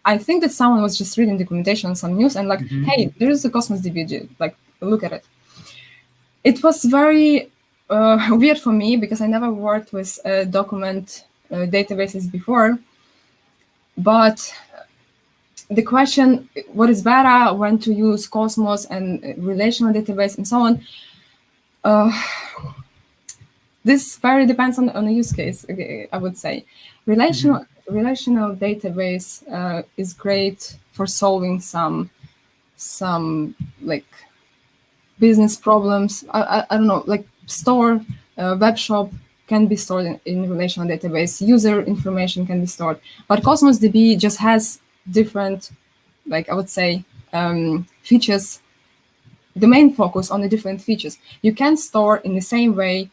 I think that someone was just reading documentation on some news and like, hey, there's a Cosmos DB, like look at it. It was very weird for me because I never worked with document databases before. But the question, what is better, when to use Cosmos and relational database and so on, this very depends on the use case, I would say. Relational database is great for solving some like business problems. I don't know, like store, web shop can be stored in relational database. User information can be stored. But Cosmos DB just has different, like I would say, features. The main focus on the different features. You can store in the same way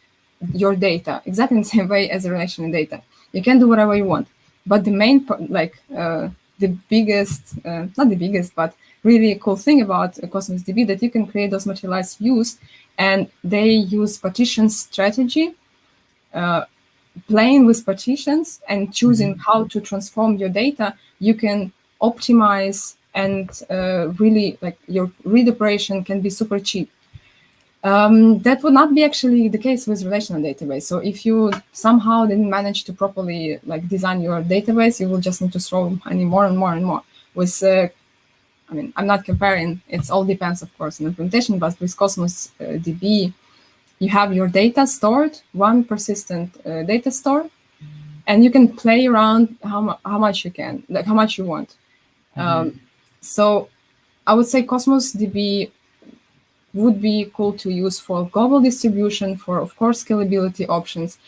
your data, exactly in the same way as the relational data. You can do whatever you want. But the main, the biggest, not the biggest, but really cool thing about Cosmos DB that you can create those materialized views, and they use partition strategy, playing with partitions and choosing how to transform your data. You can optimize and really like your read operation can be super cheap. That would not be actually the case with relational database. So if you somehow didn't manage to properly like design your database, you will just need to throw any more and more and more. With, I mean, I'm not comparing. It all depends, of course, on implementation. But with Cosmos DB, you have your data stored, one persistent data store, and you can play around how much you can, like how much you want. So I would say Cosmos DB would be cool to use for global distribution, for, of course, scalability options,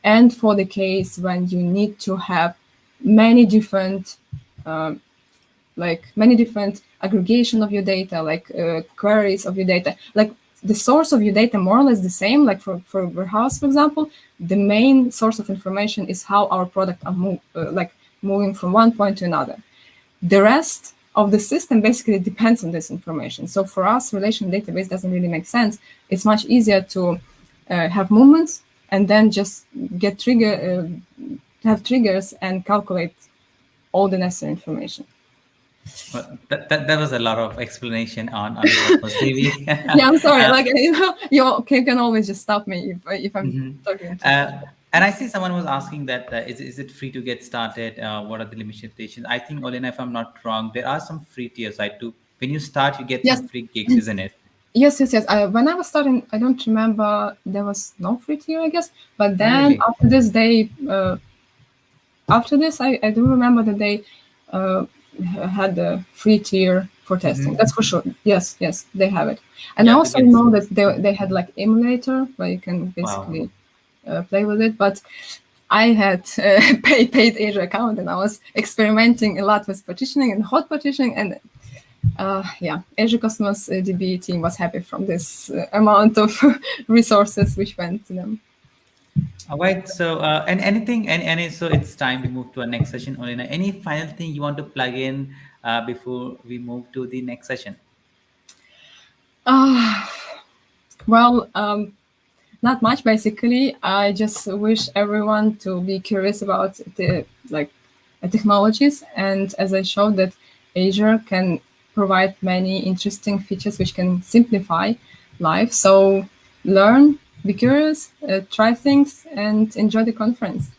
and for the case when you need to have many different, aggregation of your data, like queries of your data. Like the source of your data more or less the same, like for warehouse, for example, the main source of information is how our product are moving from one point to another. The rest of the system basically depends on this information. So for us, relational database doesn't really make sense. It's much easier to have movements and then just get have triggers and calculate all the necessary information. Well, that was a lot of explanation on Cosmos DB. Yeah, I'm sorry. You can always just stop me if I'm talking. And I see someone was asking that is it free to get started? What are the limitations? I think, Olena, if I'm not wrong, there are some free tiers. When you start, you get some free gigs, isn't it? Yes. When I was starting, I don't remember, there was no free tier, I guess. But then after this, I do remember that they had the free tier for testing. That's for sure. Yes, they have it. And I also know that they had like emulator where you can basically play with it. But I had paid Azure account and I was experimenting a lot with partitioning and hot partitioning. And Azure Cosmos DB team was happy from this amount of resources which went to them. All right. So, so it's time to move to our next session. Olena, any final thing you want to plug in before we move to the next session? Not much, basically. I just wish everyone to be curious about the technologies, and as I showed that Azure can provide many interesting features which can simplify life. So learn, be curious, try things, and enjoy the conference.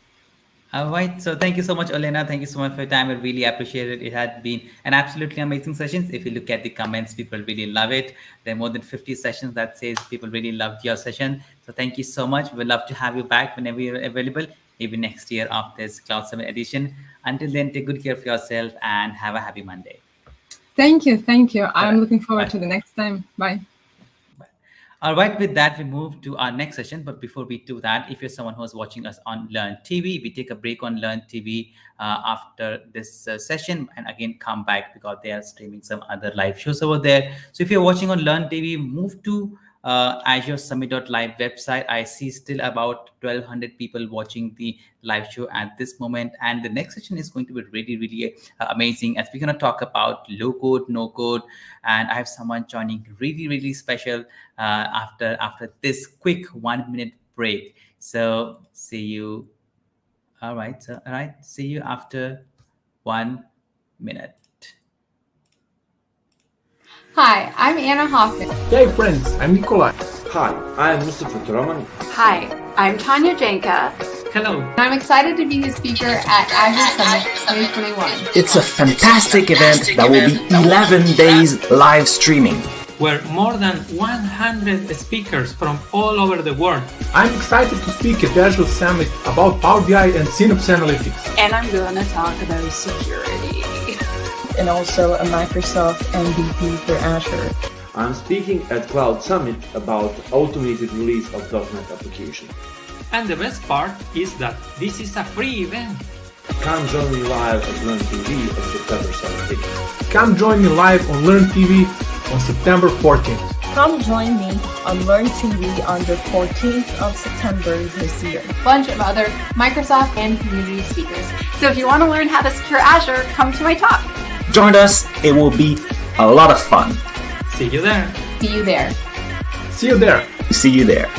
All right. So thank you so much, Olena. Thank you so much for your time. I really appreciate it. It had been an absolutely amazing session. If you look at the comments, people really love it. There are more than 50 sessions that says people really loved your session. So thank you so much. We'd love to have you back whenever you're available, maybe next year after this Cloud Summit edition. Until then, take good care of yourself and have a happy Monday. Thank you. I'm looking forward to the next time. Bye. All right, with that, we move to our next session. But before we do that, if you're someone who's watching us on Learn TV, we take a break on Learn TV after this session and again come back because they are streaming some other live shows over there. So if you're watching on Learn TV, move to Azure Summit.live website. I see still about 1,200 people watching the live show at this moment. And the next session is going to be really, really amazing as we're going to talk about low code, no code. And I have someone joining really, really special after this quick 1 minute break. So see you. All right. See you after 1 minute. Hi, I'm Anna Hoffman. Hey friends, I'm Nikolai. Hi, I'm Mustafa Turaman. Hi, I'm Tanya Janka. Hello. I'm excited to be the speaker at Azure Summit 2021. It's a fantastic event that will be 11 days live streaming, where more than 100 speakers from all over the world. I'm excited to speak at Azure Summit about Power BI and Synapse Analytics. And I'm going to talk about security. And also a Microsoft MVP for Azure. I'm speaking at Cloud Summit about automated release of .NET application. And the best part is that this is a free event. Come join me live at Learn TV on September 17th. Come join me live on Learn TV on September 14th. Come join me on Learn TV on the 14th of September this year. Bunch of other Microsoft and community speakers. So if you want to learn how to secure Azure, come to my talk. Join us, it will be a lot of fun. See you there. See you there. See you there. See you there.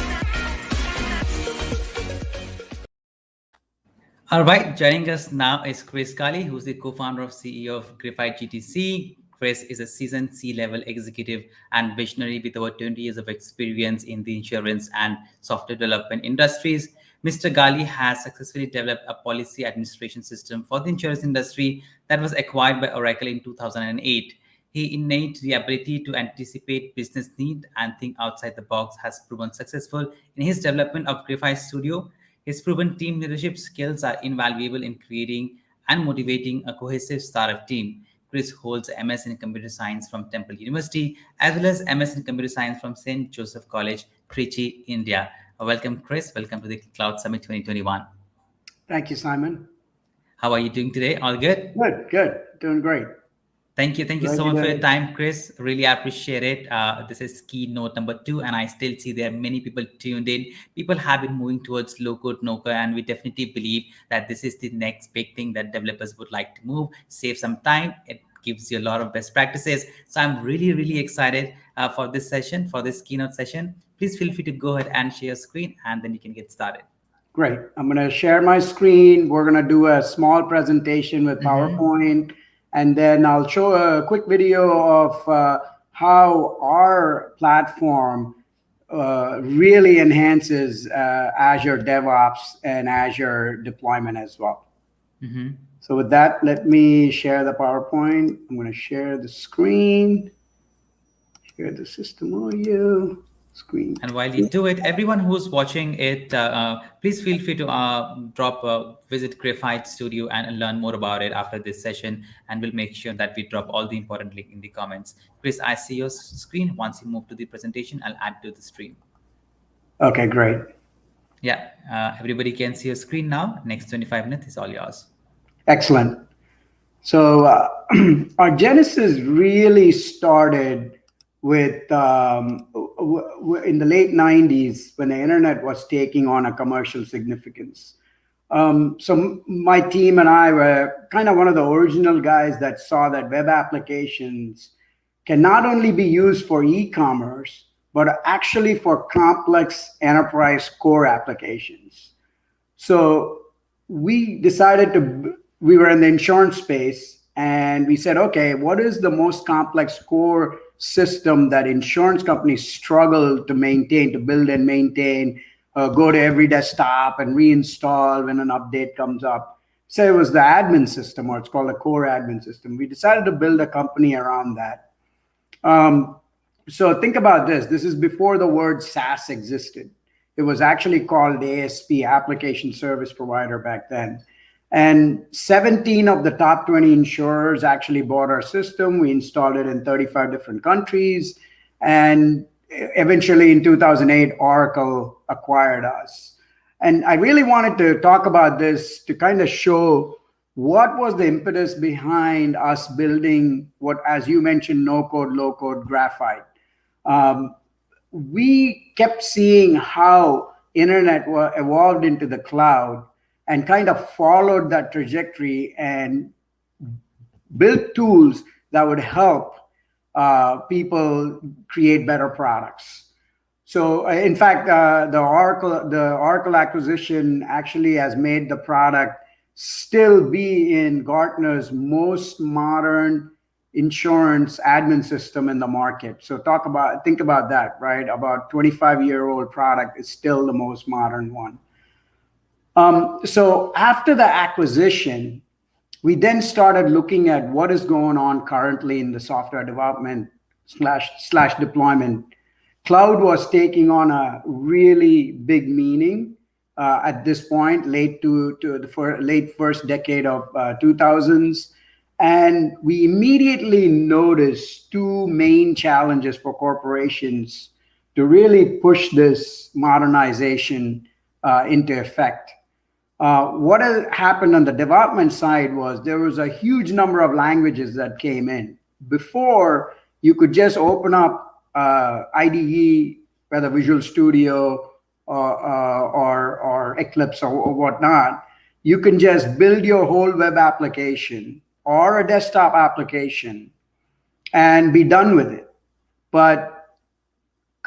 All right, joining us now is Chris Kali, who's the co-founder of CEO of Graphite GTC. Chris is a seasoned C-level executive and visionary with over 20 years of experience in the insurance and software development industries. Mr. Gali has successfully developed a policy administration system for the insurance industry that was acquired by Oracle in 2008. He innate the ability to anticipate business need and think outside the box has proven successful in his development of Graphite Studio. His proven team leadership skills are invaluable in creating and motivating a cohesive startup team. Chris holds MS in Computer Science from Temple University, as well as MS in Computer Science from St. Joseph College, Trichy, India. Welcome, Chris. Welcome to the Cloud Summit 2021. Thank you, Simon. How are you doing today? All good? Good. Doing great. Thank you so much for your time, Chris. Really appreciate it. This is keynote number 2, and I still see there are many people tuned in. People have been moving towards low-code, no-code, and we definitely believe that this is the next big thing that developers would like to move, save some time. It gives you a lot of best practices. So I'm really excited for this session, for this keynote session. Please feel free to go ahead and share your screen, and then you can get started. Great. I'm going to share my screen. We're going to do a small presentation with PowerPoint. And then I'll show a quick video of how our platform really enhances Azure DevOps and Azure deployment as well. So with that, let me share the PowerPoint. I'm going to share the screen, share the system audio. Screen. And while you do it, everyone who's watching it, please feel free to visit Graphite Studio and learn more about it after this session. And we'll make sure that we drop all the important link in the comments. Chris, I see your screen. Once you move to the presentation, I'll add to the stream. Okay, great. Yeah, everybody can see your screen now. Next 25 minutes is all yours. Excellent. So our genesis really started with in the late 90s when the internet was taking on a commercial significance. So my team and I were kind of one of the original guys that saw that web applications can not only be used for e-commerce, but actually for complex enterprise core applications. So we decided we were in the insurance space, and we said, okay, what is the most complex core system that insurance companies struggle to maintain, to build and maintain, go to every desktop and reinstall when an update comes up? So it was the admin system, or it's called a core admin system. We decided to build a company around that. So think about this. This is before the word SaaS existed. It was actually called ASP, Application Service Provider, back then. And 17 of the top 20 insurers actually bought our system. We installed it in 35 different countries. And eventually in 2008, Oracle acquired us. And I really wanted to talk about this to kind of show what was the impetus behind us building what, as you mentioned, no-code, low-code Graphite. We kept seeing how internet evolved into the cloud and kind of followed that trajectory and built tools that would help people create better products. So in fact, the Oracle acquisition actually has made the product still be in Gartner's most modern insurance admin system in the market. So think about that, right? About 25-year-old product is still the most modern one. So after the acquisition, we then started looking at what is going on currently in the software development slash deployment. Cloud was taking on a really big meaning at this point, late first decade of 2000s. And we immediately noticed two main challenges for corporations to really push this modernization into effect. What had happened on the development side was there was a huge number of languages that came in. Before, you could just open up IDE, whether Visual Studio or Eclipse or whatnot. You can just build your whole web application or a desktop application and be done with it. But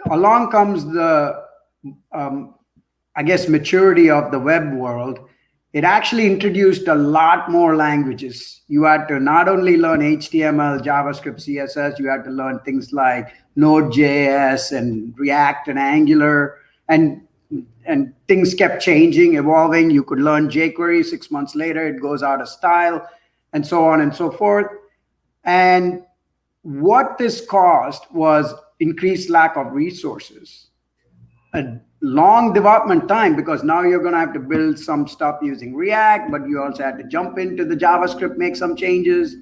along comes the I guess, maturity of the web world. It actually introduced a lot more languages. You had to not only learn HTML, JavaScript, CSS, you had to learn things like Node.js and React and Angular, and things kept changing, evolving. You could learn jQuery 6 months later, it goes out of style, and so on and so forth. And what this caused was increased lack of resources. A long development time, because now you're going to have to build some stuff using React, but you also had to jump into the JavaScript, make some changes.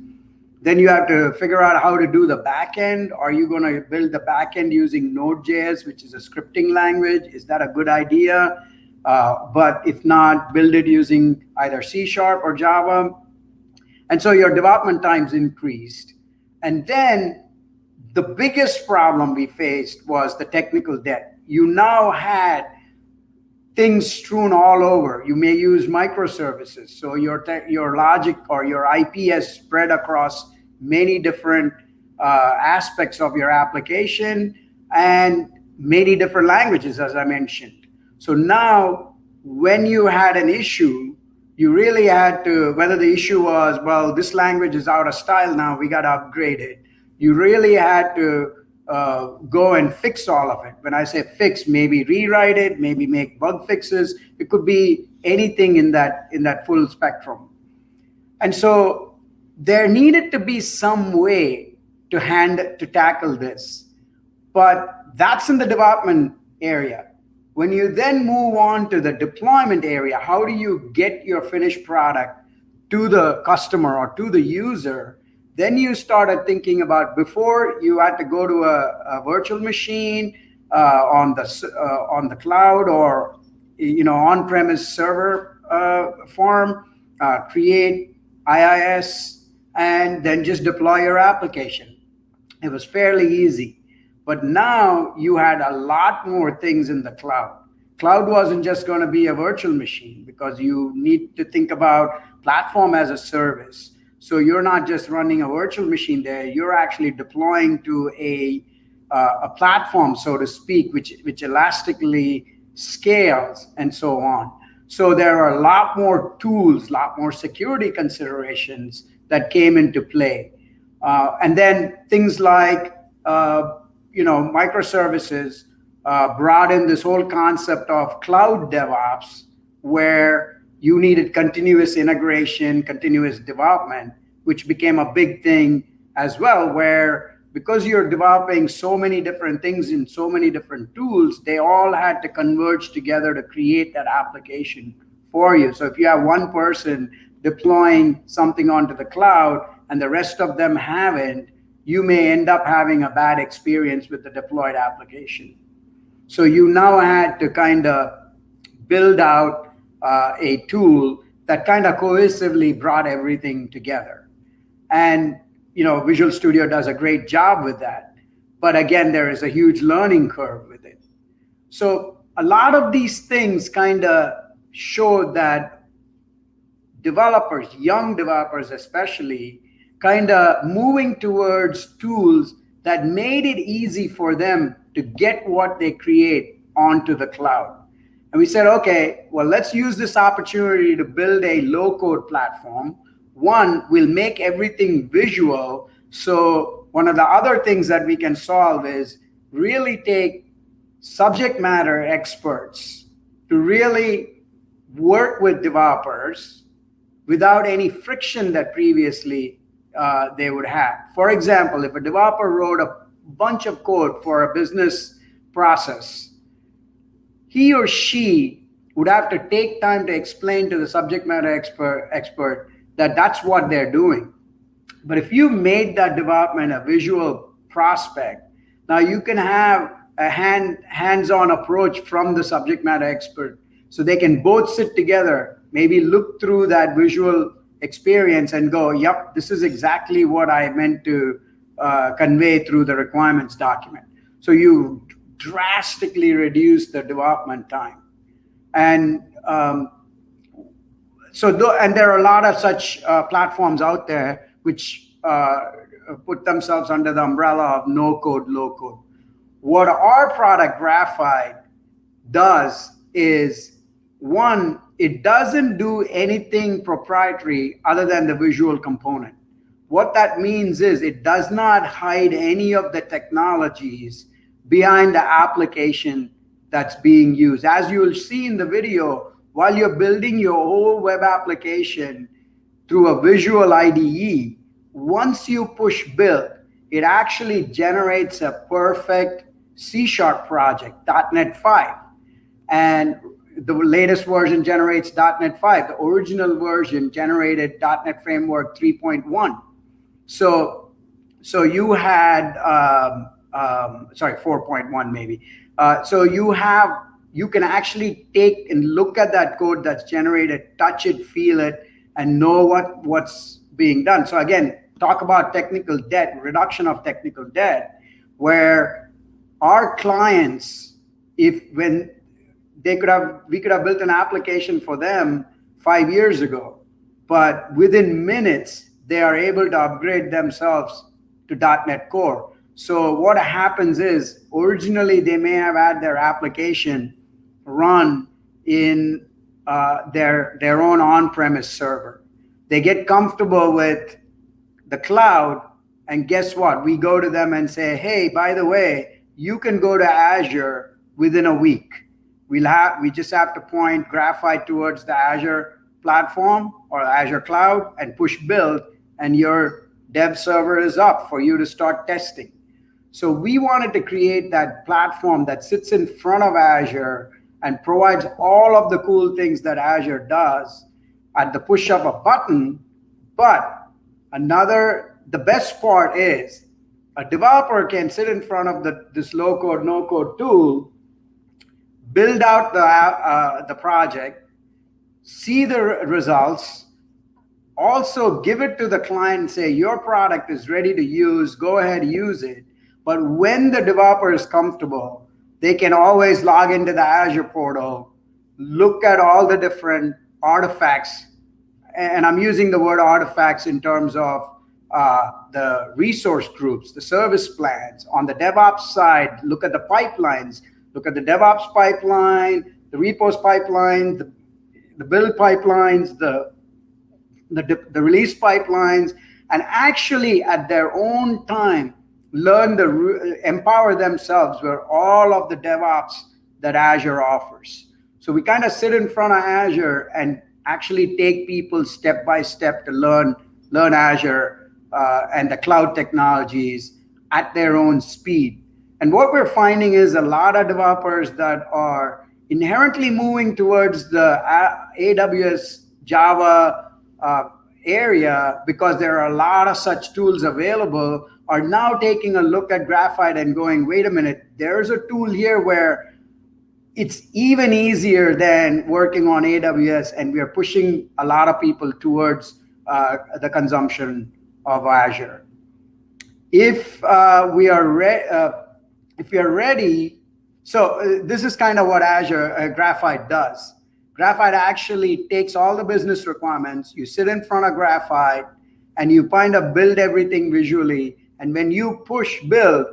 Then you have to figure out how to do the backend. Are you going to build the backend using Node.js, which is a scripting language? Is that a good idea? But if not, build it using either C# or Java. And so your development times increased. And then the biggest problem we faced was the technical debt. You now had things strewn all over. You may use microservices. So your logic or your IP has spread across many different aspects of your application and many different languages, as I mentioned. So now when you had an issue, you really had to, whether the issue was, well, this language is out of style now, we got to upgrade it. You really had to go and fix all of it. When I say fix, maybe rewrite it, maybe make bug fixes. It could be anything in that full spectrum. And so there needed to be some way to tackle this. But that's in the development area. When you then move on to the deployment area, how do you get your finished product to the customer or to the user? Then you started thinking about, before you had to go to a virtual machine on the cloud or on-premise server farm, create IIS, and then just deploy your application. It was fairly easy. But now you had a lot more things in the cloud. Cloud wasn't just going to be a virtual machine, because you need to think about platform as a service. So you're not just running a virtual machine there, you're actually deploying to a platform, so to speak, which elastically scales and so on. So there are a lot more tools, a lot more security considerations that came into play. And then things like, microservices brought in this whole concept of cloud DevOps, where you needed continuous integration, continuous development, which became a big thing as well, where because you're developing so many different things in so many different tools, they all had to converge together to create that application for you. So if you have one person deploying something onto the cloud and the rest of them haven't, you may end up having a bad experience with the deployed application. So you now had to kind of build out a tool that kind of cohesively brought everything together. And, Visual Studio does a great job with that. But again, there is a huge learning curve with it. So a lot of these things kind of showed that developers, young developers especially, kind of moving towards tools that made it easy for them to get what they create onto the cloud. And we said, okay, well, let's use this opportunity to build a low-code platform. One, we'll make everything visual. So one of the other things that we can solve is really take subject matter experts to really work with developers without any friction that previously they would have. For example, if a developer wrote a bunch of code for a business process, he or she would have to take time to explain to the subject matter expert that that's what they're doing. But if you made that development a visual prospect, now you can have a hands-on approach from the subject matter expert, so they can both sit together, maybe look through that visual experience and go, yep, this is exactly what I meant to convey through the requirements document. So you drastically reduce the development time. And and there are a lot of such platforms out there which put themselves under the umbrella of no code, low code. What our product Graphite does is, one, it doesn't do anything proprietary other than the visual component. What that means is it does not hide any of the technologies behind the application that's being used. As you will see in the video, while you're building your whole web application through a visual IDE, once you push build, it actually generates a perfect C# project, .NET 5. And the latest version generates .NET 5. The original version generated .NET Framework 3.1. So you had, sorry, 4.1 maybe. So you can actually take and look at that code that's generated, touch it, feel it, and know what's being done. So again, talk about technical debt, reduction of technical debt, where our clients, we could have built an application for them 5 years ago, but within minutes, they are able to upgrade themselves to .NET Core. So what happens is, originally they may have had their application run in their own on-premise server. They get comfortable with the cloud, and guess what? We go to them and say, hey, by the way, you can go to Azure within a week. We just have to point Graphite towards the Azure platform or Azure cloud and push build, and your dev server is up for you to start testing. So we wanted to create that platform that sits in front of Azure and provides all of the cool things that Azure does at the push of a button. But the best part is, a developer can sit in front of this low-code, no-code tool, build out the project, see the results, also give it to the client and say, your product is ready to use, go ahead, use it. But when the developer is comfortable, they can always log into the Azure portal, look at all the different artifacts, and I'm using the word artifacts in terms of the resource groups, the service plans. On the DevOps side, look at the pipelines, look at the DevOps pipeline, the repos pipeline, the build pipelines, the release pipelines, and actually at their own time, empower themselves with all of the DevOps that Azure offers. So we kind of sit in front of Azure and actually take people step by step to learn Azure and the cloud technologies at their own speed. And what we're finding is a lot of developers that are inherently moving towards the AWS Java area, because there are a lot of such tools available, are now taking a look at Graphite and going, wait a minute, there's a tool here where it's even easier than working on AWS, and we are pushing a lot of people towards the consumption of Azure. If we are ready, so this is kind of what Azure Graphite does. Graphite actually takes all the business requirements. You sit in front of Graphite and you kind of build everything visually. And when you push build,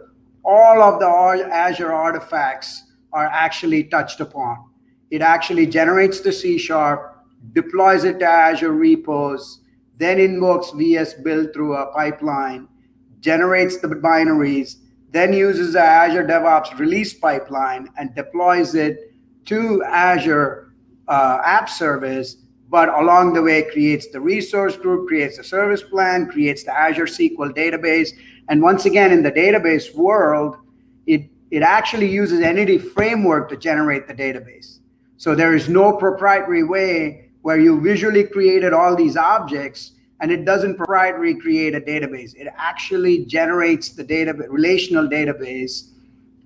all of the Azure artifacts are actually touched upon. it actually generates the C#, deploys it to Azure repos, then invokes VS Build through a pipeline, generates the binaries, then uses the Azure DevOps release pipeline and deploys it to Azure App Service, but along the way creates the resource group, creates the service plan, creates the Azure SQL database. And once again, in the database world, it actually uses Entity Framework to generate the database. So there is no proprietary way where you visually created all these objects and it doesn't proprietary create a database. It actually generates the relational database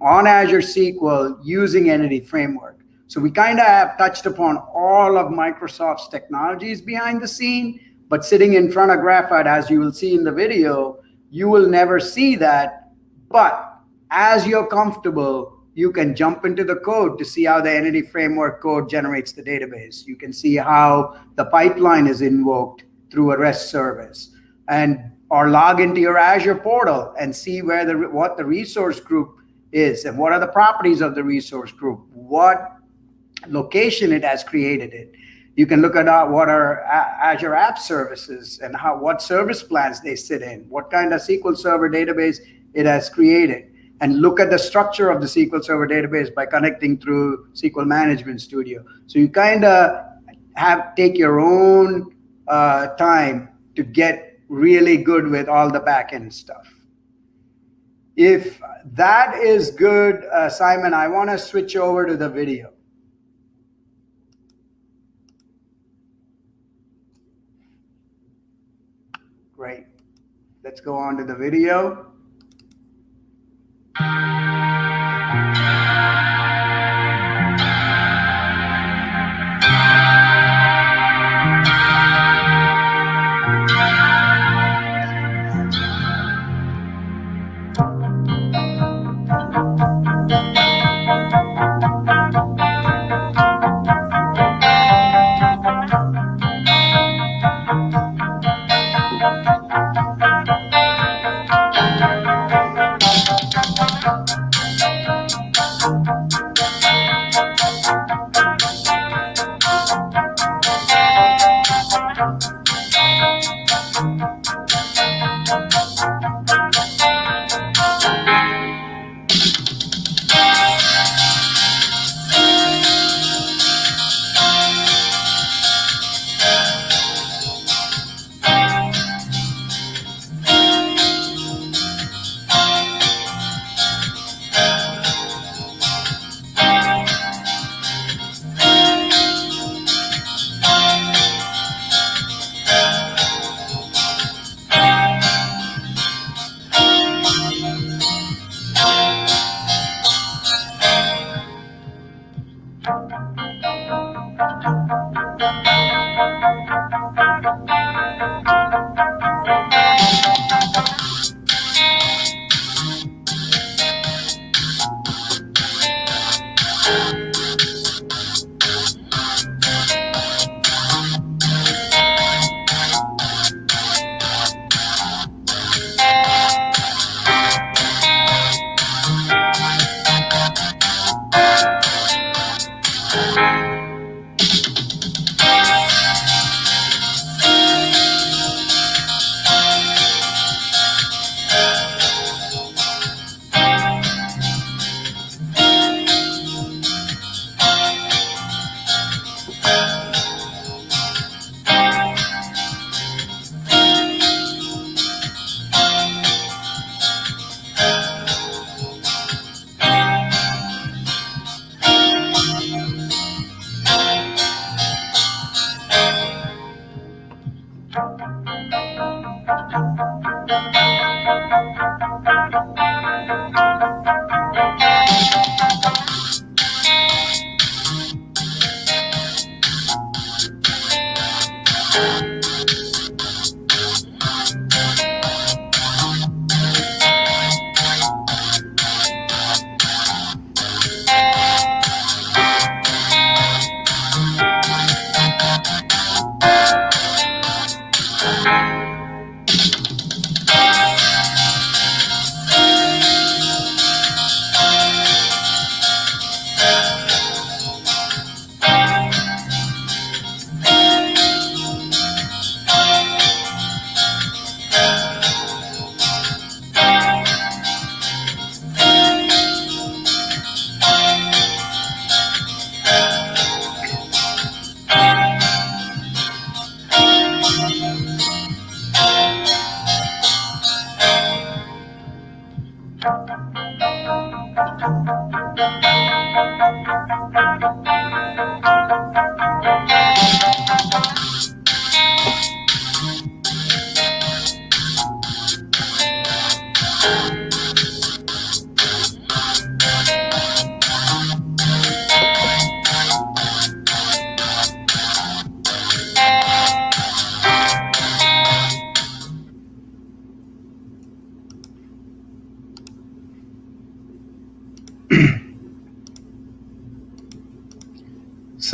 on Azure SQL using Entity Framework. So we kind of have touched upon all of Microsoft's technologies behind the scene, but sitting in front of Graphite, as you will see in the video, you will never see that. But as you're comfortable, you can jump into the code to see how the Entity Framework code generates the database. You can see how the pipeline is invoked through a REST service, or log into your Azure portal and see what the resource group is and what are the properties of the resource group, what location it has created it. You can look at what are Azure App Services and what service plans they sit in, what kind of SQL Server database it has created, and look at the structure of the SQL Server database by connecting through SQL Management Studio. So you kind of take your own time to get really good with all the backend stuff. If that is good, Simon, I want to switch over to the video. Great. Let's go on to the video.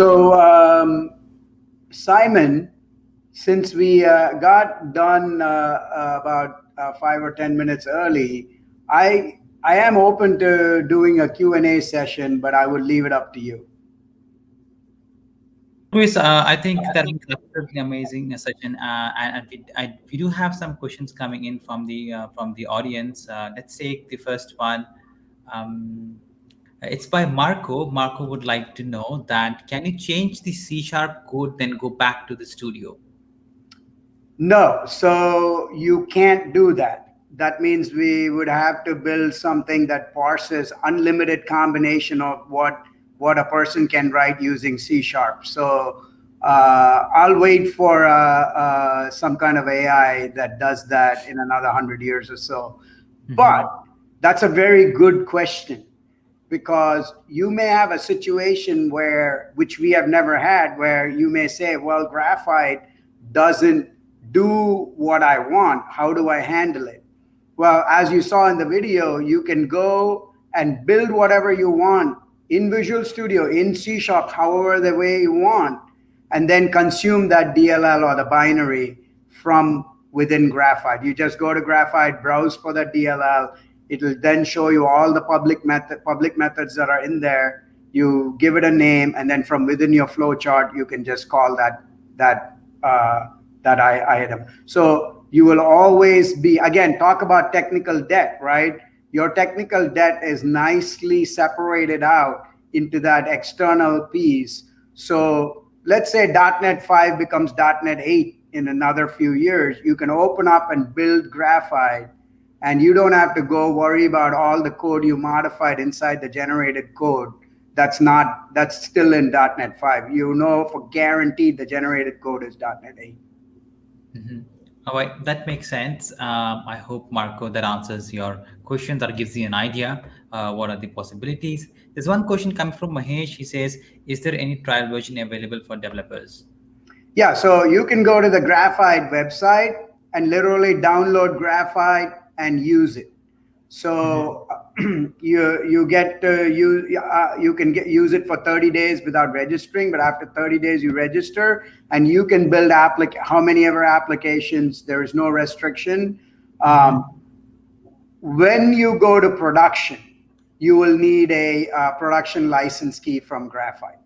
So, Simon, since we got done about 5 or 10 minutes early, I am open to doing a Q&A session, but I would leave it up to you. Chris, I think that was absolutely amazing session, and we do have some questions coming in from the audience. Let's take the first one. It's by Marco. Marco would like to know that can you change the C# code then go back to the studio? No, so you can't do that. That means we would have to build something that parses unlimited combination of what a person can write using C#. So I'll wait for some kind of AI that does that in another 100 years or so. But that's a very good question, because you may have a situation which we have never had, where you may say, well, graphite doesn't do what I want. How do I handle it? Well, as you saw in the video, you can go and build whatever you want in Visual Studio, in C#, however the way you want, and then consume that DLL or the binary from within Graphite. You just go to Graphite, browse for the DLL. It'll then show you all the public methods that are in there. You give it a name, and then from within your flowchart, you can just call that item. So you will always be, again, talk about technical debt, right? Your technical debt is nicely separated out into that external piece. So let's say .NET 5 becomes .NET 8 in another few years. You can open up and build Graphite, and you don't have to go worry about all the code you modified inside the generated code. That's still in .NET 5. You know for guaranteed the generated code is .NET 8. All right, that makes sense. I hope, Marco, that answers your question, that gives you an idea what are the possibilities. There's one question coming from Mahesh. He says, is there any trial version available for developers? Yeah, so you can go to the Graphite website and literally download Graphite and use it. So you get to use, you can use it for 30 days without registering, but after 30 days you register, and you can build how many ever applications. There is no restriction. When you go to production, you will need a production license key from Graphite.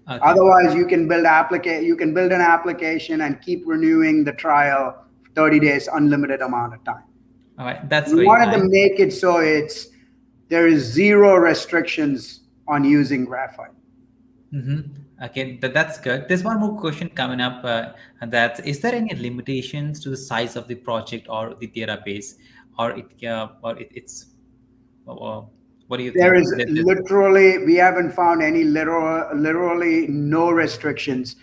Okay. Otherwise, you can build an application and keep renewing the trial 30 days, unlimited amount of time. All right, that's we wanted to make it so there is zero restrictions on using Graphite. Okay, that's good. There's one more question coming up, and that's, is there any limitations to the size of the project or the database, or it's what do you think? There is literally, we haven't found any literally no restrictions.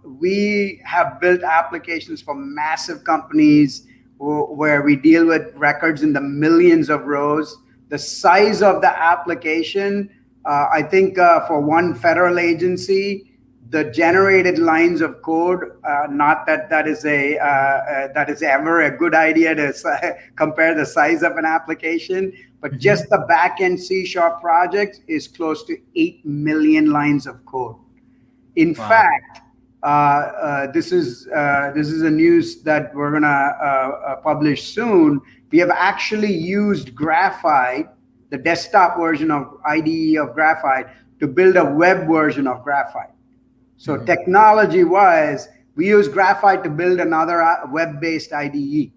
We have built applications for massive companies where we deal with records in the millions of rows. The size of the application, I think for one federal agency, the generated lines of code, not that is ever a good idea to compare the size of an application, but just the backend C# project is close to 8 million lines of code. In fact, this is a news that we're gonna publish soon. We have actually used Graphite, the desktop version of IDE of Graphite, to build a web version of Graphite. So technology-wise, we use Graphite to build another web-based IDE.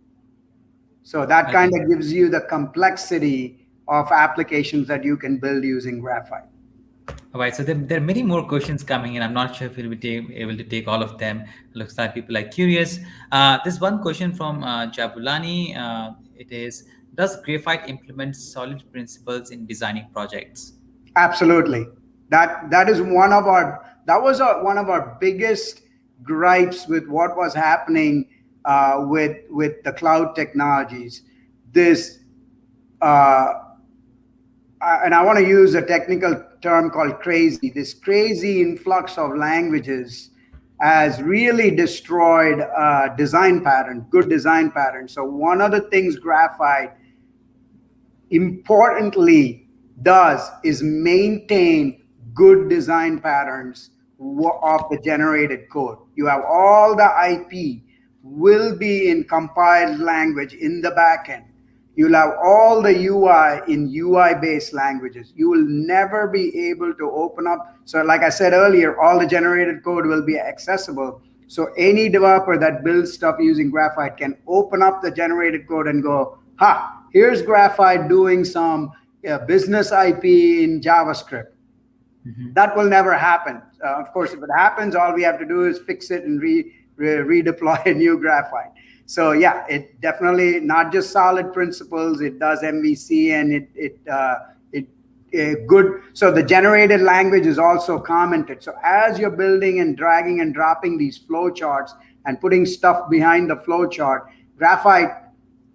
So that kind of gives you the complexity of applications that you can build using Graphite. All right, so there are many more questions coming in. I'm not sure if we'll be able to take all of them. Looks like people are curious. There's one question from Jabulani. It is, does Graphite implement solid principles in designing projects? Absolutely. That was one of our biggest gripes with what was happening with the cloud technologies. This and I want to use a technical term called crazy. This crazy influx of languages has really destroyed design pattern, good design pattern. So one of the things Graphite importantly does is maintain good design patterns of the generated code. You have all the IP will be in compiled language in the backend. You'll have all the UI in UI-based languages. You will never be able to open up. So like I said earlier, all the generated code will be accessible. So any developer that builds stuff using Graphite can open up the generated code and go, ha, here's Graphite doing some business IP in JavaScript. That will never happen. Of course, if it happens, all we have to do is fix it and redeploy a new Graphite. So yeah, it definitely not just solid principles. It does MVC and it good. So the generated language is also commented. So as you're building and dragging and dropping these flowcharts and putting stuff behind the flowchart, Graphite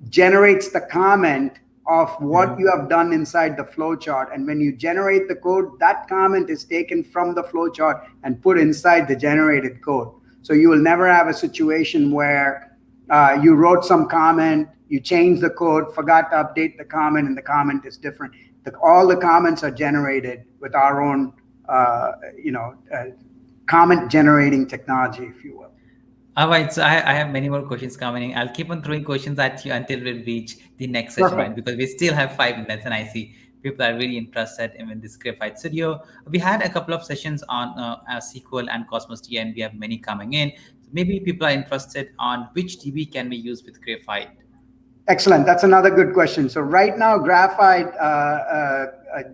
generates the comment of what you have done inside the flowchart. And when you generate the code, that comment is taken from the flowchart and put inside the generated code. So you will never have a situation where you wrote some comment, you changed the code, forgot to update the comment, and the comment is different. All the comments are generated with our own, comment generating technology, if you will. All right, so I have many more questions coming in. I'll keep on throwing questions at you until we reach the next session, right? Because we still have 5 minutes, and I see people are really interested in this Graphite Studio. We had a couple of sessions on SQL and Cosmos DB, and we have many coming in. So maybe people are interested on which DB can we use with Graphite. Excellent. That's another good question. So right now, Graphite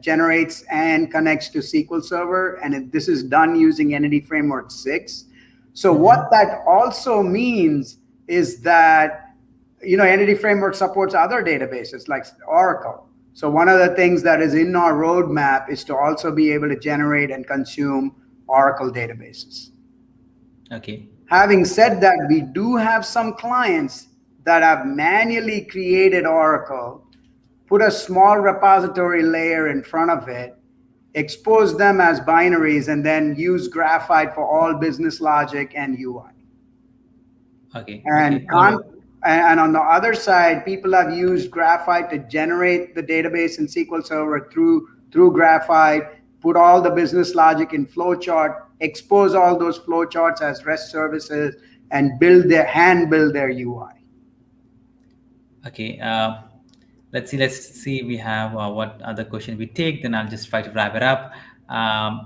generates and connects to SQL Server, and this is done using Entity Framework 6. So what that also means is that, Entity Framework supports other databases like Oracle. So one of the things that is in our roadmap is to also be able to generate and consume Oracle databases. Okay. Having said that, we do have some clients that have manually created Oracle, put a small repository layer in front of it, expose them as binaries, and then use Graphite for all business logic and UI. Okay. And on the other side, people have used Graphite to generate the database in SQL Server through Graphite, put all the business logic in flowchart, expose all those flowcharts as REST services, and hand build their UI. Okay. Let's see. We have what other question we take. Then I'll just try to wrap it up.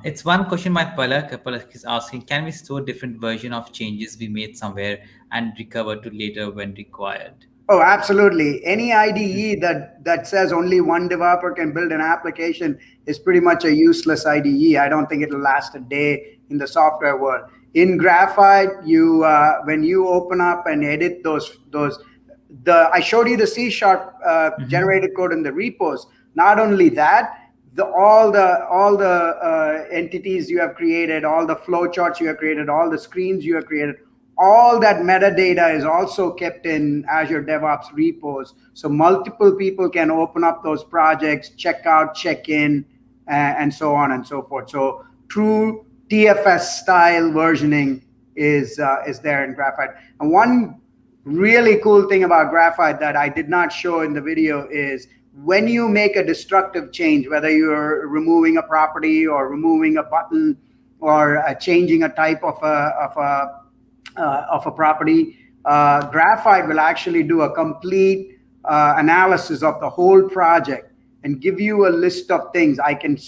It's one question by Palak is asking, can we store different version of changes we made somewhere and recover to later when required? Oh, absolutely. Any IDE that says only one developer can build an application is pretty much a useless IDE. I don't think it'll last a day in the software world. In Graphite, when you open up and edit I showed you the C# generated code in the repos. Not only that, all the entities you have created, all the flowcharts you have created, all the screens you have created, all that metadata is also kept in Azure DevOps repos. So multiple people can open up those projects, check out, check in, and so on and so forth. So true TFS style versioning is there in Graphite. And one really cool thing about Graphite that I did not show in the video is when you make a destructive change, whether you're removing a property or removing a button or changing a type of a property, Graphite will actually do a complete analysis of the whole project and give you a list of things. I can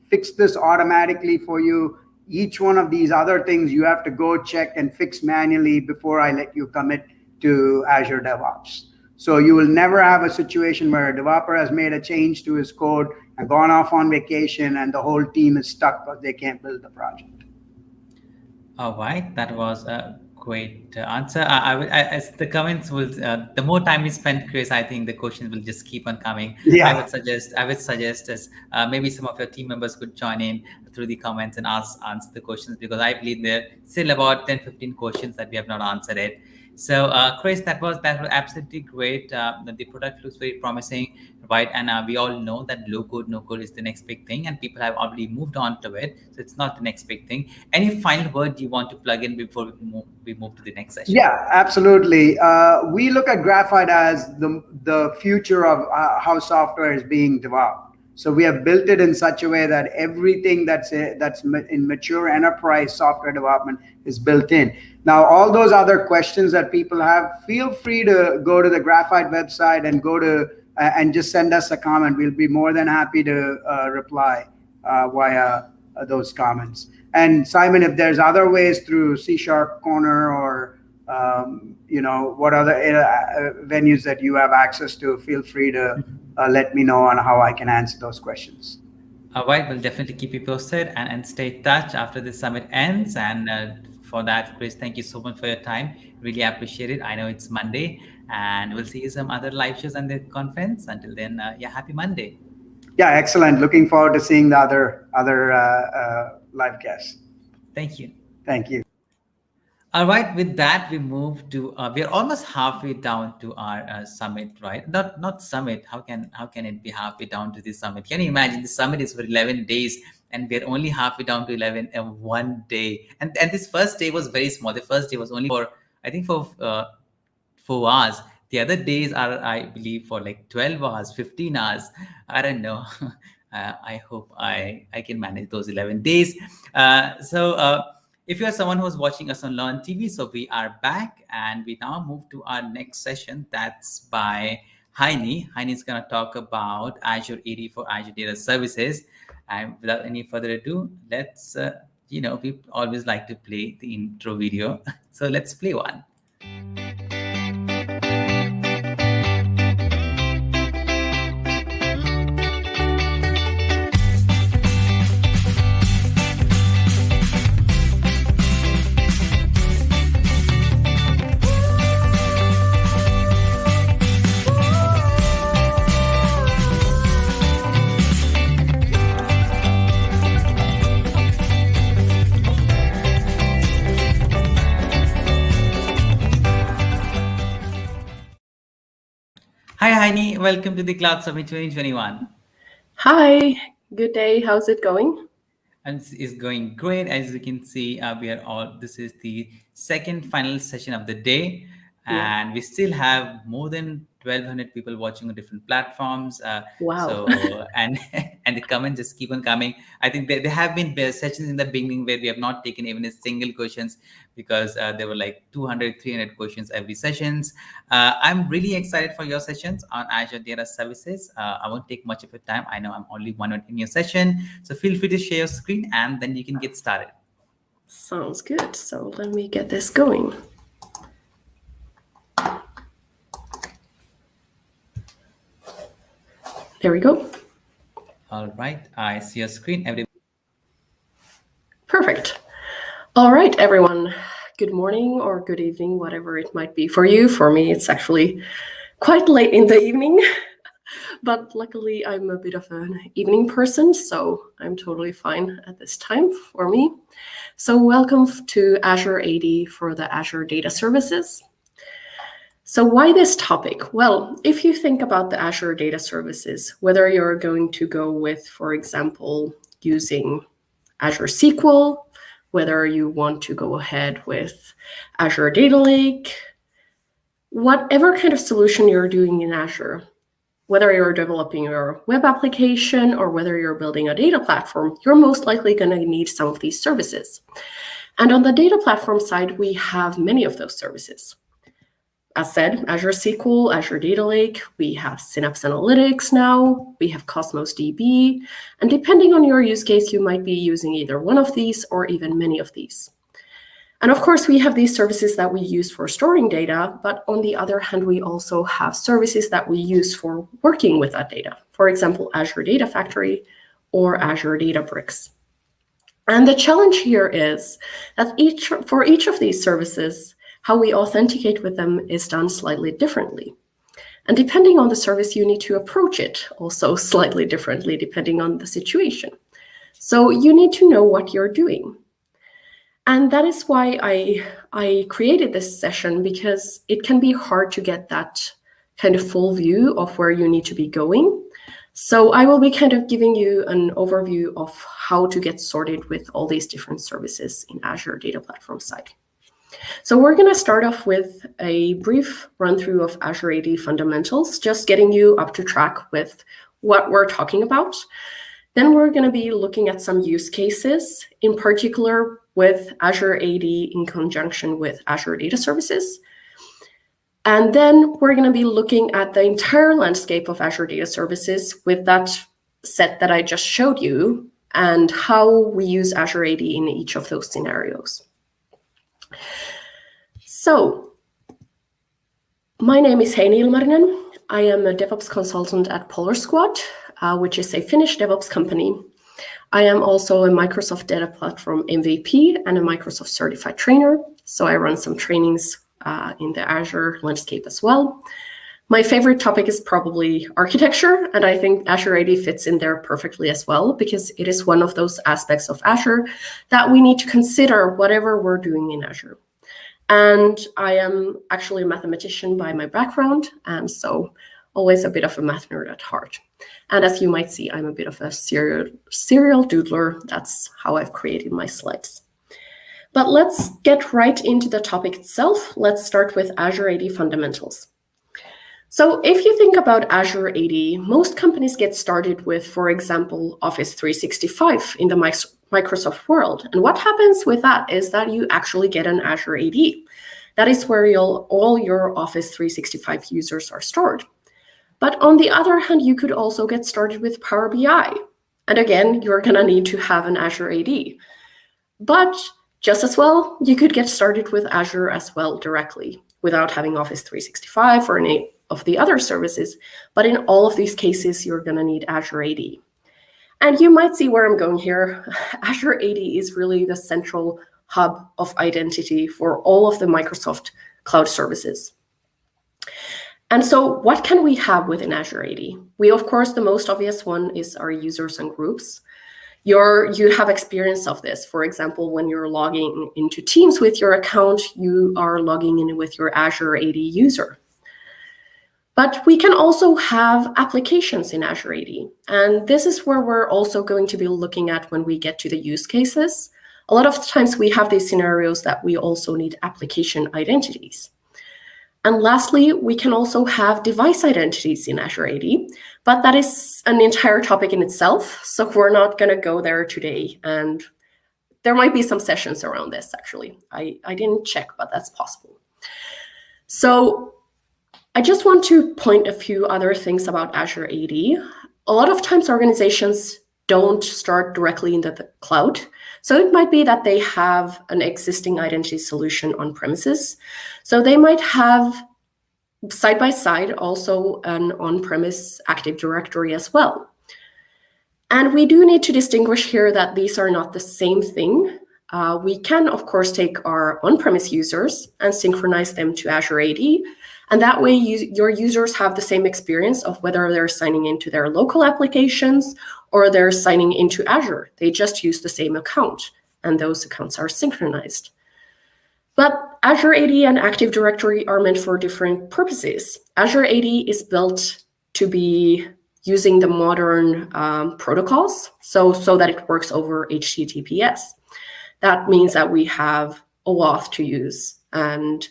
fix this automatically for you. Each one of these other things you have to go check and fix manually before I let you commit to Azure DevOps. So you will never have a situation where a developer has made a change to his code and gone off on vacation and the whole team is stuck because they can't build the project. All right, that was a great answer. As the comments will, the more time we spend, Chris, I think the questions will just keep on coming. Yeah. I would suggest as maybe some of your team members could join in through the comments and answer the questions, because I believe there are still about 10-15 questions that we have not answered it. So, Chris, that was absolutely great. The product looks very promising, right? And we all know that low code, no code is the next big thing, and people have already moved on to it. So it's not the next big thing. Any final word you want to plug in before we move to the next session? Yeah, absolutely. We look at Graphite as the future of how software is being developed. So we have built it in such a way that everything that's in mature enterprise software development is built in. Now, all those other questions that people have, feel free to go to the Graphite website and go to and just send us a comment. We'll be more than happy to reply via those comments. And Simon, if there's other ways through C# Corner or what other venues that you have access to, feel free to let me know on how I can answer those questions. All right, we'll definitely keep you posted and stay in touch after the summit ends. And for that, Chris, thank you so much for your time. Really appreciate it. I know it's Monday, and we'll see you some other live shows and the conference. Until then, happy Monday. Yeah, excellent. Looking forward to seeing the other live guests. Thank you. Thank you. All right, with that, we move to, we're almost halfway down to our summit, right? Not summit. How can it be halfway down to this summit? Can you imagine the summit is for 11 days and we're only halfway down to 11 and 1 day. And this first day was very small. The first day was only for, I think for 4 hours. The other days are, I believe, for like 12 hours, 15 hours. I don't know. I hope I can manage those 11 days. If you're someone who's watching us on Learn TV, so we are back and we now move to our next session. That's by Heini. Heini is going to talk about Azure AD for Azure Data Services. And without any further ado, let's, we always like to play the intro video. So let's play one. Hi, Heini. Welcome to the Cloud Summit 2021. Hi. Good day. How's it going? And it's going great. As you can see, this is the second final session of the day. And we still have more than 1,200 people watching on different platforms. Wow. And the comments just keep on coming. I think there have been sessions in the beginning where we have not taken even a single questions because there were like 200, 300 questions every sessions. I'm really excited for your sessions on Azure Data Services. I won't take much of your time. I know I'm only 1 minute in your session. So feel free to share your screen and then you can get started. Sounds good. So let me get this going. There we go. All right, I see your screen. Perfect. All right, everyone. Good morning or good evening, whatever it might be for you. For me, it's actually quite late in the evening, but luckily I'm a bit of an evening person, so I'm totally fine at this time for me. So welcome to Azure AD for the Azure Data Services. So why this topic? Well, if you think about the Azure Data Services, whether you're going to go with, for example, using Azure SQL, whether you want to go ahead with Azure Data Lake, whatever kind of solution you're doing in Azure, whether you're developing your web application or whether you're building a data platform, you're most likely going to need some of these services. And on the data platform side, we have many of those services. As said, Azure SQL, Azure Data Lake, we have Synapse Analytics now, we have Cosmos DB, and depending on your use case, you might be using either one of these or even many of these. And of course, we have these services that we use for storing data, but on the other hand, we also have services that we use for working with that data. For example, Azure Data Factory or Azure Databricks. And the challenge here is that for each of these services, how we authenticate with them is done slightly differently. And depending on the service, you need to approach it also slightly differently, depending on the situation. So you need to know what you're doing. And that is why I created this session, because it can be hard to get that kind of full view of where you need to be going. So I will be kind of giving you an overview of how to get sorted with all these different services in Azure Data Platform side. So we're going to start off with a brief run through of Azure AD fundamentals, just getting you up to track with what we're talking about. Then we're going to be looking at some use cases, in particular with Azure AD in conjunction with Azure Data Services. And then we're going to be looking at the entire landscape of Azure Data Services with that set that I just showed you and how we use Azure AD in each of those scenarios. So, my name is Heini Ilmarinen. I am a DevOps consultant at Polar Squad, which is a Finnish DevOps company. I am also a Microsoft Data Platform MVP and a Microsoft Certified Trainer. So I run some trainings in the Azure landscape as well. My favorite topic is probably architecture, and I think Azure AD fits in there perfectly as well, because it is one of those aspects of Azure that we need to consider whatever we're doing in Azure. And I am actually a mathematician by my background, and so always a bit of a math nerd at heart. And as you might see, I'm a bit of a serial doodler. That's how I've created my slides. But let's get right into the topic itself. Let's start with Azure AD fundamentals. So if you think about Azure AD, most companies get started with, for example, Office 365 in the Microsoft world. And what happens with that is that you actually get an Azure AD. That is where all your Office 365 users are stored. But on the other hand, you could also get started with Power BI. And again, you're going to need to have an Azure AD. But just as well, you could get started with Azure as well directly without having Office 365 or any of the other services. But in all of these cases, you're going to need Azure AD. And you might see where I'm going here. Azure AD is really the central hub of identity for all of the Microsoft cloud services. And so what can we have within Azure AD? We, of course, the most obvious one is our users and groups. You have experience of this. For example, when you're logging into Teams with your account, you are logging in with your Azure AD user. But we can also have applications in Azure AD. And this is where we're also going to be looking at when we get to the use cases. A lot of times we have these scenarios that we also need application identities. And lastly, we can also have device identities in Azure AD, but that is an entire topic in itself. So we're not going to go there today. And there might be some sessions around this, actually. I didn't check, but that's possible. So I just want to point a few other things about Azure AD. A lot of times organizations don't start directly in the cloud. So it might be that they have an existing identity solution on premises. So they might have side by side also an on-premise Active Directory as well. And we do need to distinguish here that these are not the same thing. We can, of course, take our on-premise users and synchronize them to Azure AD. And that way your users have the same experience of whether they're signing into their local applications or they're signing into Azure. They just use the same account, and those accounts are synchronized. But Azure AD and Active Directory are meant for different purposes. Azure AD is built to be using the modern protocols, so that it works over HTTPS. That means that we have OAuth to use and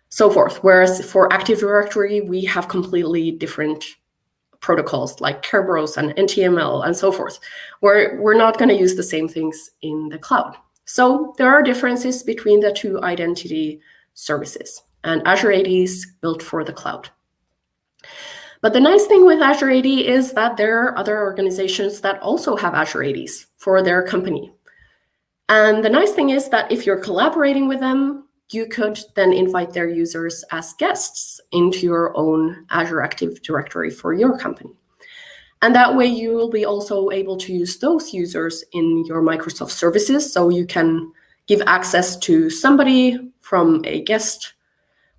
so forth. Whereas for Active Directory, we have completely different protocols like Kerberos and NTML and so forth, where we're not going to use the same things in the cloud. So there are differences between the two identity services, and Azure AD is built for the cloud. But the nice thing with Azure AD is that there are other organizations that also have Azure ADs for their company. And the nice thing is that if you're collaborating with them, you could then invite their users as guests into your own Azure Active Directory for your company. And that way you will be also able to use those users in your Microsoft services. So you can give access to somebody from a guest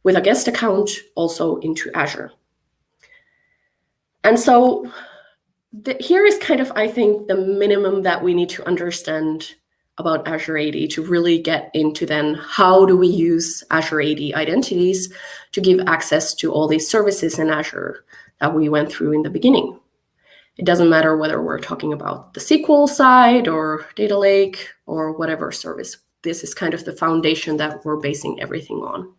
with a guest account also into Azure. And so here is kind of, I think, the minimum that we need to understand about Azure AD to really get into then how do we use Azure AD identities to give access to all these services in Azure that we went through in the beginning. It doesn't matter whether we're talking about the SQL side or data lake or whatever service. This is kind of the foundation that we're basing everything on.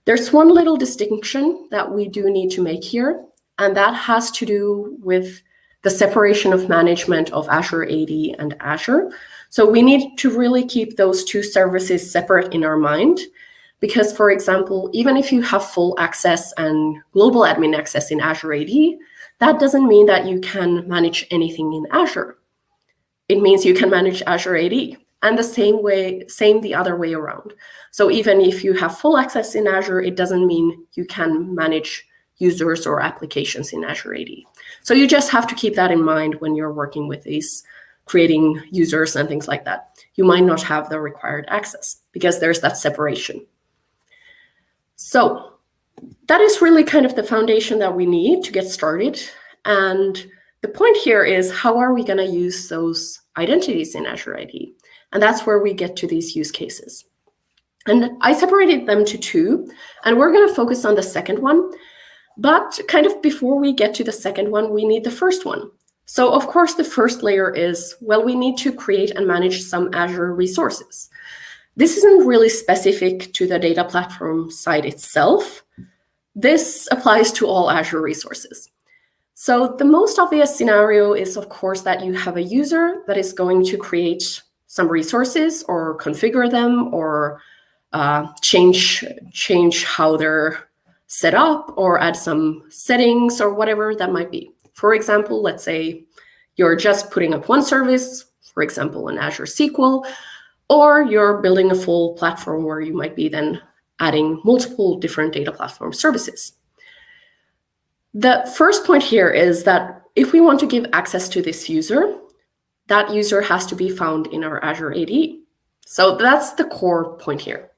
There's one little distinction that we do need to make here. and that has to do with the separation of management of Azure AD and Azure. So we need to really keep those two services separate in our mind, because, for example, even if you have full access and global admin access in Azure AD, that doesn't mean that you can manage anything in Azure. It means you can manage Azure AD, and same the other way around. So even if you have full access in Azure, it doesn't mean you can manage users or applications in Azure AD. So you just have to keep that in mind when you're working with these, creating users and things like that. You might not have the required access because there's that separation. So that is really kind of the foundation that we need to get started. And the point here is, how are we going to use those identities in Azure AD? And that's where we get to these use cases. And I separated them to two, and we're going to focus on the second one. But kind of before we get to the second one, we need the first one. So of course, the first layer is, well, we need to create and manage some Azure resources. This isn't really specific to the data platform side itself. This applies to all Azure resources. So the most obvious scenario is, of course, that you have a user that is going to create some resources or configure them or change how they're set up or add some settings or whatever that might be. For example, let's say you're just putting up one service, for example, in Azure SQL, or you're building a full platform where you might be then adding multiple different data platform services. The first point here is that if we want to give access to this user, that user has to be found in our Azure AD. So that's the core point here.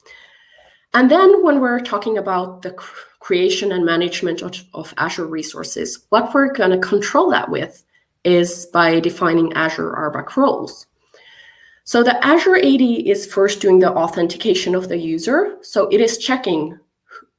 And then when we're talking about the creation and management of Azure resources, what we're going to control that with is by defining Azure RBAC roles. So the Azure AD is first doing the authentication of the user. So it is checking,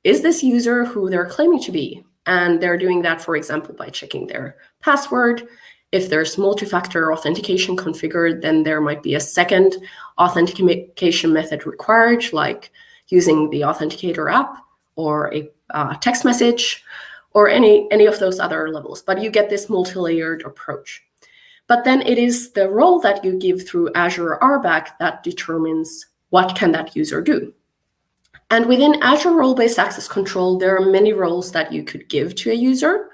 is this user who they're claiming to be? And they're doing that, for example, by checking their password. If there's multi-factor authentication configured, then there might be a second authentication method required, like using the Authenticator app or a text message or any of those other levels. But you get this multi-layered approach. But then it is the role that you give through Azure RBAC that determines what can that user do. And within Azure Role-Based Access Control, there are many roles that you could give to a user.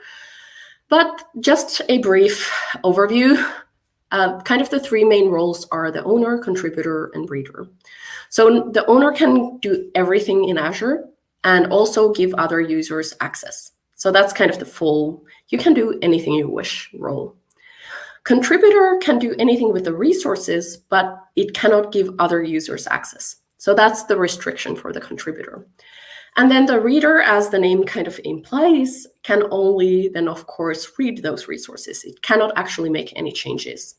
But just a brief overview, kind of the three main roles are the owner, contributor, and reader. So the owner can do everything in Azure and also give other users access. So that's kind of the full, you can do anything you wish role. Contributor can do anything with the resources, but it cannot give other users access. So that's the restriction for the contributor. And then the reader, as the name kind of implies, can only then, of course, read those resources. It cannot actually make any changes.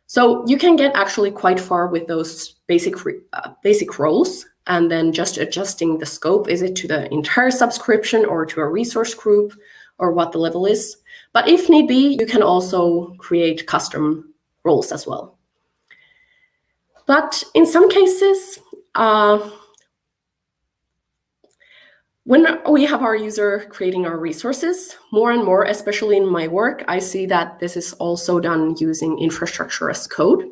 So you can get actually quite far with those basic roles, and then just adjusting the scope. Is it to the entire subscription or to a resource group or what the level is? But if need be, you can also create custom roles as well. But in some cases, when we have our user creating our resources, more and more, especially in my work, I see that this is also done using infrastructure as code.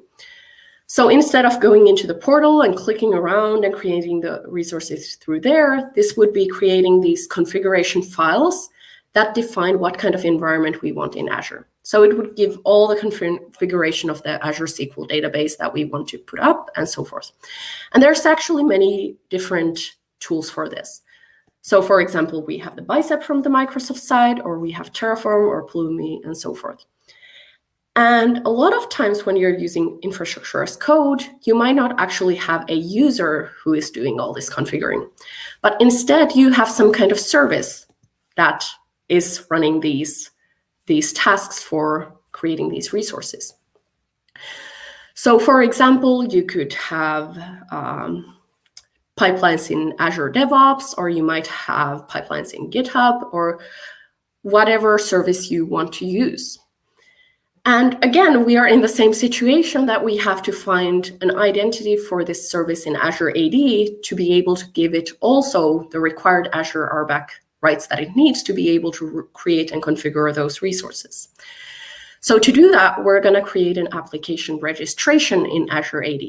So instead of going into the portal and clicking around and creating the resources through there, this would be creating these configuration files that define what kind of environment we want in Azure. So it would give all the configuration of the Azure SQL database that we want to put up and so forth. And there's actually many different tools for this. So for example, we have the Bicep from the Microsoft side, or we have Terraform or Pulumi and so forth. And a lot of times when you're using infrastructure as code, you might not actually have a user who is doing all this configuring, but instead you have some kind of service that is running these tasks for creating these resources. So for example, you could have pipelines in Azure DevOps, or you might have pipelines in GitHub, or whatever service you want to use. And again, we are in the same situation that we have to find an identity for this service in Azure AD to be able to give it also the required Azure RBAC rights that it needs to be able to create and configure those resources. So to do that, we're going to create an application registration in Azure AD.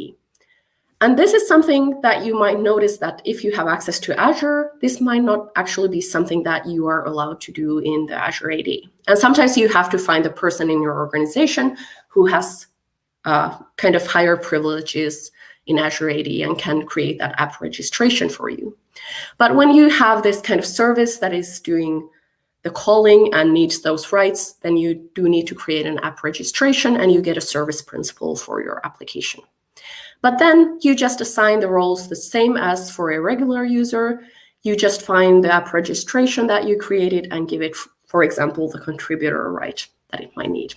And this is something that you might notice that if you have access to Azure, this might not actually be something that you are allowed to do in the Azure AD. And sometimes you have to find a person in your organization who has kind of higher privileges in Azure AD and can create that app registration for you. But when you have this kind of service that is doing the calling and needs those rights, then you do need to create an app registration and you get a service principal for your application. But then you just assign the roles the same as for a regular user. You just find the app registration that you created and give it, for example, the contributor right that it might need.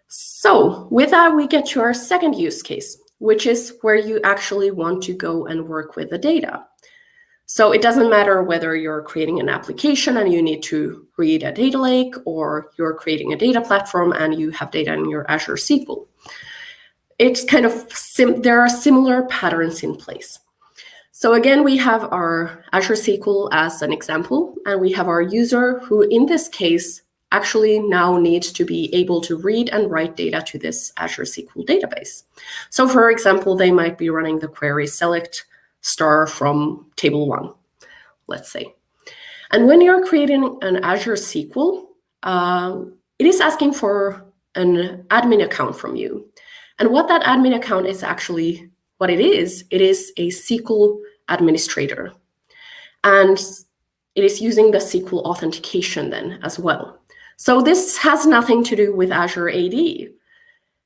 So with that, we get to our second use case, which is where you actually want to go and work with the data. So it doesn't matter whether you're creating an application and you need to read a data lake, or you're creating a data platform and you have data in your Azure SQL. It's kind of, there are similar patterns in place. So again, we have our Azure SQL as an example, and we have our user who in this case actually now needs to be able to read and write data to this Azure SQL database. So for example, they might be running the query select star from table 1, let's say. And when you're creating an Azure SQL, it is asking for an admin account from you. And what that admin account is actually, what it is a SQL administrator. And it is using the SQL authentication then as well. So this has nothing to do with Azure AD,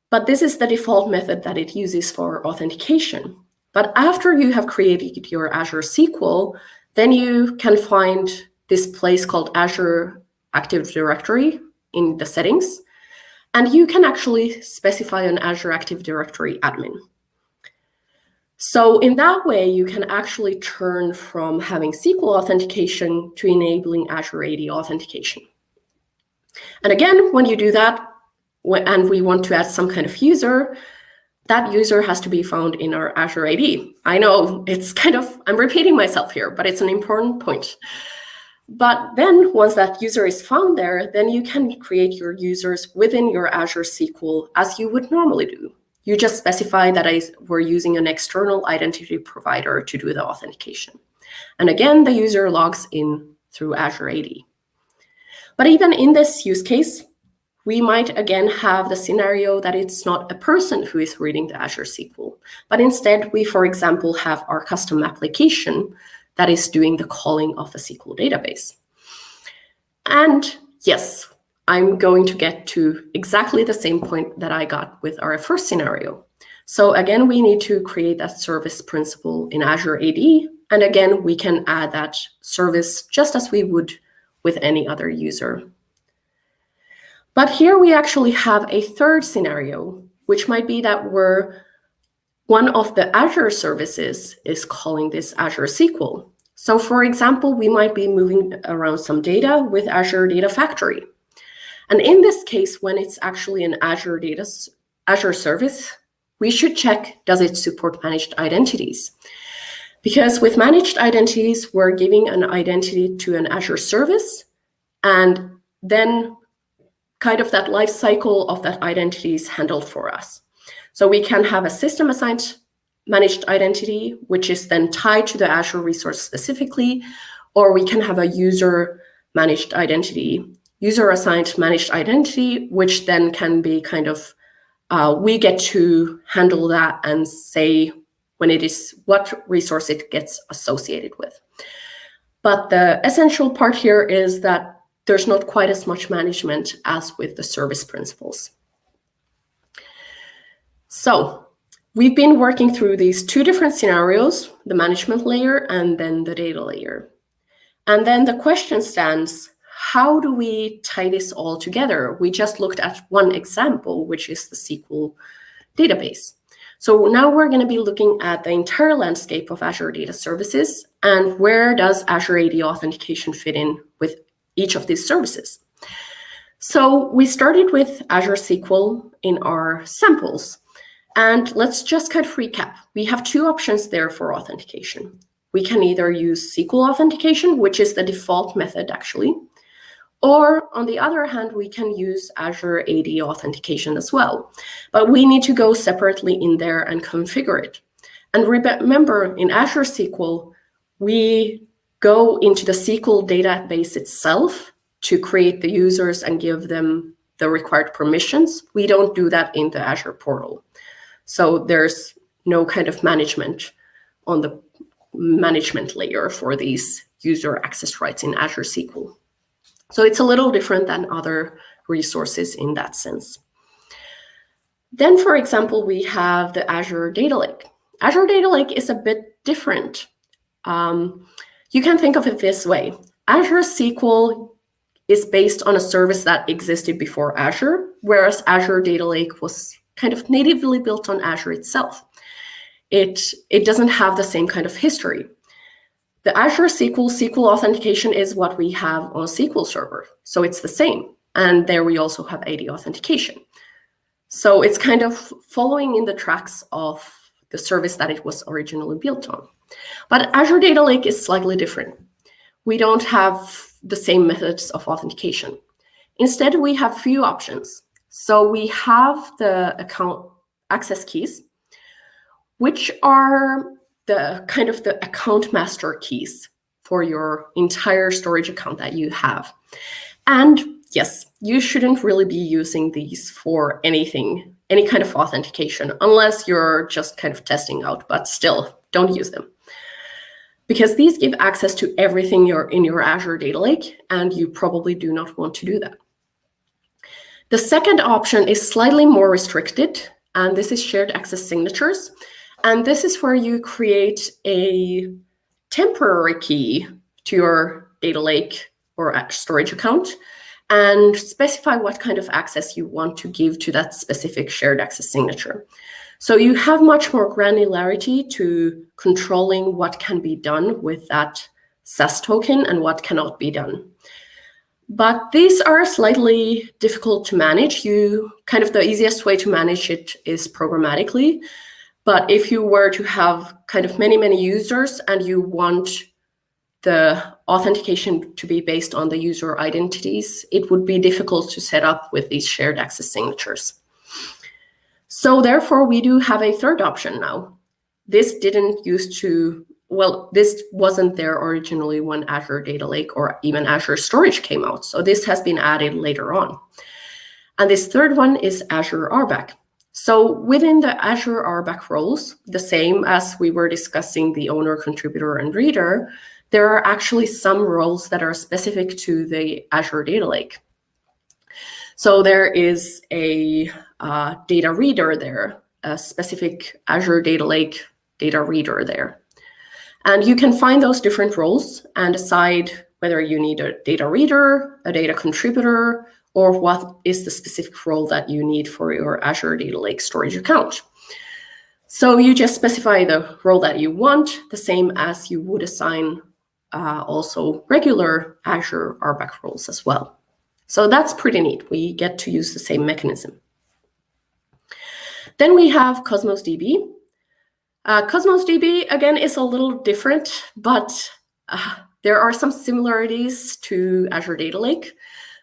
but this is the default method that it uses for authentication. But after you have created your Azure SQL, then you can find this place called Azure Active Directory in the settings, and you can actually specify an Azure Active Directory admin. So in that way, you can actually turn from having SQL authentication to enabling Azure AD authentication. And again, when you do that, and we want to add some kind of user, that user has to be found in our Azure AD. I know it's kind of, I'm repeating myself here, but it's an important point. But then once that user is found there, then you can create your users within your Azure SQL as you would normally do. You just specify that we're using an external identity provider to do the authentication. And again, the user logs in through Azure AD. But even in this use case, we might again have the scenario that it's not a person who is reading the Azure SQL, but instead we, for example, have our custom application that is doing the calling of the SQL database. And yes, I'm going to get to exactly the same point that I got with our first scenario. So again, we need to create that service principal in Azure AD. And again, we can add that service just as we would with any other user. But here we actually have a third scenario, which might be that one of the Azure services is calling this Azure SQL. So for example, we might be moving around some data with Azure Data Factory. And in this case, when it's actually an Azure service, we should check, does it support managed identities? Because with managed identities, we're giving an identity to an Azure service, and then kind of that life cycle of that identity is handled for us. So we can have a system assigned managed identity, which is then tied to the Azure resource specifically, or we can have a user managed identity, user assigned managed identity, which then can be kind of, we get to handle that and say when it is, what resource it gets associated with. But the essential part here is that there's not quite as much management as with the service principals. So we've been working through these two different scenarios, the management layer and then the data layer. And then the question stands, how do we tie this all together? We just looked at one example, which is the SQL database. So now we're going to be looking at the entire landscape of Azure Data Services and where does Azure AD authentication fit in with each of these services. So we started with Azure SQL in our samples. And let's just kind of recap. We have two options there for authentication. we can either use SQL authentication, which is the default method actually, or on the other hand, we can use Azure AD authentication as well. But we need to go separately in there and configure it. And remember, in Azure SQL, we go into the SQL database itself to create the users and give them the required permissions. We don't do that in the Azure portal. So there's no kind of management on the management layer for these user access rights in Azure SQL. So it's a little different than other resources in that sense. Then, for example, we have the Azure Data Lake. Azure Data Lake is a bit different. You can think of it this way. Azure SQL is based on a service that existed before Azure, whereas Azure Data Lake was kind of natively built on Azure itself. It doesn't have the same kind of history. The Azure SQL authentication is what we have on a SQL server. So it's the same. And there we also have AD authentication. So it's kind of following in the tracks of the service that it was originally built on. But Azure Data Lake is slightly different. We don't have the same methods of authentication. Instead, we have few options. So we have the account access keys, which are the kind of the account master keys for your entire storage account that you have. And yes, you shouldn't really be using these for anything, any kind of authentication, unless you're just kind of testing out, but still don't use them. Because these give access to everything in your Azure Data Lake, and you probably do not want to do that. The second option is slightly more restricted, and this is shared access signatures. And this is where you create a temporary key to your data lake or storage account and specify what kind of access you want to give to that specific shared access signature. So you have much more granularity to controlling what can be done with that SAS token and what cannot be done. But these are slightly difficult to manage. The easiest way to manage it is programmatically. But if you were to have kind of many users and you want the authentication to be based on the user identities, it would be difficult to set up with these shared access signatures. So therefore, we do have a third option now. This wasn't there originally when Azure Data Lake or even Azure Storage came out. So this has been added later on. And this third one is Azure RBAC. So within the Azure RBAC roles, the same as we were discussing the owner, contributor, and reader, there are actually some roles that are specific to the Azure Data Lake. So there is a data reader there, a specific Azure Data Lake data reader there. And you can find those different roles and decide whether you need a data reader, a data contributor, or what is the specific role that you need for your Azure Data Lake storage account. So you just specify the role that you want, the same as you would assign also regular Azure RBAC roles as well. So that's pretty neat. We get to use the same mechanism. Then we have Cosmos DB. Cosmos DB, again, is a little different, but there are some similarities to Azure Data Lake.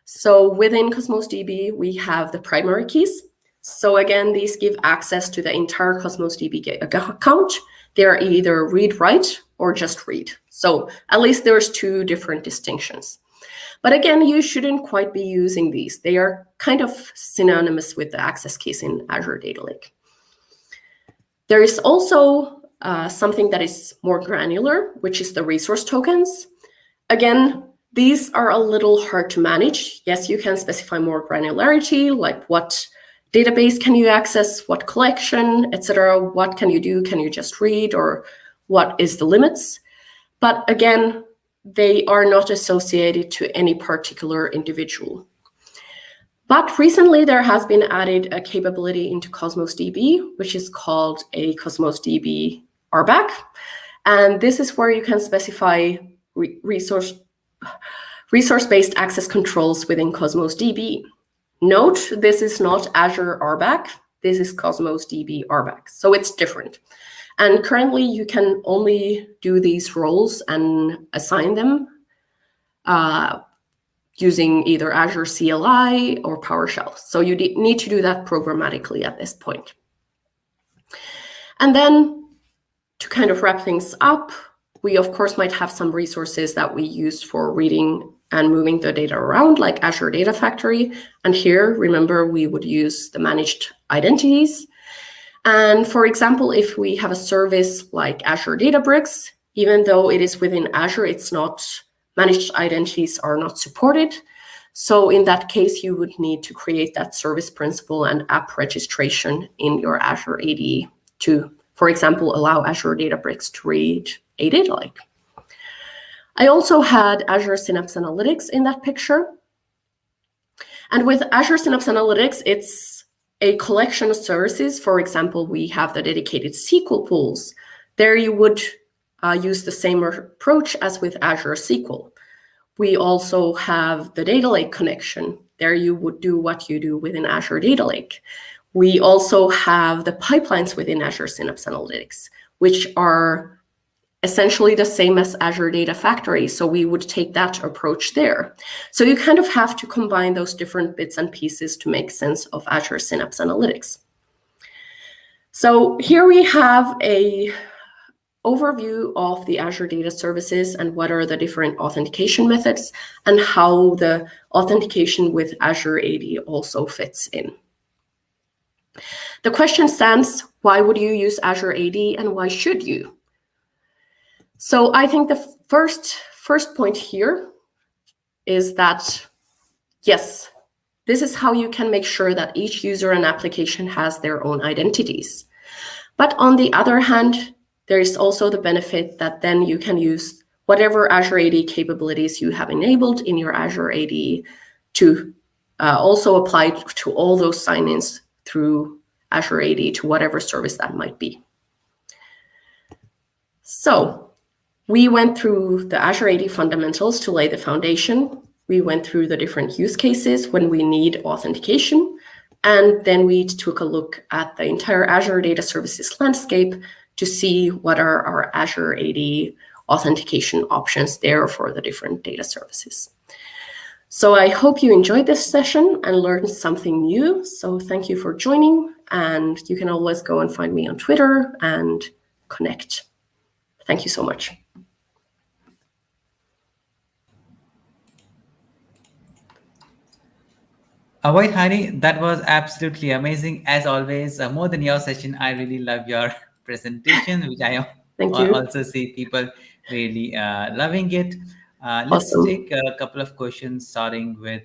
So within Cosmos DB, we have the primary keys. So again, these give access to the entire Cosmos DB account. They are either read-write or just read. So at least there's two different distinctions. But again, you shouldn't quite be using these. They are kind of synonymous with the access keys in Azure Data Lake. There is also something that is more granular, which is the resource tokens. Again, these are a little hard to manage. Yes, you can specify more granularity, like what database can you access, what collection, etc. What can you do? Can you just read, or what is the limits? But again, they are not associated to any particular individual. But recently, there has been added a capability into Cosmos DB, which is called a Cosmos DB RBAC. And this is where you can specify resource-based access controls within Cosmos DB. Note, this is not Azure RBAC. This is Cosmos DB RBAC. So it's different. And currently, you can only do these roles and assign them using either Azure CLI or PowerShell. So you need to do that programmatically at this point. And then to kind of wrap things up, we of course might have some resources that we use for reading and moving the data around, like Azure Data Factory. And here, remember, we would use the managed identities. And for example, if we have a service like Azure Databricks, even though it is within Azure, it's not, managed identities are not supported. So in that case, you would need to create that service principal and app registration in your Azure AD to, for example, allow Azure Databricks to read a data lake. I also had Azure Synapse Analytics in that picture. And with Azure Synapse Analytics, it's a collection of services. For example, we have the dedicated SQL pools. There you would use the same approach as with Azure SQL. We also have the data lake connection. There you would do what you do within Azure Data Lake. We also have the pipelines within Azure Synapse Analytics, which are essentially the same as Azure Data Factory. So we would take that approach there. So you kind of have to combine those different bits and pieces to make sense of Azure Synapse Analytics. So here we have a overview of the Azure data services and what are the different authentication methods and how the authentication with Azure AD also fits in. The question stands, why would you use Azure AD and why should you? So I think the first point here is that, yes, this is how you can make sure that each user and application has their own identities. But on the other hand, there is also the benefit that then you can use whatever Azure AD capabilities you have enabled in your Azure AD to also apply to all those sign-ins through Azure AD to whatever service that might be. So we went through the Azure AD fundamentals to lay the foundation. We went through the different use cases when we need authentication. And then we took a look at the entire Azure Data Services landscape to see what are our Azure AD authentication options there for the different data services. So I hope you enjoyed this session and learned something new. So thank you for joining, and you can always go and find me on Twitter and connect. Thank you so much. All right, Heidi, that was absolutely amazing. As always, more than your session, I really love your presentation, which I also see people really loving it. Let's take a couple of questions, starting with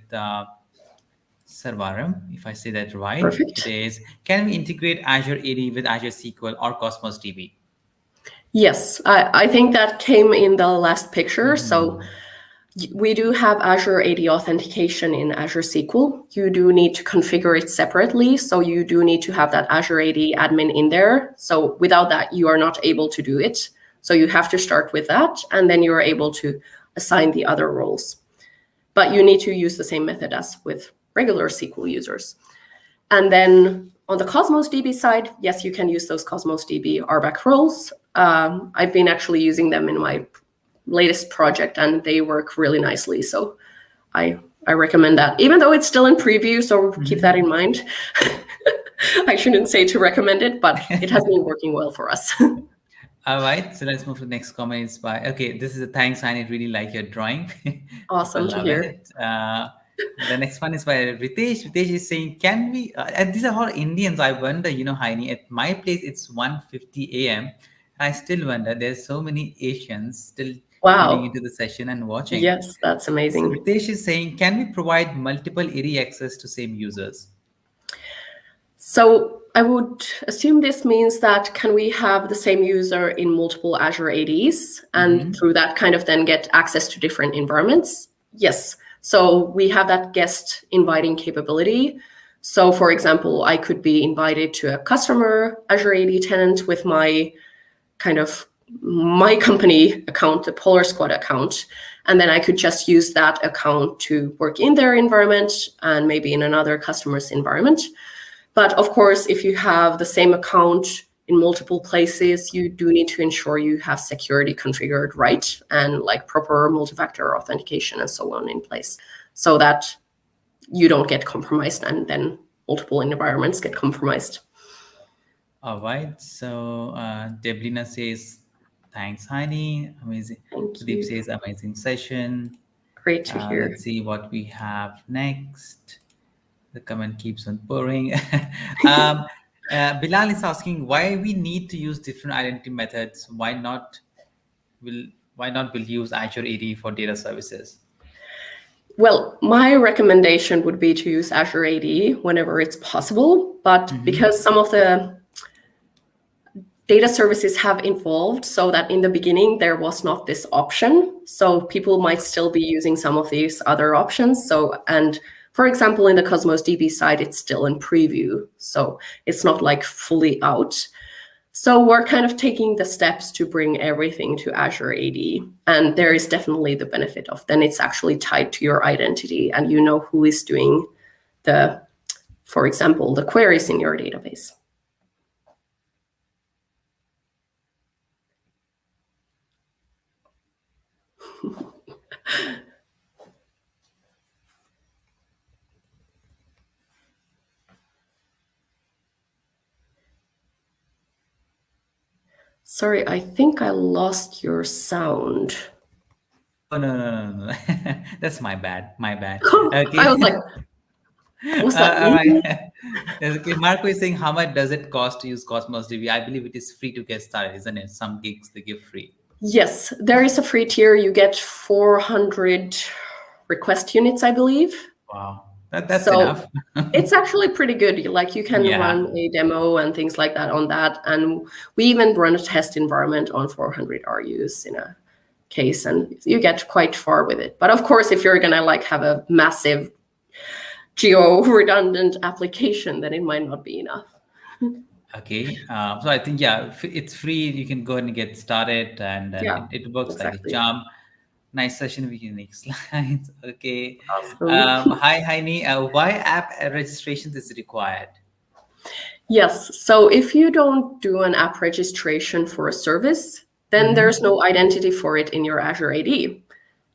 Sarvaram, if I say that right. Perfect. It is, can we integrate Azure AD with Azure SQL or Cosmos DB? Yes, I think that came in the last picture. So we do have Azure AD authentication in Azure SQL. You do need to configure it separately. So you do need to have that Azure AD admin in there. So without that, you are not able to do it. So you have to start with that, and then you are able to assign the other roles. But you need to use the same method as with regular SQL users. And then on the Cosmos DB side, yes, you can use those Cosmos DB RBAC roles. I've been actually using them in my latest project, and they work really nicely. So I recommend that, even though it's still in preview. So keep that in mind. I shouldn't say to recommend it, but it has been working well for us. All right, so let's move to the next comment. It's by, okay, this is a thanks, I really like your drawing. Awesome to hear. The next one is by Ritesh. Ritesh is saying, can we, and these are all Indians, I wonder, Heini, at my place, it's 1:50 a.m. I still wonder, there's so many Asians still tuning into the session and watching. Yes, that's amazing. So Ritesh is saying, can we provide multiple AD access to same users? So I would assume this means that can we have the same user in multiple Azure ADs and through that kind of then get access to different environments? Yes. So we have that guest inviting capability. So for example, I could be invited to a customer Azure AD tenant with my company account, the Polar Squad account. And then I could just use that account to work in their environment and maybe in another customer's environment. But of course, if you have the same account in multiple places, you do need to ensure you have security configured right and like proper multi-factor authentication and so on in place, so that you don't get compromised and then multiple environments get compromised. All right. So Deblina says, thanks, Heini. Amazing. Deep says, amazing session. Great to hear. Let's see what we have next. The comment keeps on pouring. Bilal is asking why we need to use different identity methods. Why not we'll use Azure AD for data services? Well, my recommendation would be to use Azure AD whenever it's possible, but because some of the data services have evolved so that in the beginning there was not this option, so people might still be using some of these other options. So, and for example, in the Cosmos DB side, it's still in preview, so it's not like fully out. So we're kind of taking the steps to bring everything to Azure AD. And there is definitely the benefit of then it's actually tied to your identity and you know who is doing the, for example, the queries in your database. Sorry, I think I lost your sound. Oh, no. That's my bad. Okay. I was like, what's that? All right. Okay, Marco is saying, how much does it cost to use Cosmos DB? I believe it is free to get started, isn't it? Some gigs they give free. Yes, there is a free tier. You get 400 request units, I believe. Wow. That's enough. It's actually pretty good. Like you can run a demo and things like that on that. And we even run a test environment on 400 RUs in a case, and you get quite far with it. But of course, if you're gonna like have a massive geo-redundant application, then it might not be enough. Okay. So I think, it's free. You can go ahead and get started, and it works like a charm. Nice session. We can next slides. Okay. Awesome. Hi, Heini. Why app registration is required? Yes. So if you don't do an app registration for a service, then there's no identity for it in your Azure AD.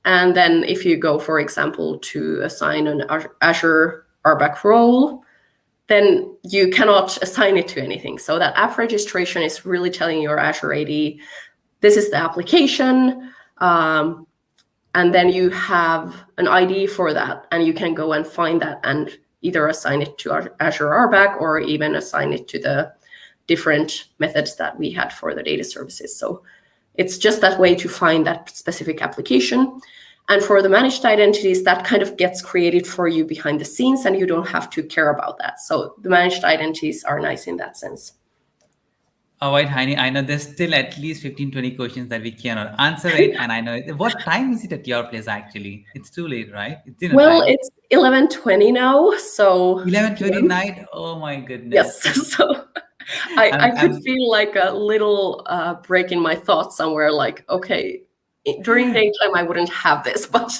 And then if you go, for example, to assign an Azure RBAC role, then you cannot assign it to anything. So that app registration is really telling your Azure AD, this is the application. And then you have an ID for that, and you can go and find that and either assign it to Azure RBAC or even assign it to the different methods that we had for the data services. So it's just that way to find that specific application. And for the managed identities, that kind of gets created for you behind the scenes, and you don't have to care about that. So the managed identities are nice in that sense. All right, Heini, I know there's still at least 15, 20 questions that we cannot answer it. And I know, what time is it at your place, actually? It's too late, right? It's dinner time. It's 11:20 now, so... 11:20 night? Oh my goodness. Yes, so I could feel like a little break in my thoughts somewhere, like, okay, during daytime I wouldn't have this, but...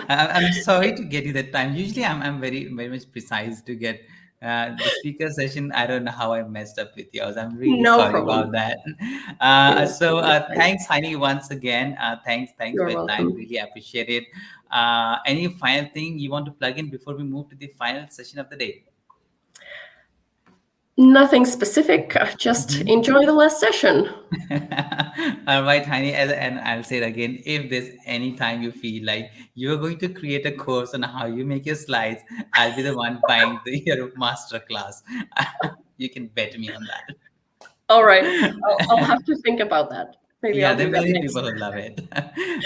I'm sorry to get you that time. Usually I'm very, very much precise to get the speaker session. I don't know how I messed up with yours. I'm really sorry about that. Thanks, Heini, once again. Thanks for your time. Really appreciate it. Any final thing you want to plug in before we move to the final session of the day? Nothing specific. Just enjoy the last session. All right, Heini, and I'll say it again. If there's any time you feel like you're going to create a course on how you make your slides, I'll be the one buying your master class. You can bet me on that. All right. I'll have to think about that. Maybe there are many people who love it.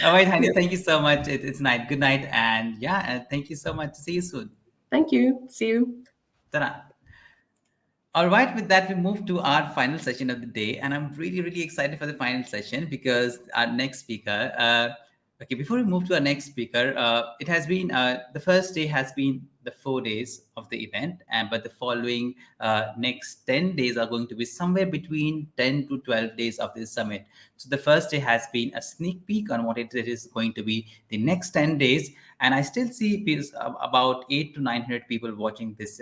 All right, Heini, thank you so much. It's night. Good night. And thank you so much. See you soon. Thank you. See you. Ta-da. All right, with that, we move to our final session of the day. And I'm really, really excited for the final session because our next speaker, before we move to our next speaker, it has been, the first day has been the 4 days of the event, but the following next 10 days are going to be somewhere between 10 to 12 days of this summit. So the first day has been a sneak peek on what it is going to be the next 10 days. And I still see about 800 to 900 people watching this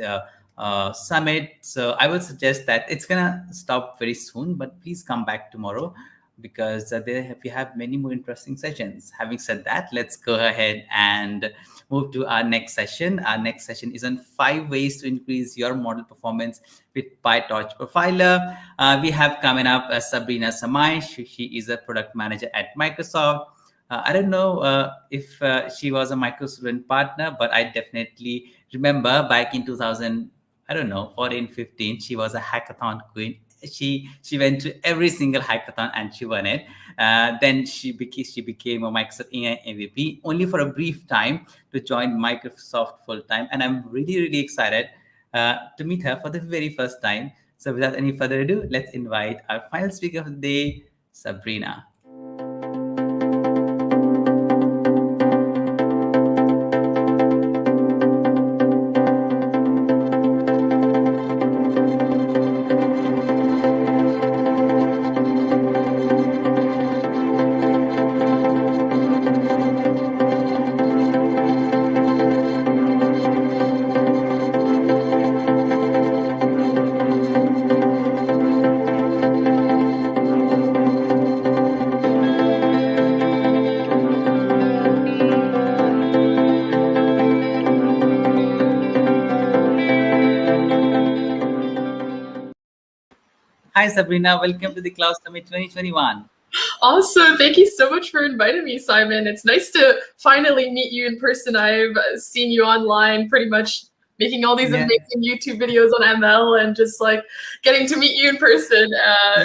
summit. So I would suggest that it's gonna stop very soon, but please come back tomorrow because we have many more interesting sessions. Having said that, let's go ahead and move to our next session. Our next session is on 5 ways to increase your model performance with Pytorch Profiler. We have coming up Sabrina Samai. She is a product manager at Microsoft. I don't know if she was a micro-student partner, but I definitely remember back in 2000, I don't know, 14, 15, she was a hackathon queen. She went to every single hackathon and she won it. Then she became a Microsoft AI MVP only for a brief time to join Microsoft full-time. And I'm really, really excited to meet her for the very first time. So without any further ado, let's invite our final speaker of the day, Sabrina. Hi, Sabrina. Welcome to the Cloud Summit 2021. Awesome. Thank you so much for inviting me, Simon. It's nice to finally meet you in person. I've seen you online pretty much making all these amazing YouTube videos on ML and just like getting to meet you in person.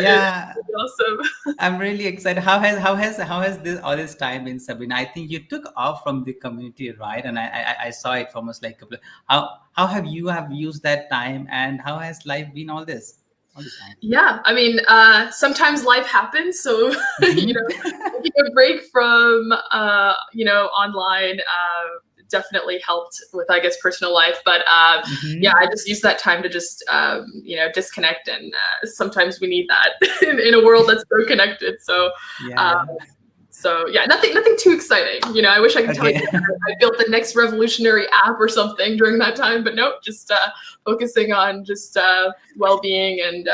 Yeah, it's awesome. I'm really excited. How has this all this time been, Sabrina? I think you took off from the community, right? And I saw it almost like how have you used that time, and how has life been all this? Yeah, I mean, sometimes life happens, so you know, taking a break from you know, online definitely helped with, I guess, personal life. But yeah, I just use that time to just you know, disconnect, and sometimes we need that in a world that's so connected. So so yeah, nothing too exciting. You know, I wish I could tell you I built the next revolutionary app or something during that time, but nope, just focusing on just well-being and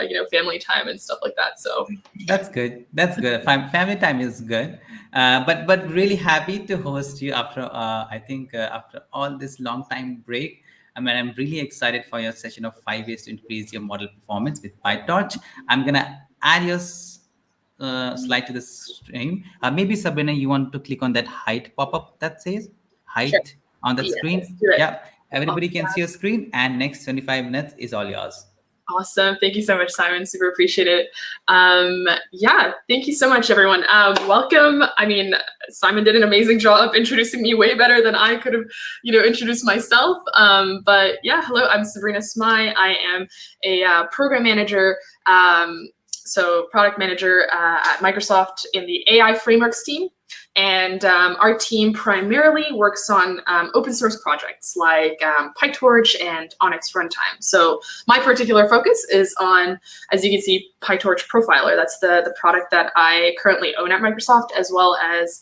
you know, family time and stuff like that. So that's good. That's good. Family time is good. But really happy to host you after I think after all this long time break. I mean, I'm really excited for your session of 5 ways to increase your model performance with Pytorch. I'm gonna add your slide to the stream. Maybe Sabrina, you want to click on that height pop-up that says height on the screen? Yeah, everybody can see your screen, and next 25 minutes is all yours. Awesome. Thank you so much, Simon. Super appreciate it. Yeah, thank you so much, everyone. Welcome. I mean, Simon did an amazing job introducing me, way better than I could have, you know, introduced myself. But yeah, hello, I'm Sabrina Samai. I am a program manager, so product manager at Microsoft in the AI frameworks team. And our team primarily works on open source projects like Pytorch and Onyx Runtime. So my particular focus is on, as you can see, Pytorch Profiler. That's the product that I currently own at Microsoft, as well as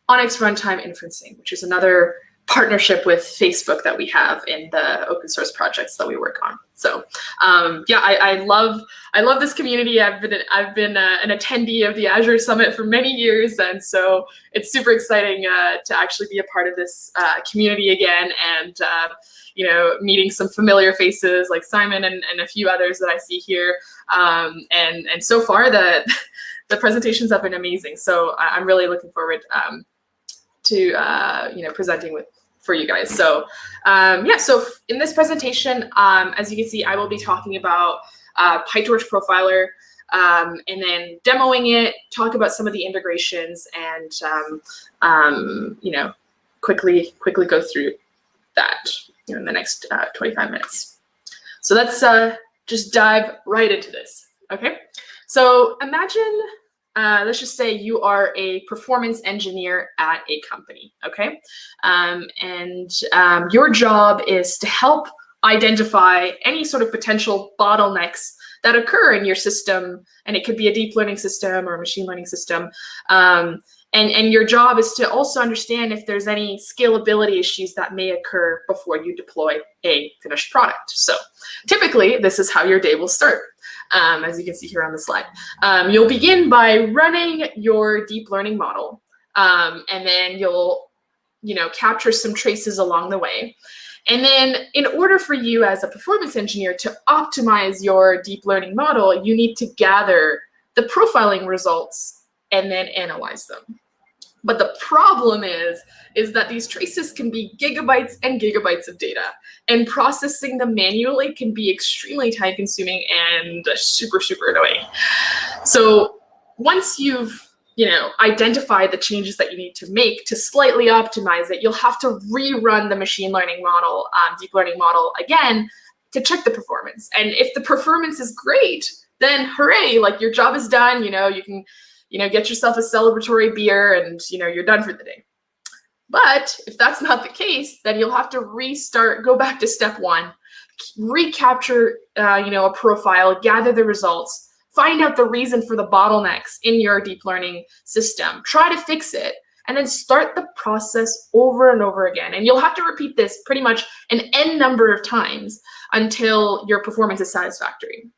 Onyx Runtime Inferencing, which is another partnership with Facebook that we have in the open source projects that we work on. So yeah, I love this community. I've been an attendee of the Azure Summit for many years, and so it's super exciting to actually be a part of this community again, and you know, meeting some familiar faces like Simon and a few others that I see here. And so far the presentations have been amazing. So I'm really looking forward to you know, presenting for you guys. So yeah, so in this presentation, as you can see, I will be talking about Pytorch Profiler, and then demoing it, talk about some of the integrations, and you know, quickly go through that, you know, in the next 25 minutes. So let's just dive right into this. Okay, so imagine let's just say you are a performance engineer at a company, okay? And your job is to help identify any sort of potential bottlenecks that occur in your system, and it could be a deep learning system or a machine learning system. And your job is to also understand if there's any scalability issues that may occur before you deploy a finished product. So typically, this is how your day will start, as you can see here on the slide. You'll begin by running your deep learning model, and then you'll capture some traces along the way. And then in order for you as a performance engineer to optimize your deep learning model, you need to gather the profiling results and then analyze them. But the problem is that these traces can be gigabytes and gigabytes of data, and processing them manually can be extremely time consuming and super, super annoying. So once you've identify the changes that you need to make to slightly optimize it, you'll have to rerun the machine learning model, deep learning model again to check the performance. And if the performance is great, then hooray, like your job is done. You can, get yourself a celebratory beer and, you're done for the day. But if that's not the case, then you'll have to restart, go back to step one, recapture, a profile, gather the results, find out the reason for the bottlenecks in your deep learning system, try to fix it, and then start the process over and over again. And you'll have to repeat this pretty much an n number of times until your performance is satisfactory.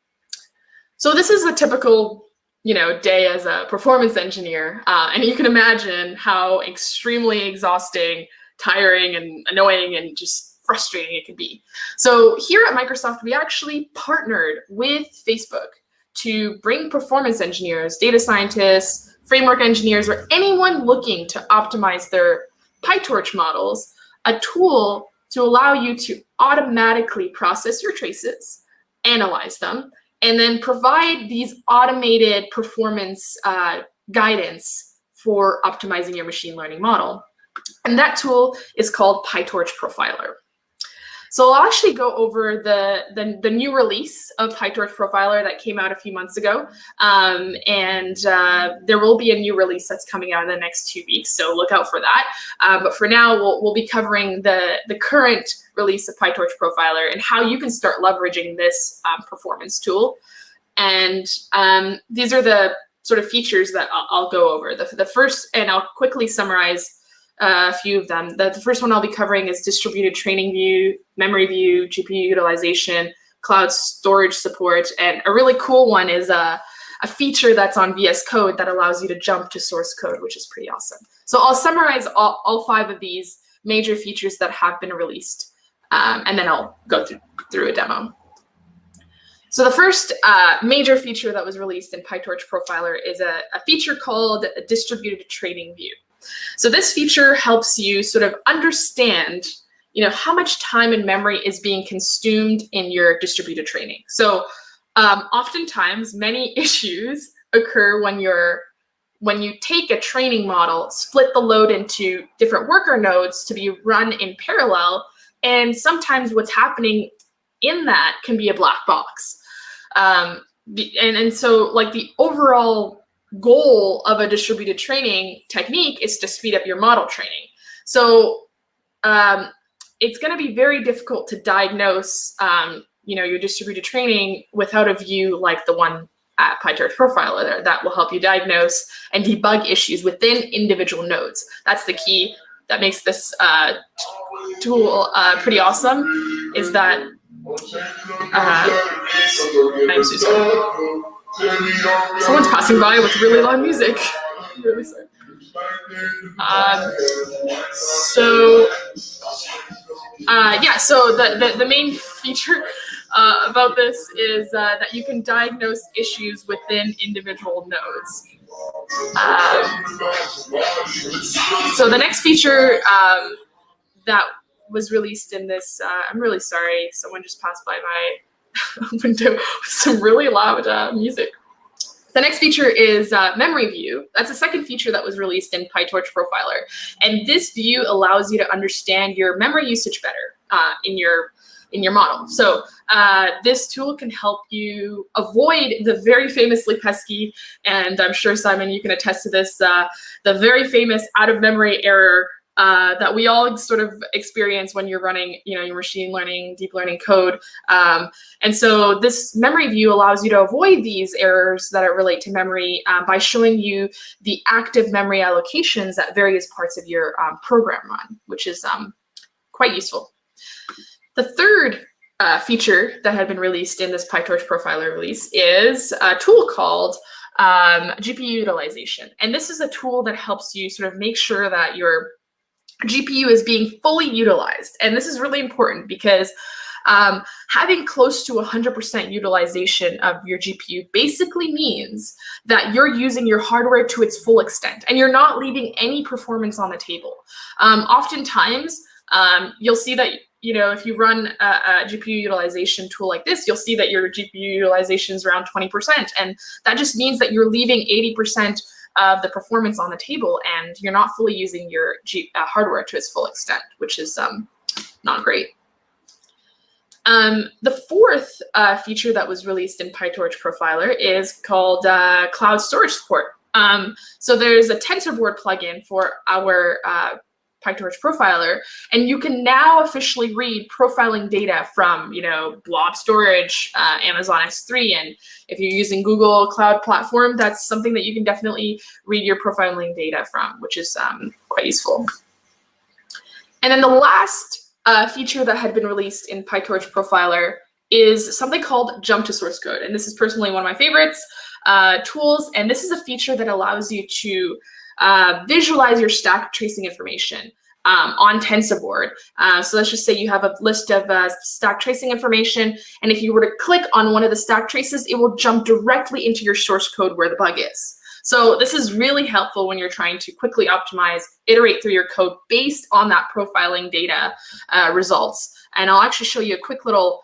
So this is a typical, day as a performance engineer, and you can imagine how extremely exhausting, tiring, and annoying, and just frustrating it can be. So here at Microsoft, we actually partnered with Facebook to bring performance engineers, data scientists, framework engineers, or anyone looking to optimize their Pytorch models, a tool to allow you to automatically process your traces, analyze them, and then provide these automated performance guidance for optimizing your machine learning model. And that tool is called Pytorch Profiler. So I'll actually go over the new release of Pytorch Profiler that came out a few months ago. And there will be a new release that's coming out in the next 2 weeks, so look out for that. But for now, we'll be covering the current release of Pytorch Profiler and how you can start leveraging this performance tool. And these are the sort of features that I'll go over. The first, and I'll quickly summarize a few of them. The first one I'll be covering is distributed training view, memory view, GPU utilization, cloud storage support, and a really cool one is a feature that's on VS Code that allows you to jump to source code, which is pretty awesome. So I'll summarize all 5 of these major features that have been released, and then I'll go through a demo. So the first major feature that was released in Pytorch Profiler is a feature called a distributed training view. So this feature helps you sort of understand, how much time and memory is being consumed in your distributed training. So oftentimes, many issues occur when you take a training model, split the load into different worker nodes to be run in parallel, and sometimes what's happening in that can be a black box. And so, like, the overall goal of a distributed training technique is to speed up your model training. So it's going to be very difficult to diagnose, your distributed training without a view like the one at Pytorch Profiler that will help you diagnose and debug issues within individual nodes. That's the key that makes this tool pretty awesome, is that I'm so sorry. Someone's passing by with really loud music. I'm really sorry. So the main feature about this is that you can diagnose issues within individual nodes. So the next feature that was released in this, I'm really sorry, someone just passed by my window with some really loud music. The next feature is memory view. That's the second feature that was released in Pytorch Profiler. And this view allows you to understand your memory usage better in your model. So this tool can help you avoid the very famously pesky, and I'm sure, Simon, you can attest to this, the very famous out-of-memory error that we all sort of experience when you're running, your machine learning, deep learning code. And so this memory view allows you to avoid these errors that relate to memory by showing you the active memory allocations at various parts of your program run, which is quite useful. The third feature that had been released in this Pytorch profiler release is a tool called GPU utilization. And this is a tool that helps you sort of make sure that your GPU is being fully utilized. And this is really important because having close to 100% utilization of your GPU basically means that you're using your hardware to its full extent and you're not leaving any performance on the table. Oftentimes, you'll see that if you run a GPU utilization tool like this, you'll see that your GPU utilization is around 20%. And that just means that you're leaving 80% of the performance on the table and you're not fully using your hardware to its full extent, which is not great. The fourth feature that was released in Pytorch Profiler is called Cloud Storage Support. So there's a TensorBoard plugin for our Pytorch Profiler, and you can now officially read profiling data from, blob storage, Amazon S3, and if you're using Google Cloud Platform, that's something that you can definitely read your profiling data from, which is quite useful. And then the last feature that had been released in Pytorch Profiler is something called Jump to Source Code, and this is personally one of my favorites tools, and this is a feature that allows you to visualize your stack tracing information on TensorBoard. So let's just say you have a list of stack tracing information, and if you were to click on one of the stack traces, it will jump directly into your source code where the bug is. So this is really helpful when you're trying to quickly optimize, iterate through your code based on that profiling data results. And I'll actually show you a quick little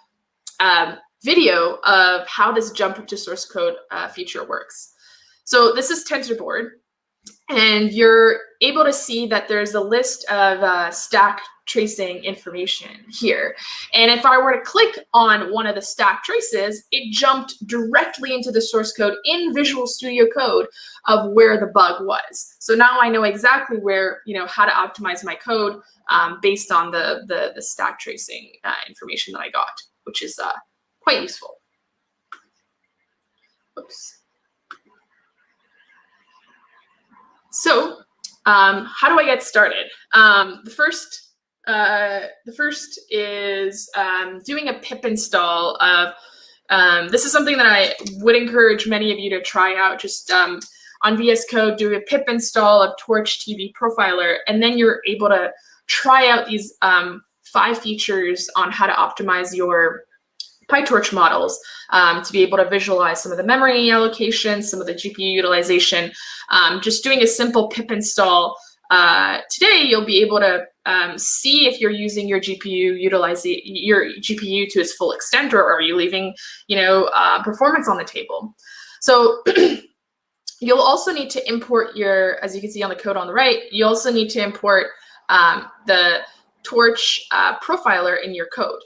video of how this jump to source code feature works. So this is TensorBoard. And you're able to see that there's a list of stack tracing information here. And if I were to click on one of the stack traces, it jumped directly into the source code in Visual Studio Code of where the bug was. So now I know exactly where, how to optimize my code based on the stack tracing information that I got, which is quite useful. Oops. So how do I get started? The first is doing a pip install of, this is something that I would encourage many of you to try out. Just on VS Code, do a pip install of Torch TB Profiler, and then you're able to try out these 5 features on how to optimize your Pytorch models to be able to visualize some of the memory allocation, some of the GPU utilization. Just doing a simple pip install today, you'll be able to see if you're using your GPU to its full extent, or are you leaving, performance on the table. So you'll also need to import as you can see on the code on the right, you also need to import the Torch profiler in your code.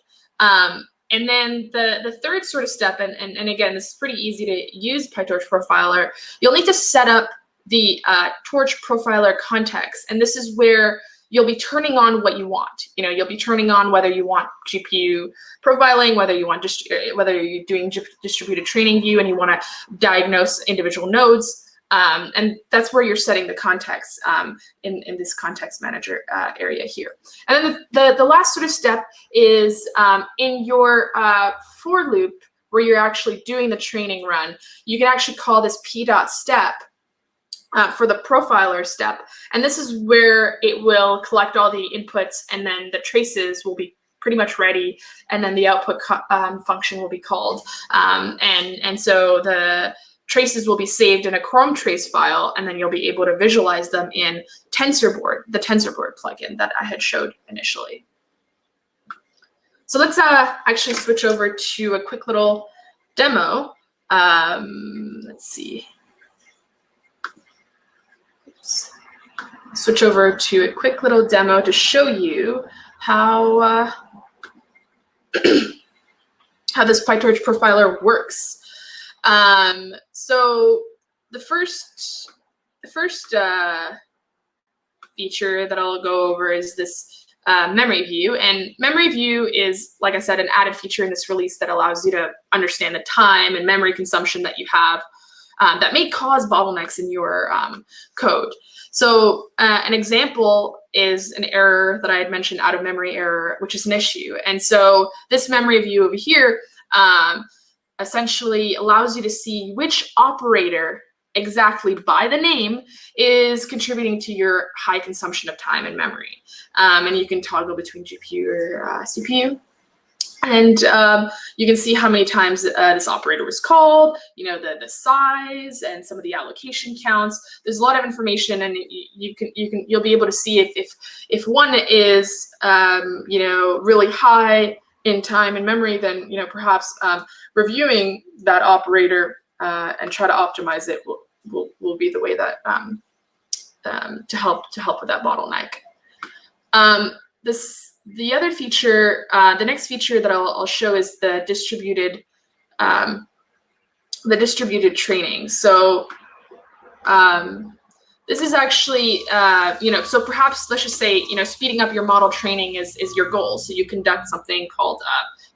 And then the third sort of step, and again, this is pretty easy to use Pytorch Profiler, you'll need to set up the Torch Profiler context. And this is where you'll be turning on what you want. You'll be turning on whether you want GPU profiling, whether you're doing distributed training view and you want to diagnose individual nodes. And that's where you're setting the context in this context manager area here. And then the last sort of step is in your for loop where you're actually doing the training run, you can actually call this p.step for the profiler step. And this is where it will collect all the inputs, and then the traces will be pretty much ready, and then the output function will be called. And so the traces will be saved in a Chrome trace file, and then you'll be able to visualize them in TensorBoard, the TensorBoard plugin that I had showed initially. So let's actually switch over to a quick little demo. Let's see. Oops. Switch over to a quick little demo to show you how how this Pytorch profiler works. So the first feature that I'll go over is this memory view. And memory view is, like I said, an added feature in this release that allows you to understand the time and memory consumption that you have that may cause bottlenecks in your code. So an example is an error that I had mentioned, out of memory error, which is an issue. And so this memory view over here essentially allows you to see which operator exactly by the name is contributing to your high consumption of time and memory. And you can toggle between GPU or CPU. And you can see how many times this operator was called, you know, the size and some of the allocation counts. There's a lot of information, and you'll be able to see if one is you know, really high in time and memory, then, you know, perhaps reviewing that operator and try to optimize it will be the way that to help with that bottleneck. The other feature, the next feature that I'll show is the distributed training. So this is actually, you know, so perhaps let's just say, you know, speeding up your model training is your goal. So you conduct something called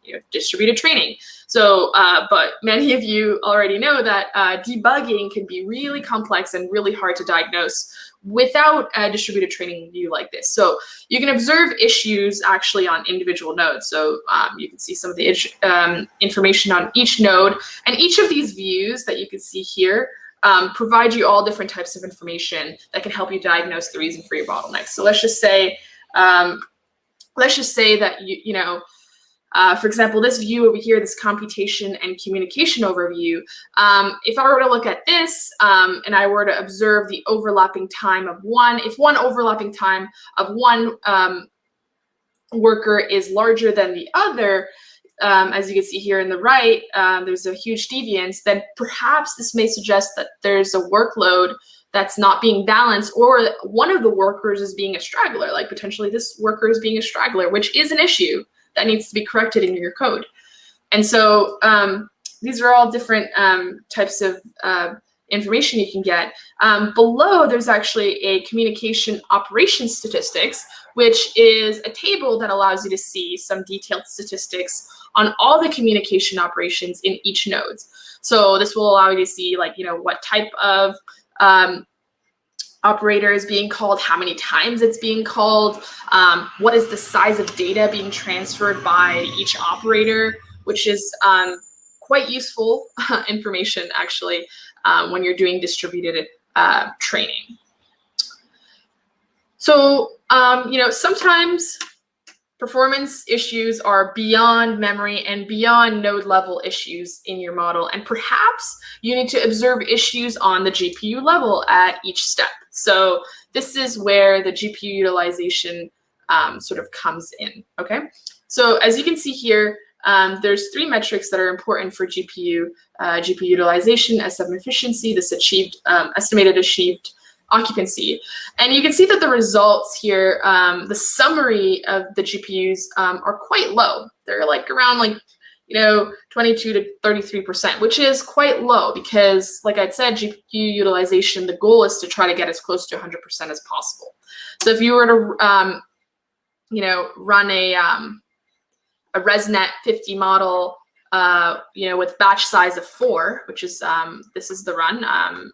you know, distributed training. So, but many of you already know that debugging can be really complex and really hard to diagnose without a distributed training view like this. So you can observe issues actually on individual nodes. So you can see some of the information on each node, and each of these views that you can see here provide you all different types of information that can help you diagnose the reason for your bottlenecks. So let's just say that you know, for example, this view over here, this computation and communication overview, if I were to look at this and I were to observe the overlapping time of if one overlapping time of one worker is larger than the other, as you can see here in the right, there's a huge deviance, then perhaps this may suggest that there's a workload that's not being balanced, or one of the workers is being a straggler, like potentially this worker is being a straggler, which is an issue that needs to be corrected in your code. And so these are all different types of information you can get. Below, there's actually a communication operations statistics, which is a table that allows you to see some detailed statistics on all the communication operations in each node. So this will allow you to see, like, you know, what type of operator is being called, how many times it's being called, what is the size of data being transferred by each operator, which is quite useful information actually when you're doing distributed training. So, you know, sometimes performance issues are beyond memory and beyond node level issues in your model, and perhaps you need to observe issues on the GPU level at each step. So this is where the GPU utilization sort of comes in, okay? So as you can see here, there's 3 metrics that are important for GPU utilization, S7 efficiency, this estimated achieved occupancy. And you can see that the results here, the summary of the GPUs are quite low. They're like around, like, you know, 22 to 33%, which is quite low because, like I said, GPU utilization, the goal is to try to get as close to 100% as possible. So if you were to, you know, run a ResNet 50 model, you know, with batch size of 4, which is, this is the run,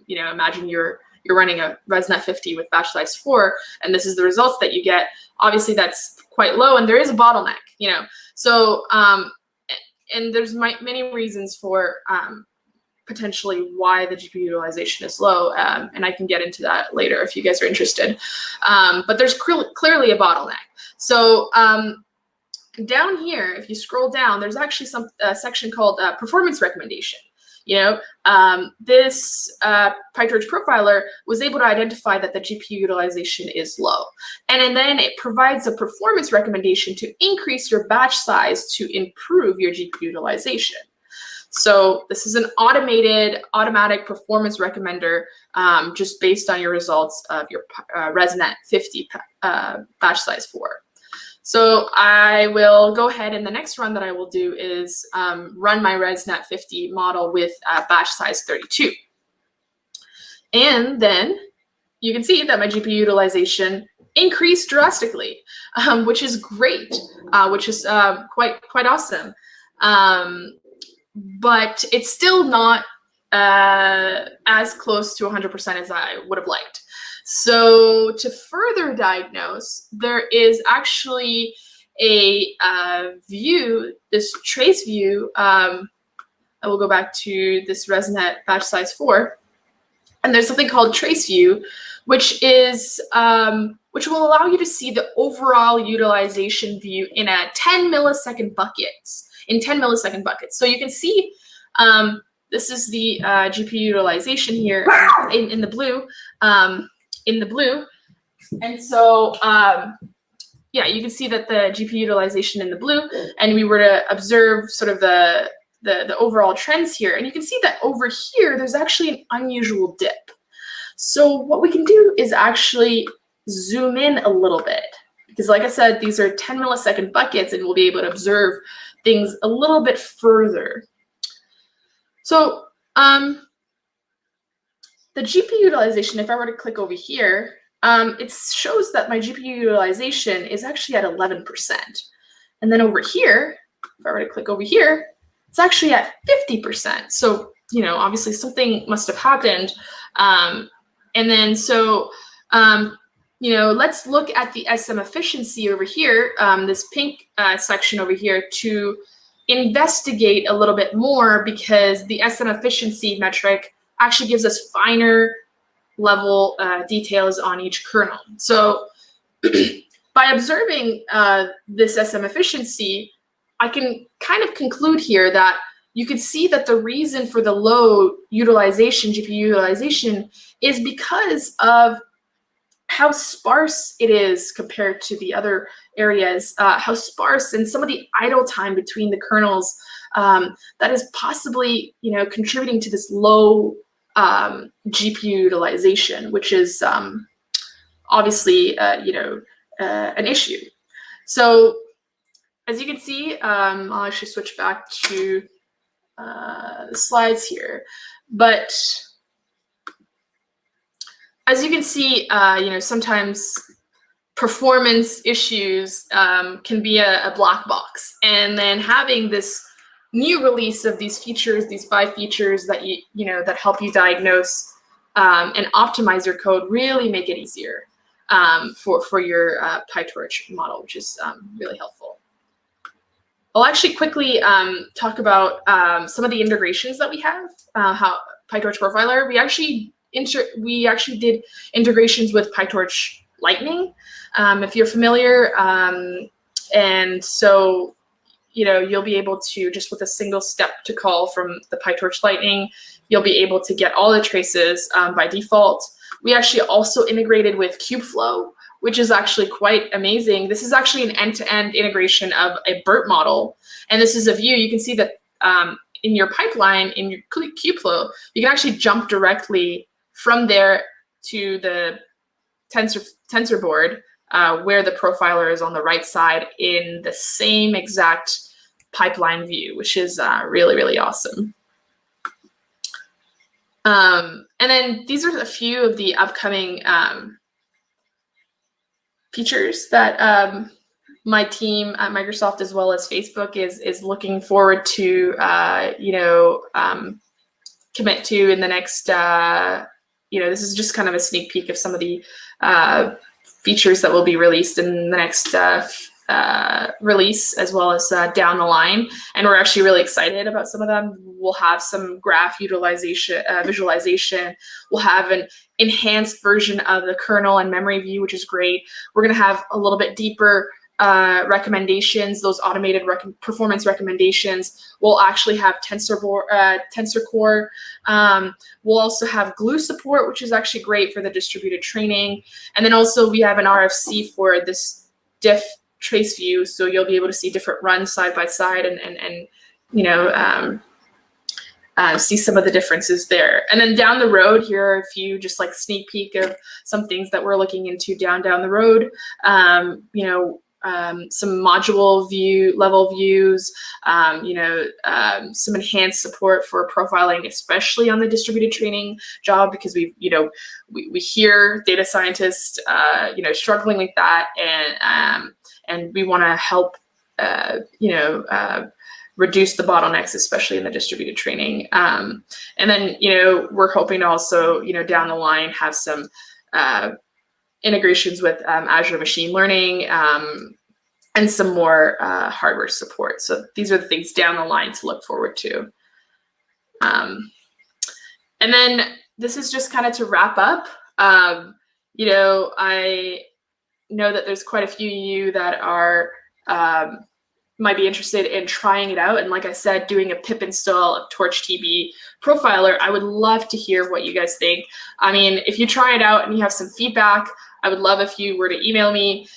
you know, imagine you're running a ResNet 50 with batch size 4, and this is the results that you get. Obviously, that's quite low, and there is a bottleneck, you know. So, and there's many reasons for potentially why the GPU utilization is low, and I can get into that later if you guys are interested. But there's clearly a bottleneck. So down here, if you scroll down, there's actually some section called performance recommendation. You know, this Pytorch profiler was able to identify that the GPU utilization is low. And then it provides a performance recommendation to increase your batch size to improve your GPU utilization. So this is an automatic performance recommender just based on your results of your ResNet 50 batch size 4. So I will go ahead, and the next run that I will do is run my ResNet 50 model with batch size 32. And then you can see that my GPU utilization increased drastically, which is great, which is quite awesome. But it's still not as close to 100% as I would have liked. So to further diagnose, there is actually a view, this trace view. I will go back to this ResNet batch size 4, and there's something called trace view, which is which will allow you to see the overall utilization view in a 10 millisecond buckets. So you can see this is the GPU utilization here in the blue. And so yeah, you can see that the GPU utilization in the blue, and we were to observe sort of the overall trends here, and you can see that over here there's actually an unusual dip. So what we can do is actually zoom in a little bit, because like I said, these are 10 millisecond buckets, and we'll be able to observe things a little bit further. So the GPU utilization, if I were to click over here, it shows that my GPU utilization is actually at 11%. And then over here, if I were to click over here, it's actually at 50%. So, you know, obviously something must have happened. And then so, you know, let's look at the SM efficiency over here, this pink section over here, to investigate a little bit more, because the SM efficiency metric actually gives us finer level details on each kernel. So by observing this SM efficiency, I can kind of conclude here that you can see that the reason for the low utilization, GPU utilization, is because of how sparse it is compared to the other areas, how sparse, and some of the idle time between the kernels that is possibly, you know, contributing to this low GPU utilization, which is obviously, you know, an issue. So as you can see, I'll actually switch back to the slides here, but as you can see, you know, sometimes performance issues can be a black box, and then having this new release of these features, these 5 features that you know that help you diagnose and optimize your code, really make it easier for your Pytorch model, which is really helpful. I'll actually quickly talk about some of the integrations that we have. How Pytorch Profiler, we actually did integrations with Pytorch Lightning, if you're familiar, and so, you know, you'll be able to, just with a single step to call from the Pytorch Lightning, you'll be able to get all the traces by default. We actually also integrated with Kubeflow, which is actually quite amazing. This is actually an end-to-end integration of a BERT model, and this is a view. You can see that in your pipeline, in your Kubeflow, you can actually jump directly from there to the tensor board, where the profiler is on the right side in the same exact pipeline view, which is really, really awesome. And then these are a few of the upcoming features that my team at Microsoft, as well as Facebook, is looking forward to, you know, commit to in the next, you know, this is just kind of a sneak peek of some of the features that will be released in the next release, as well as down the line. And we're actually really excited about some of them. We'll have some graph utilization, visualization. We'll have an enhanced version of the kernel and memory view, which is great. We're going to have a little bit deeper recommendations, those automated performance recommendations. We'll actually have tensor core. We'll also have glue support, which is actually great for the distributed training. And then also we have an RFC for this diff trace view, so you'll be able to see different runs side by side and you know, see some of the differences there. And then down the road, here are a few just like sneak peek of some things that we're looking into down the road. You know, some module view level views, some enhanced support for profiling, especially on the distributed training job, because we hear data scientists struggling with that, and we want to help reduce the bottlenecks, especially in the distributed training. And then we're hoping to also down the line have some integrations with Azure machine learning, and some more hardware support. So these are the things down the line to look forward to. And then this is just kind of to wrap up. I know that there's quite a few of you that are might be interested in trying it out. And like I said, doing a pip install of Torch TB Profiler. I would love to hear what you guys think. I mean, if you try it out and you have some feedback, I would love if you were to email me,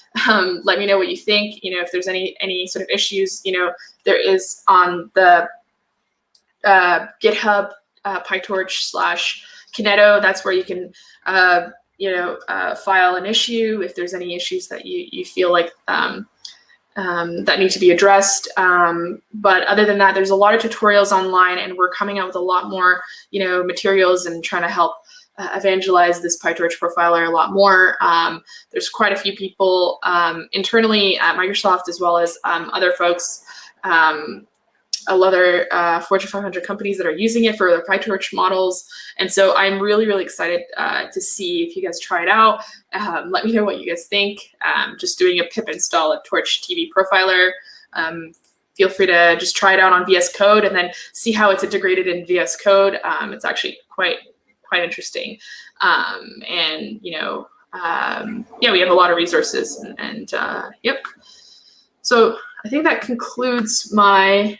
let me know what you think. If there's any sort of issues, there is on the GitHub Pytorch /Kineto. That's where you can file an issue if there's any issues that you feel like that need to be addressed. But other than that, there's a lot of tutorials online, and we're coming out with a lot more materials and trying to help evangelize this Pytorch profiler a lot more. There's quite a few people internally at Microsoft, as well as other folks, other Fortune 500 companies that are using it for their Pytorch models. And so I'm really, really excited to see if you guys try it out. Let me know what you guys think. Just doing a pip install of Torch TB Profiler. Feel free to just try it out on VS Code and then see how it's integrated in VS Code. It's actually quite interesting. We have a lot of resources, and yep. So I think that concludes my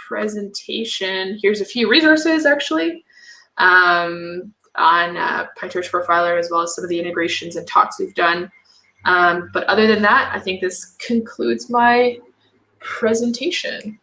presentation. Here's a few resources actually on Pytorch Profiler, as well as some of the integrations and talks we've done. But other than that, I think this concludes my presentation.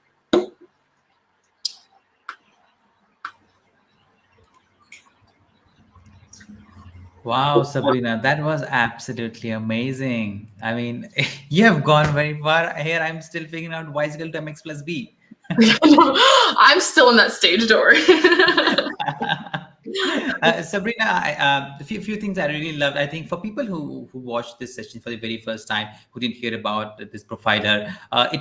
Wow, Sabrina, that was absolutely amazing. I mean, you have gone very far. Here, I'm still figuring out y is equal to mx plus b. I'm still in that stage, don't worry. Sabrina, a few things I really loved. I think for people who watched this session for the very first time, who didn't hear about this profiler,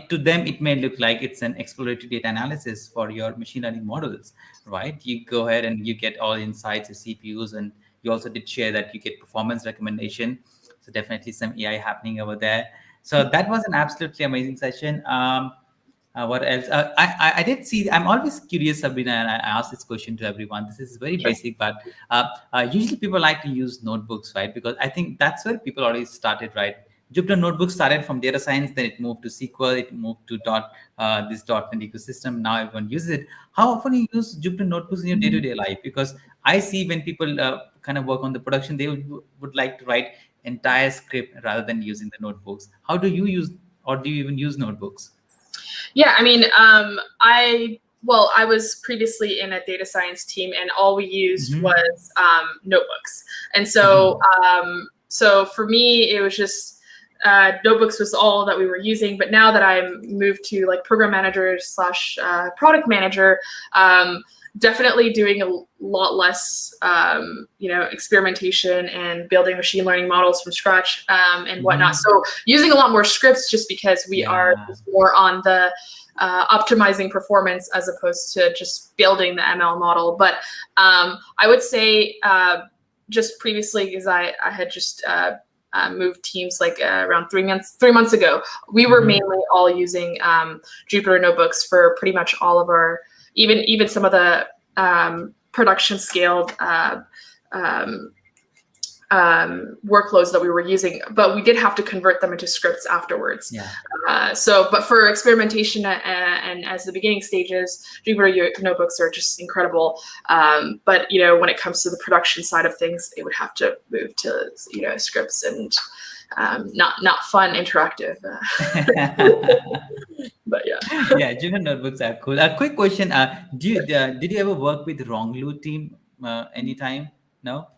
to them it may look like it's an exploratory data analysis for your machine learning models, right? You go ahead and you get all insights of CPUs, and you also did share that you get performance recommendation. So definitely some AI happening over there. So that was an absolutely amazing session. What else? I did see, I'm always curious, Sabrina, and I ask this question to everyone. This is very basic, but usually people like to use notebooks, right? Because I think that's where people already started, right? Jupyter Notebook started from data science, then it moved to SQL, it moved to this .NET ecosystem. Now everyone uses it. How often do you use Jupyter Notebooks in your day-to-day life? Because I see when people kind of work on the production, they would like to write entire script rather than using the notebooks. How do you use, or do you even use notebooks? Yeah, I mean, I was previously in a data science team, and all we used was notebooks. And so, so for me, it was just notebooks was all that we were using. But now that I'm moved to like program manager / product manager, definitely doing a lot less, experimentation and building machine learning models from scratch and whatnot. So using a lot more scripts, just because we are more on the optimizing performance as opposed to just building the ML model. But I would say just previously, because I had just moved teams like around 3 months ago, we were mainly all using Jupyter Notebooks for pretty much all of our, even some of the production scaled workloads that we were using, but we did have to convert them into scripts afterwards. But for experimentation and as the beginning stages, Jupyter Notebooks are just incredible. But when it comes to the production side of things, it would have to move to scripts and not fun interactive. But yeah. Jupyter Notebooks are cool. A quick question: did you ever work with Ronglu team anytime? No.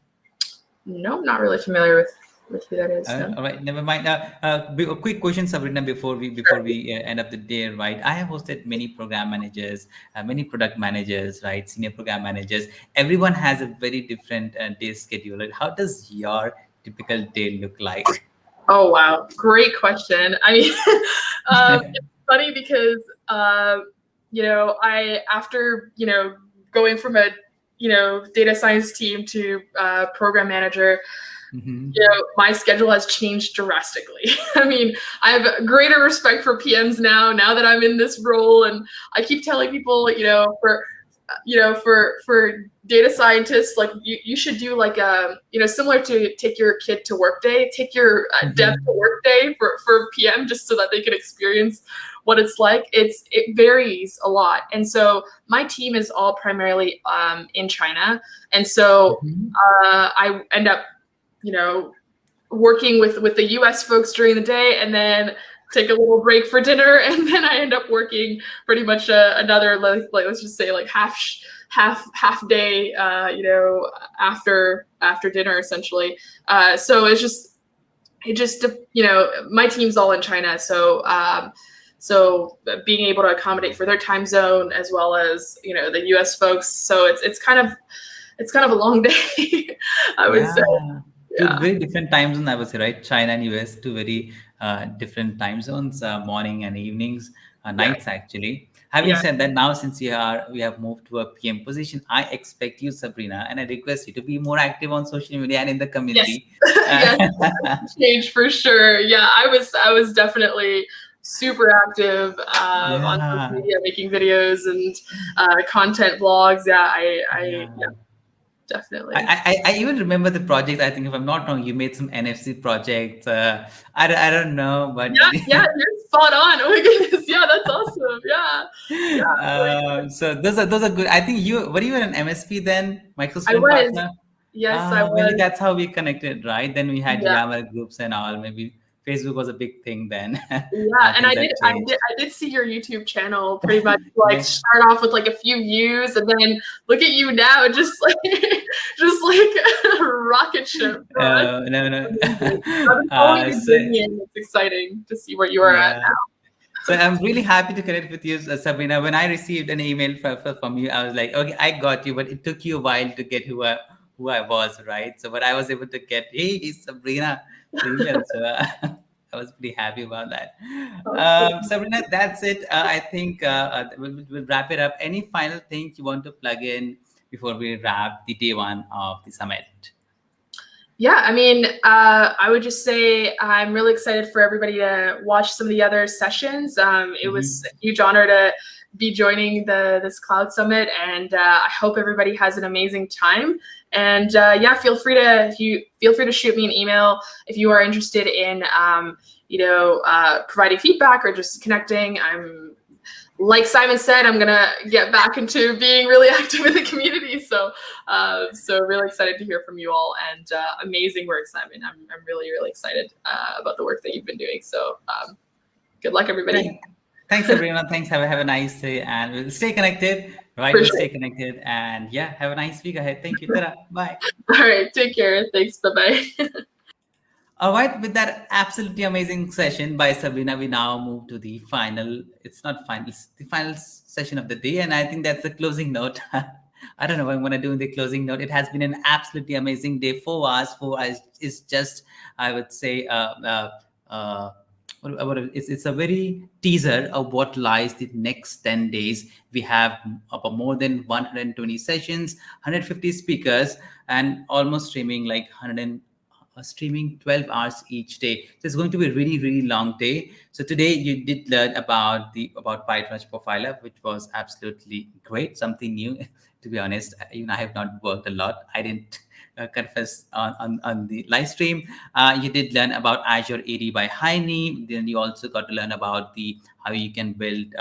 No, not really familiar with with who that is. All right, never mind. A quick question, Sabrina, before we end up the day, right? I have hosted many program managers, many product managers, right? Senior program managers. Everyone has a very different day schedule. Like, how does your typical day look like? Oh wow, great question. I mean, it's funny because after going from a data science team to program manager. Mm-hmm. My schedule has changed drastically. I mean, I have greater respect for PMs now that I'm in this role, and I keep telling people, for data scientists, like you should do like similar to take your kid to work day, take your dev to work day for PM, just so that they can experience what it's like. It varies a lot, and so my team is all primarily in China, and so I end up working with the US folks during the day, and then take a little break for dinner, and then I end up working pretty much another like let's just say like half day after dinner essentially. So it just my team's all in China, so being able to accommodate for their time zone as well as the US folks, so it's kind of a long day. I would say. Two very different time zones, I would say, right? China and US, two very different time zones, morning and evenings, nights actually. Having said that, now since we have moved to a PM position, I expect you, Sabrina, and I request you to be more active on social media and in the community. Yes, change for sure. Yeah, I was definitely super active on social media, making videos and content vlogs. Definitely. I even remember the project. I think if I'm not wrong, you made some NFC projects. I don't know, but you're spot on. Oh my goodness, that's awesome. So those are good. I think were you an MSP then, Microsoft I was. partner? Yes, I was. Maybe that's how we connected, right? Then we had Yammer groups and all. Maybe Facebook was a big thing then. And I did see your YouTube channel pretty much like start off with like a few views, and then look at you now, just like a rocket ship. No. It's exciting to see where you are at now. So I'm really happy to connect with you, Sabrina. When I received an email from you, I was like, okay, I got you, but it took you a while to get who I was, right? So, but I was able to get, hey, Sabrina. Email, so I was pretty happy about that. Sabrina, that's it. I think we'll wrap it up. Any final things you want to plug in before we wrap the day one of the summit? Yeah, I mean, I would just say I'm really excited for everybody to watch some of the other sessions. It was a huge honor to be joining this Cloud Summit, and I hope everybody has an amazing time. And feel free to shoot me an email if you are interested in providing feedback or just connecting. I'm, like Simon said, I'm gonna get back into being really active in the community. So really excited to hear from you all, and amazing work, Simon. I'm really excited about the work that you've been doing. So good luck, everybody. Thanks, Sabrina. Thanks. Have a nice day, and we'll stay connected. Right, we'll stay connected, and have a nice week ahead. Thank you. Ta-da. Bye. All right, take care. Thanks. Bye-bye. All right, with that absolutely amazing session by Sabrina, we now move to the final. It's not final. It's the final session of the day, and I think that's the closing note. I don't know what I'm going to do in the closing note. It has been an absolutely amazing day. 4 hours. 4 hours is just, I would say, it's a very teaser of what lies the next 10 days. We have more than 120 sessions, 150 speakers, and almost streaming like 12 hours each day. So it's going to be a really long day. So today you did learn about Pytorch Profiler, which was absolutely great, something new. To be honest, even I have not worked a lot. I didn't confess on the live stream. You did learn about Azure AD by Heine. Then you also got to learn about how you can build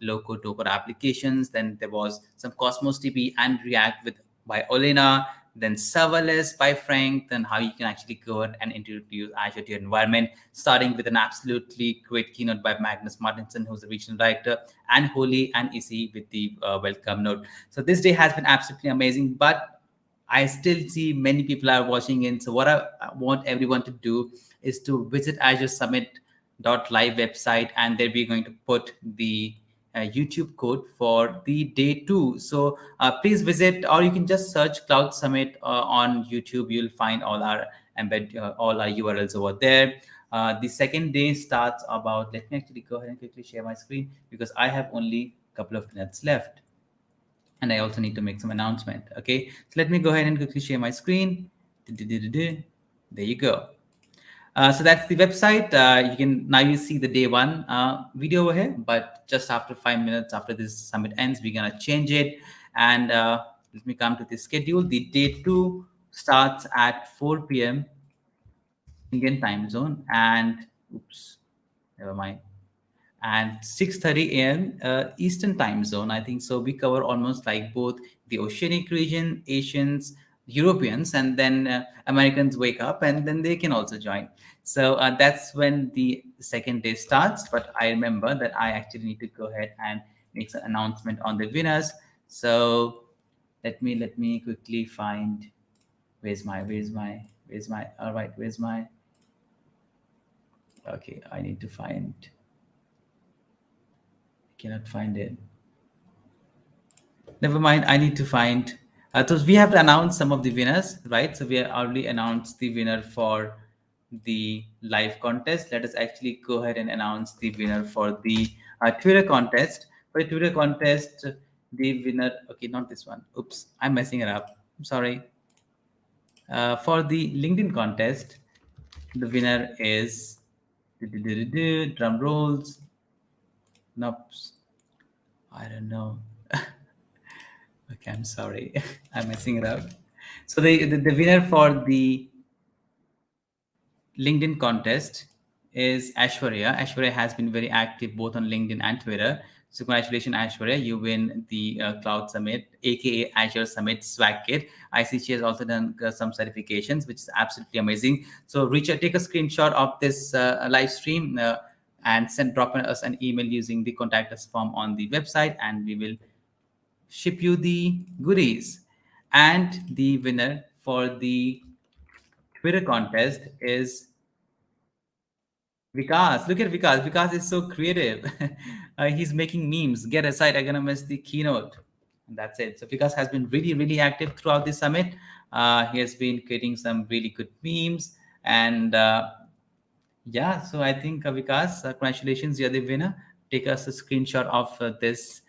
low-code applications. Then there was some Cosmos DB and React by Olena. Then Serverless by Frank. Then how you can actually go and introduce Azure to your environment, starting with an absolutely great keynote by Magnus Mårtensson, who's the regional director, and Holly and Isi with the welcome note. So this day has been absolutely amazing, but I still see many people are watching in. So what I want everyone to do is to visit Azure Summit.live website, and there we're going to put the YouTube code for the day 2. So please visit, or you can just search Cloud Summit on YouTube. You'll find all our all our URLs over there. The second day starts about, let me actually go ahead and quickly share my screen because I have only a couple of minutes left. And I also need to make some announcement. Okay, so let me go ahead and quickly share my screen. There you go. So that's the website. You can now you see the day 1 video over here, but just after 5 minutes after this summit ends, we're gonna change it. And let me come to the schedule. The day 2 starts at 4 p.m. Indian time zone, and oops, never mind. And 6:30 a.m. Eastern time zone. I think so. We cover almost like both the Oceanic region, Asians, Europeans, and then Americans wake up, and then they can also join. So that's when the second day starts. But I remember that I actually need to go ahead and make an announcement on the winners. So let me quickly find where's my all right, where's my, okay, I need to find, I cannot find it. Never mind, I need to find, so we have to announce some of the winners, right? So we have already announced the winner for the live contest. Let us actually go ahead and announce the winner for the Twitter contest. For the Twitter contest, the winner, okay, not this one. Oops, I'm messing it up. I'm sorry. For the LinkedIn contest, the winner is, drum rolls. Nope. I don't know. Okay, I'm sorry. I'm messing it up. So the winner for the LinkedIn contest is Aishwarya. Aishwarya has been very active both on LinkedIn and Twitter. So congratulations, Aishwarya. You win the Cloud Summit, aka Azure Summit Swag Kit. I see she has also done some certifications, which is absolutely amazing. So Richard, take a screenshot of this live stream and drop us an email using the contact us form on the website, and we will ship you the goodies. And the winner for the Twitter contest is Vikas. Look at Vikas. Vikas is so creative. He's making memes. Get aside, I'm gonna miss the keynote. And that's it. So Vikas has been really, really active throughout the summit. He has been creating some really good memes. And yeah, so I think Vikas, congratulations, you're the winner. Take us a screenshot of this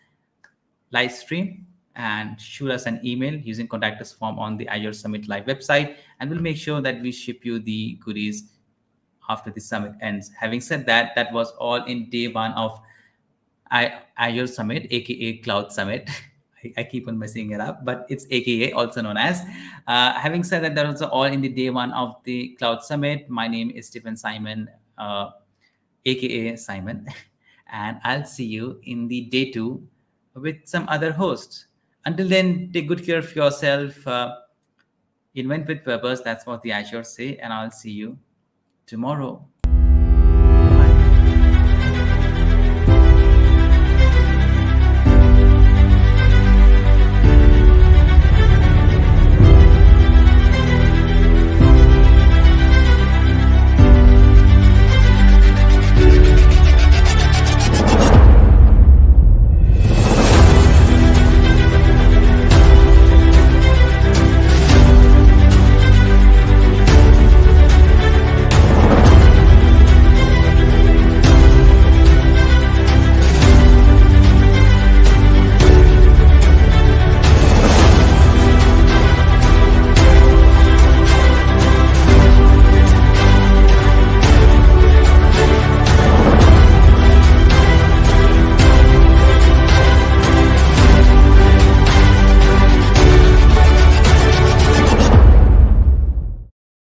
live stream and shoot us an email using contact us form on the Azure Summit Live website, and we'll make sure that we ship you the goodies after the summit ends. Having said that, that was all in day 1 of Azure Summit, aka Cloud Summit. I keep on messing it up, but it's aka, also known as. Having said that, that was all in the day 1 of the Cloud Summit. My name is Stephen Simon, aka Simon, and I'll see you in the day 2 with some other hosts. Until then, take good care of yourself. Invent with purpose. That's what the Azure say, and I'll see you tomorrow.